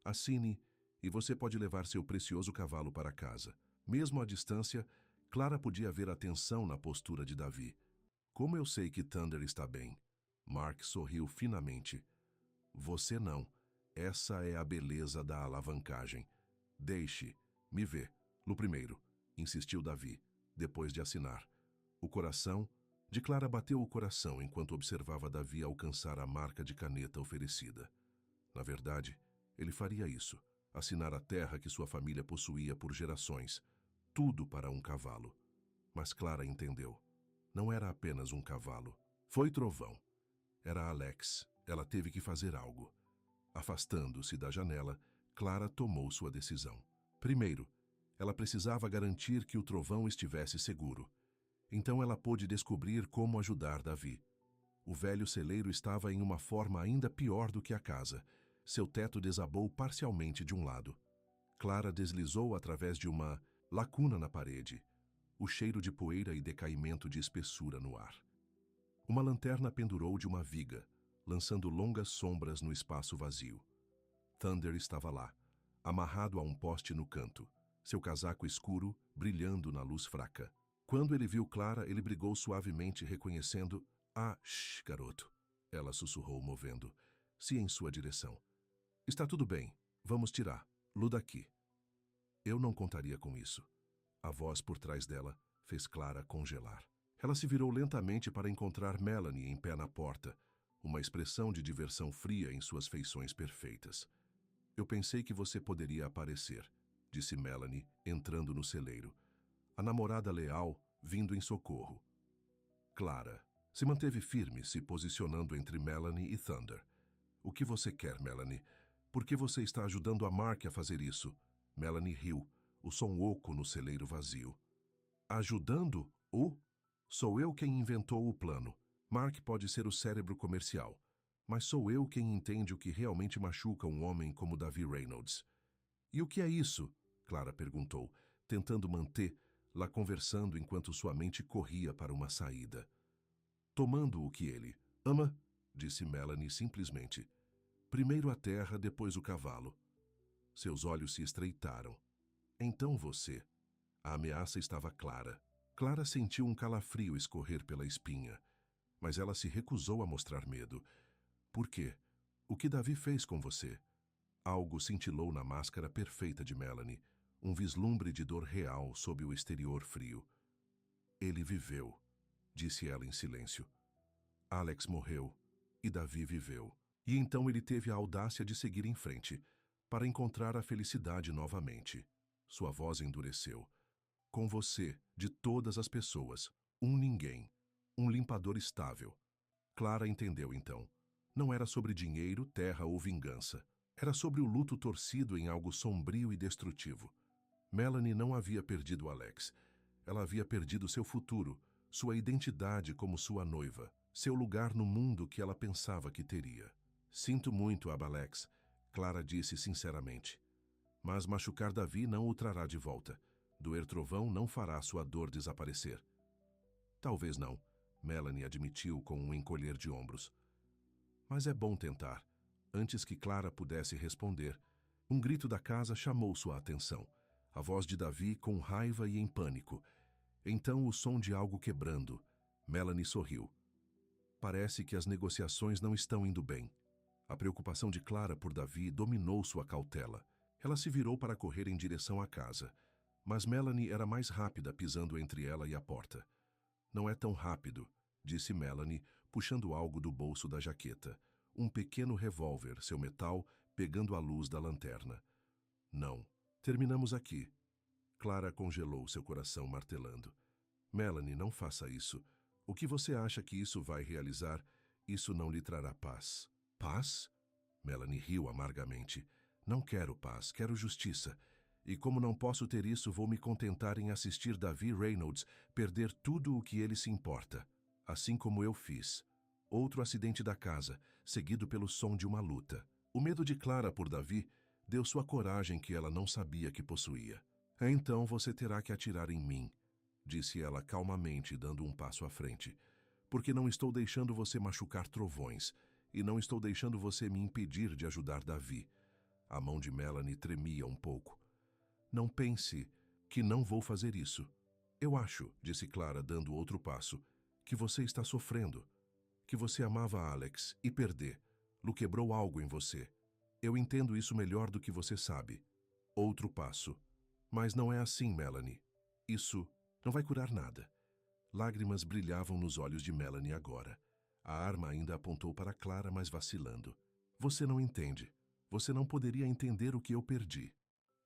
Assine, e você pode levar seu precioso cavalo para casa. Mesmo à distância, Clara podia ver a tensão na postura de Davi. Como eu sei que Thunder está bem? Mark sorriu finamente. Você não. Essa é a beleza da alavancagem. Deixe-me ver. No primeiro, insistiu Davi, depois de assinar. O coração... De Clara bateu o coração enquanto observava Davi alcançar a marca de caneta oferecida. Na verdade, ele faria isso, assinar a terra que sua família possuía por gerações, tudo para um cavalo. Mas Clara entendeu. Não era apenas um cavalo. Foi trovão. Era Alex. Ela teve que fazer algo. Afastando-se da janela, Clara tomou sua decisão. Primeiro, ela precisava garantir que o trovão estivesse seguro. Então ela pôde descobrir como ajudar Davi. O velho celeiro estava em uma forma ainda pior do que a casa. Seu teto desabou parcialmente de um lado. Clara deslizou através de uma lacuna na parede, o cheiro de poeira e decaimento de espessura no ar. Uma lanterna pendurou de uma viga, lançando longas sombras no espaço vazio. Thunder estava lá, amarrado a um poste no canto, seu casaco escuro brilhando na luz fraca. Quando ele viu Clara, ele brigou suavemente, reconhecendo: "Ah, shh, garoto", ela sussurrou, movendo-se em sua direção. "Está tudo bem, vamos tirá-lo daqui." Eu não contaria com isso. A voz por trás dela fez Clara congelar. Ela se virou lentamente para encontrar Melanie em pé na porta, uma expressão de diversão fria em suas feições perfeitas. "Eu pensei que você poderia aparecer", disse Melanie, entrando no celeiro. A namorada leal vindo em socorro. Clara se manteve firme, se posicionando entre Melanie e Thunder. "O que você quer, Melanie? Por que você está ajudando a Mark a fazer isso?" Melanie riu, o som oco no celeiro vazio. "Ajudando-o? Sou eu quem inventou o plano. Mark pode ser o cérebro comercial, mas sou eu quem entende o que realmente machuca um homem como Davi Reynolds." "E o que é isso?" Clara perguntou, tentando mantê-la conversando enquanto sua mente corria para uma saída. "Tomando o que ele ama", disse Melanie simplesmente. "Primeiro a terra, depois o cavalo." Seus olhos se estreitaram. "Então você..." A ameaça estava clara. Clara sentiu um calafrio escorrer pela espinha, mas ela se recusou a mostrar medo. "Por quê? O que Davi fez com você?" Algo cintilou na máscara perfeita de Melanie, um vislumbre de dor real sob o exterior frio. "Ele viveu", disse ela em silêncio. "Alex morreu e Davi viveu. E então ele teve a audácia de seguir em frente, para encontrar a felicidade novamente." Sua voz endureceu. "Com você, de todas as pessoas, um ninguém, um limpador estável." Clara entendeu então. Não era sobre dinheiro, terra ou vingança. Era sobre o luto torcido em algo sombrio e destrutivo. Melanie não havia perdido Alex. Ela havia perdido seu futuro, sua identidade como sua noiva, seu lugar no mundo que ela pensava que teria. "Sinto muito, Alex", Clara disse sinceramente. "Mas machucar Davi não o trará de volta. Doer trovão não fará sua dor desaparecer." "Talvez não", Melanie admitiu com um encolher de ombros. "Mas é bom tentar." Antes que Clara pudesse responder, um grito da casa chamou sua atenção. A voz de Davi com raiva e em pânico. Então o som de algo quebrando. Melanie sorriu. "Parece que as negociações não estão indo bem." A preocupação de Clara por Davi dominou sua cautela. Ela se virou para correr em direção à casa, mas Melanie era mais rápida, pisando entre ela e a porta. "Não é tão rápido", disse Melanie, puxando algo do bolso da jaqueta. Um pequeno revólver, seu metal, pegando a luz da lanterna. "Não. Terminamos aqui." Clara congelou, seu coração martelando. "Melanie, não faça isso. O que você acha que isso vai realizar? Isso não lhe trará paz." "Paz?" Melanie riu amargamente. Não quero paz, quero justiça. E como não posso ter isso, vou me contentar em assistir Davi Reynolds perder tudo o que ele se importa. Assim como eu fiz. Outro acidente da casa, seguido pelo som de uma luta. O medo de Clara por Davi deu sua coragem que ela não sabia que possuía. Então você terá que atirar em mim, disse ela calmamente, dando um passo à frente. Porque não estou deixando você machucar trovões, e não estou deixando você me impedir de ajudar Davi. A mão de Melanie tremia um pouco. Não pense que não vou fazer isso. Eu acho, disse Clara, dando outro passo, que você está sofrendo. Que você amava Alex e perdê-lo quebrou algo em você. Eu entendo isso melhor do que você sabe. Outro passo. Mas não é assim, Melanie. Isso não vai curar nada. Lágrimas brilhavam nos olhos de Melanie agora. A arma ainda apontou para Clara, mas vacilando. Você não entende. Você não poderia entender o que eu perdi.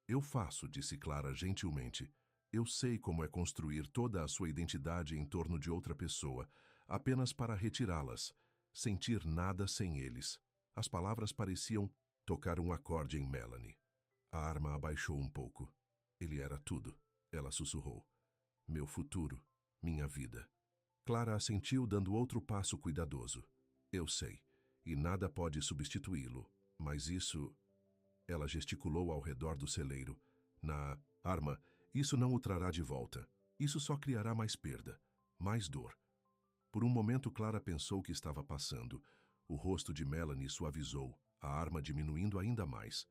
Eu faço, disse Clara gentilmente. Eu sei como é construir toda a sua identidade em torno de outra pessoa, apenas para retirá-las. Sentir nada sem eles. As palavras pareciam tocar um acorde em Melanie. A arma abaixou um pouco. Ele era tudo, ela sussurrou. Meu futuro, minha vida. Clara assentiu, dando outro passo cuidadoso. Eu sei, e nada pode substituí-lo, mas isso... Ela gesticulou ao redor do celeiro. Na arma, isso não o trará de volta. Isso só criará mais perda, mais dor. Por um momento, Clara pensou que estava passando. O rosto de Melanie suavizou, a arma diminuindo ainda mais.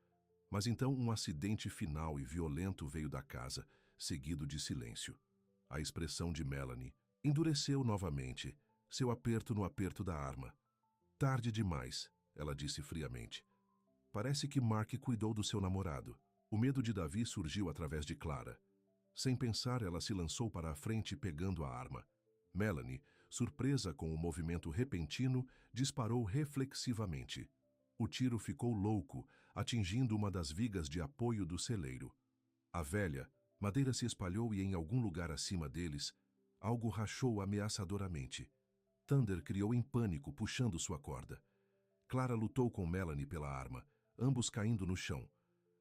Mas então um acidente final e violento veio da casa, seguido de silêncio. A expressão de Melanie endureceu novamente, seu aperto no aperto da arma. Tarde demais, ela disse friamente. Parece que Mark cuidou do seu namorado. O medo de Davi surgiu através de Clara. Sem pensar, ela se lançou para a frente pegando a arma. Melanie, surpresa com o movimento repentino, disparou reflexivamente. O tiro ficou louco, atingindo uma das vigas de apoio do celeiro. A velha, madeira se espalhou e em algum lugar acima deles, algo rachou ameaçadoramente. Thunder criou em pânico, puxando sua corda. Clara lutou com Melanie pela arma, ambos caindo no chão.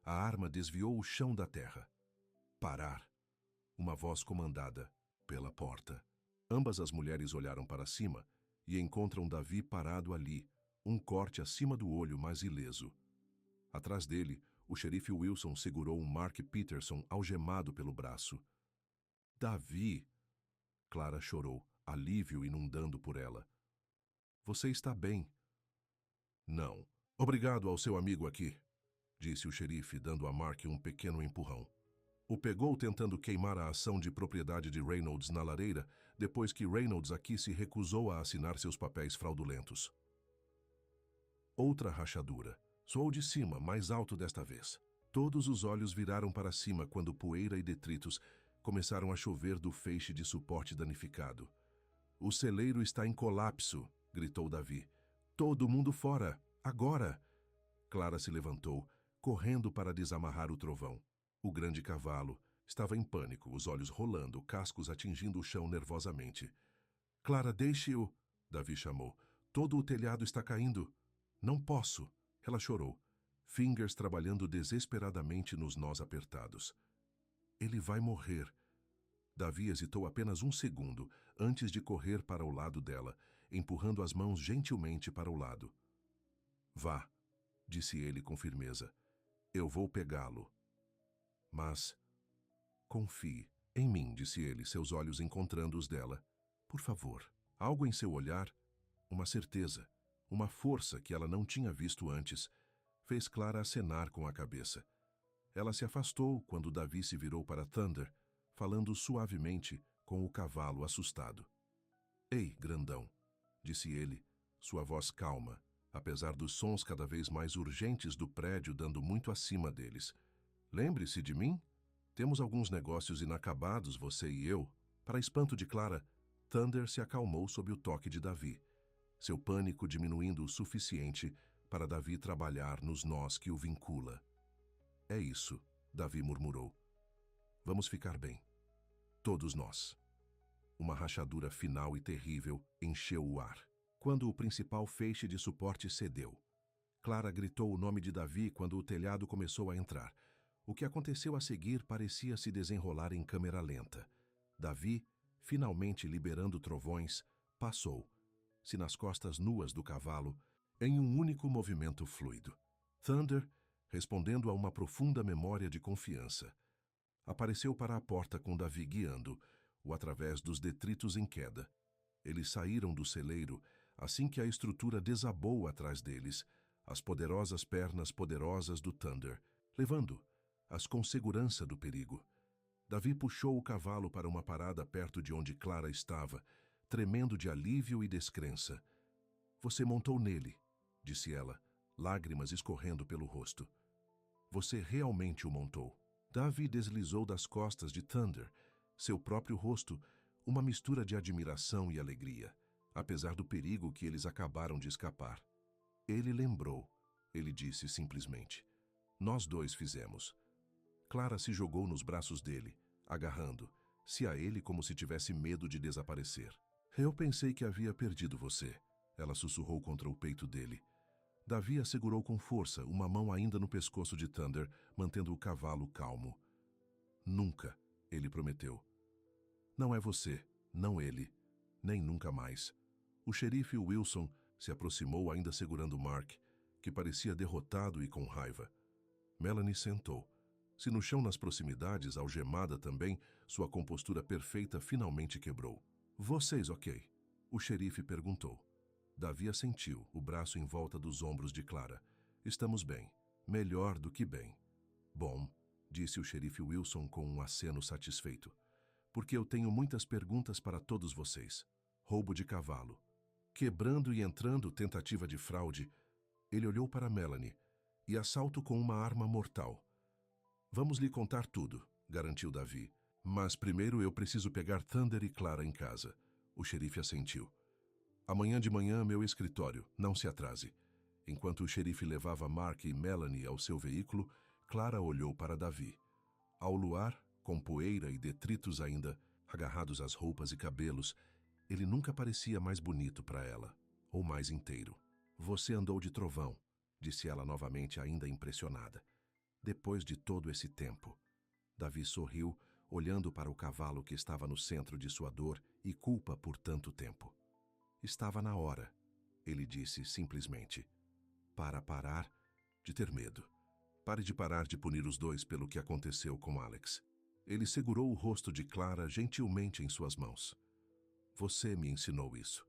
A arma desviou o chão da terra. Parar. Uma voz comandada pela porta. Ambas as mulheres olharam para cima e encontram Davi parado ali, um corte acima do olho, mas ileso. Atrás dele, o xerife Wilson segurou um Mark Peterson algemado pelo braço. Davi! Clara chorou, alívio inundando por ela. Você está bem? Não. Obrigado ao seu amigo aqui, disse o xerife, dando a Mark um pequeno empurrão. O pegou tentando queimar a ação de propriedade de Reynolds na lareira, depois que Reynolds aqui se recusou a assinar seus papéis fraudulentos. Outra rachadura. Soou de cima, mais alto desta vez. Todos os olhos viraram para cima quando poeira e detritos começaram a chover do feixe de suporte danificado. O celeiro está em colapso, gritou Davi. Todo mundo fora, agora! Clara se levantou, correndo para desamarrar o trovão. O grande cavalo estava em pânico, os olhos rolando, cascos atingindo o chão nervosamente. Clara, deixe-o! Davi chamou. Todo o telhado está caindo. Não posso! Ela chorou, Fingers trabalhando desesperadamente nos nós apertados. Ele vai morrer. Davi hesitou apenas um segundo antes de correr para o lado dela, empurrando as mãos gentilmente para o lado. Vá, disse ele com firmeza. Eu vou pegá-lo. Mas confie em mim, disse ele, seus olhos encontrando os dela. Por favor. Algo em seu olhar, uma certeza, uma força que ela não tinha visto antes, fez Clara acenar com a cabeça. Ela se afastou quando Davi se virou para Thunder, falando suavemente com o cavalo assustado. Ei, grandão, disse ele, sua voz calma, apesar dos sons cada vez mais urgentes do prédio dando muito acima deles. Lembre-se de mim? Temos alguns negócios inacabados, você e eu. Para espanto de Clara, Thunder se acalmou sob o toque de Davi, seu pânico diminuindo o suficiente para Davi trabalhar nos nós que o vincula. É isso, Davi murmurou. Vamos ficar bem. Todos nós. Uma rachadura final e terrível encheu o ar, quando o principal feixe de suporte cedeu. Clara gritou o nome de Davi quando o telhado começou a entrar. O que aconteceu a seguir parecia se desenrolar em câmera lenta. Davi, finalmente liberando trovões, passou, se nas costas nuas do cavalo, em um único movimento fluido. Thunder, respondendo a uma profunda memória de confiança, apareceu para a porta com Davi guiando-o através dos detritos em queda. Eles saíram do celeiro assim que a estrutura desabou atrás deles, as poderosas pernas poderosas do Thunder, levando-as com segurança do perigo. Davi puxou o cavalo para uma parada perto de onde Clara estava, tremendo de alívio e descrença. "Você montou nele", disse ela, lágrimas escorrendo pelo rosto. "Você realmente o montou." Davi deslizou das costas de Thunder, seu próprio rosto, uma mistura de admiração e alegria, apesar do perigo que eles acabaram de escapar. "Ele lembrou", ele disse simplesmente. "Nós dois fizemos." Clara se jogou nos braços dele, agarrando-se a ele como se tivesse medo de desaparecer. "Eu pensei que havia perdido você", ela sussurrou contra o peito dele. Davi a segurou com força, uma mão ainda no pescoço de Thunder, mantendo o cavalo calmo. "Nunca", ele prometeu. "Não é você, não ele, nem nunca mais." O xerife Wilson se aproximou ainda segurando Mark, que parecia derrotado e com raiva. Melanie sentou. Se no chão nas proximidades, algemada também, sua compostura perfeita finalmente quebrou. "Vocês, ok?" o xerife perguntou. Davi assentiu, o braço em volta dos ombros de Clara. "Estamos bem. Melhor do que bem." "Bom", disse o xerife Wilson com um aceno satisfeito. "Porque eu tenho muitas perguntas para todos vocês. Roubo de cavalo. Quebrando e entrando, tentativa de fraude." Ele olhou para Melanie. "E assalto com uma arma mortal." "Vamos lhe contar tudo", garantiu Davi. "Mas primeiro eu preciso pegar Thunder e Clara em casa." O xerife assentiu. "Amanhã de manhã, meu escritório. Não se atrase." Enquanto o xerife levava Mark e Melanie ao seu veículo, Clara olhou para Davi. Ao luar, com poeira e detritos ainda, agarrados às roupas e cabelos, ele nunca parecia mais bonito para ela, ou mais inteiro. "Você andou de trovão", disse ela novamente, ainda impressionada. "Depois de todo esse tempo." Davi sorriu, olhando para o cavalo que estava no centro de sua dor e culpa por tanto tempo. "Estava na hora", ele disse simplesmente. "Para parar de ter medo. Pare de parar de punir os dois pelo que aconteceu com Alex." Ele segurou o rosto de Clara gentilmente em suas mãos. "Você me ensinou isso.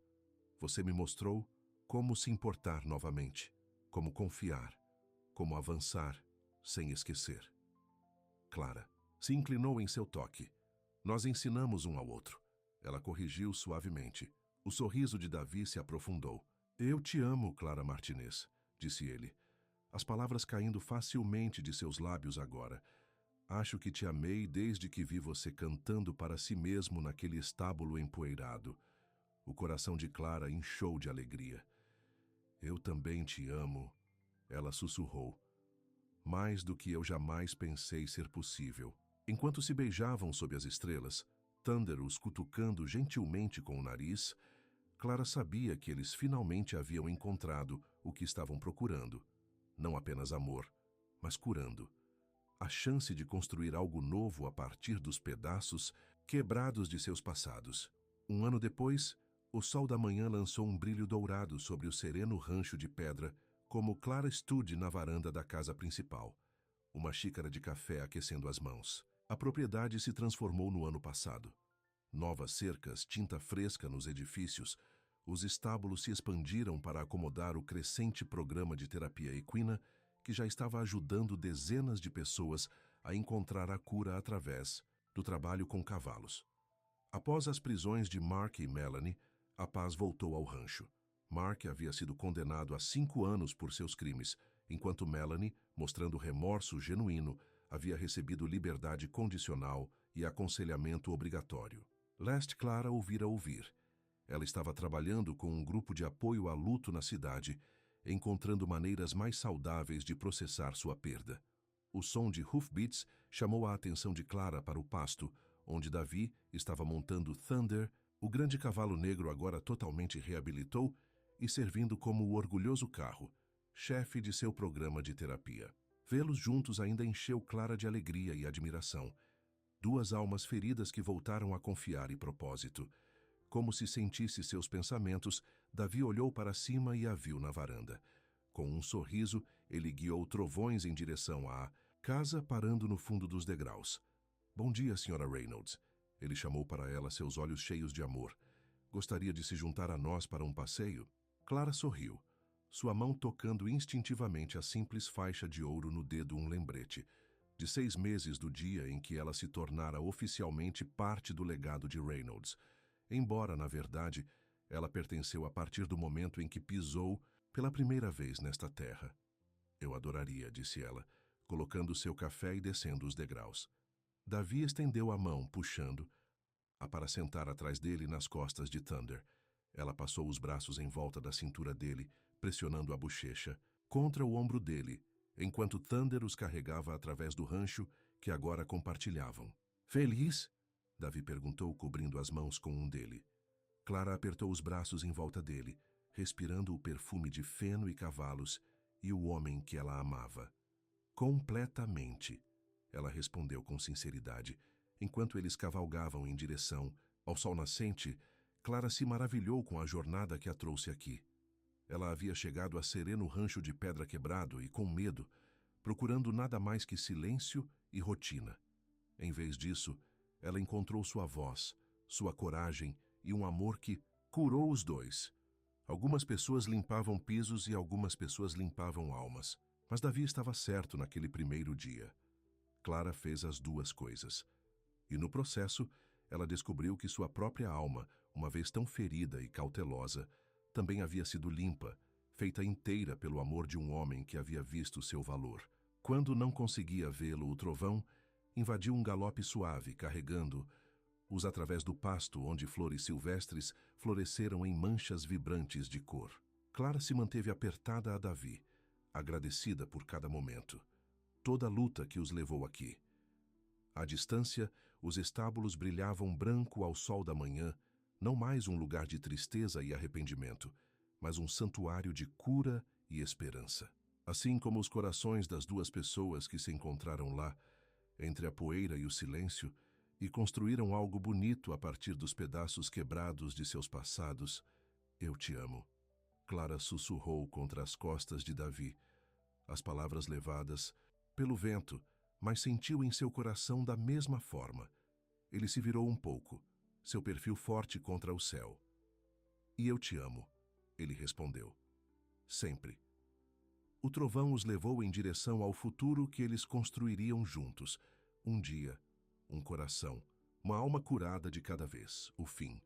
Você me mostrou como se importar novamente, como confiar, como avançar sem esquecer." Clara se inclinou em seu toque. "Nós ensinamos um ao outro." Ela corrigiu suavemente. O sorriso de Davi se aprofundou. "Eu te amo, Clara Martinez", disse ele, as palavras caindo facilmente de seus lábios agora. "Acho que te amei desde que vi você cantando para si mesmo naquele estábulo empoeirado." O coração de Clara inchou de alegria. "Eu também te amo", ela sussurrou. "Mais do que eu jamais pensei ser possível." Enquanto se beijavam sob as estrelas, Thunder os cutucando gentilmente com o nariz, Clara sabia que eles finalmente haviam encontrado o que estavam procurando. Não apenas amor, mas curando. A chance de construir algo novo a partir dos pedaços quebrados de seus passados. Um ano depois, o sol da manhã lançou um brilho dourado sobre o sereno rancho de pedra, como Clara estude na varanda da casa principal. Uma xícara de café aquecendo as mãos. A propriedade se transformou no ano passado. Novas cercas, tinta fresca nos edifícios, os estábulos se expandiram para acomodar o crescente programa de terapia equina que já estava ajudando dezenas de pessoas a encontrar a cura através do trabalho com cavalos. Após as prisões de Mark e Melanie, a paz voltou ao rancho. Mark havia sido condenado a 5 anos por seus crimes, enquanto Melanie, mostrando remorso genuíno, havia recebido liberdade condicional e aconselhamento obrigatório. Leste Clara ouvira ouvir. Ela estava trabalhando com um grupo de apoio a luto na cidade, encontrando maneiras mais saudáveis de processar sua perda. O som de hoofbeats chamou a atenção de Clara para o pasto, onde Davi estava montando Thunder, o grande cavalo negro agora totalmente reabilitou e servindo como o orgulhoso carro, chefe de seu programa de terapia. Vê-los juntos ainda encheu Clara de alegria e admiração. Duas almas feridas que voltaram a confiar e propósito. Como se sentisse seus pensamentos, Davi olhou para cima e a viu na varanda. Com um sorriso, ele guiou trovões em direção à casa, parando no fundo dos degraus. "Bom dia, Sra. Reynolds." Ele chamou para ela, seus olhos cheios de amor. "Gostaria de se juntar a nós para um passeio?" Clara sorriu, sua mão tocando instintivamente a simples faixa de ouro no dedo, um lembrete de 6 meses do dia em que ela se tornara oficialmente parte do legado de Reynolds. Embora, na verdade, ela pertenceu a partir do momento em que pisou pela primeira vez nesta terra. "Eu adoraria", disse ela, colocando seu café e descendo os degraus. Davi estendeu a mão, puxando-a para sentar atrás dele nas costas de Thunder. Ela passou os braços em volta da cintura dele, pressionando a bochecha contra o ombro dele, enquanto Thunder os carregava através do rancho que agora compartilhavam. "Feliz?" Davi perguntou, cobrindo as mãos com um dele. Clara apertou os braços em volta dele, respirando o perfume de feno e cavalos e o homem que ela amava. "Completamente", ela respondeu com sinceridade. Enquanto eles cavalgavam em direção ao sol nascente, Clara se maravilhou com a jornada que a trouxe aqui. Ela havia chegado a sereno rancho de Pedra Quebrado e, com medo, procurando nada mais que silêncio e rotina. Em vez disso, ela encontrou sua voz, sua coragem e um amor que curou os dois. Algumas pessoas limpavam pisos e algumas pessoas limpavam almas. Mas Davi estava certo naquele primeiro dia. Clara fez as duas coisas. E no processo, ela descobriu que sua própria alma, uma vez tão ferida e cautelosa, também havia sido limpa, feita inteira pelo amor de um homem que havia visto seu valor. Quando não conseguia vê-lo, o trovão invadiu um galope suave, carregando-os através do pasto onde flores silvestres floresceram em manchas vibrantes de cor. Clara se manteve apertada a Davi, agradecida por cada momento. Toda a luta que os levou aqui. À distância, os estábulos brilhavam branco ao sol da manhã, não mais um lugar de tristeza e arrependimento, mas um santuário de cura e esperança. Assim como os corações das duas pessoas que se encontraram lá, entre a poeira e o silêncio, e construíram algo bonito a partir dos pedaços quebrados de seus passados. "Eu te amo", Clara sussurrou contra as costas de Davi, as palavras levadas pelo vento, mas sentiu em seu coração da mesma forma. Ele se virou um pouco, seu perfil forte contra o céu. "E eu te amo", ele respondeu. "Sempre." O trovão os levou em direção ao futuro que eles construiriam juntos. Um dia, um coração, uma alma curada de cada vez, o fim.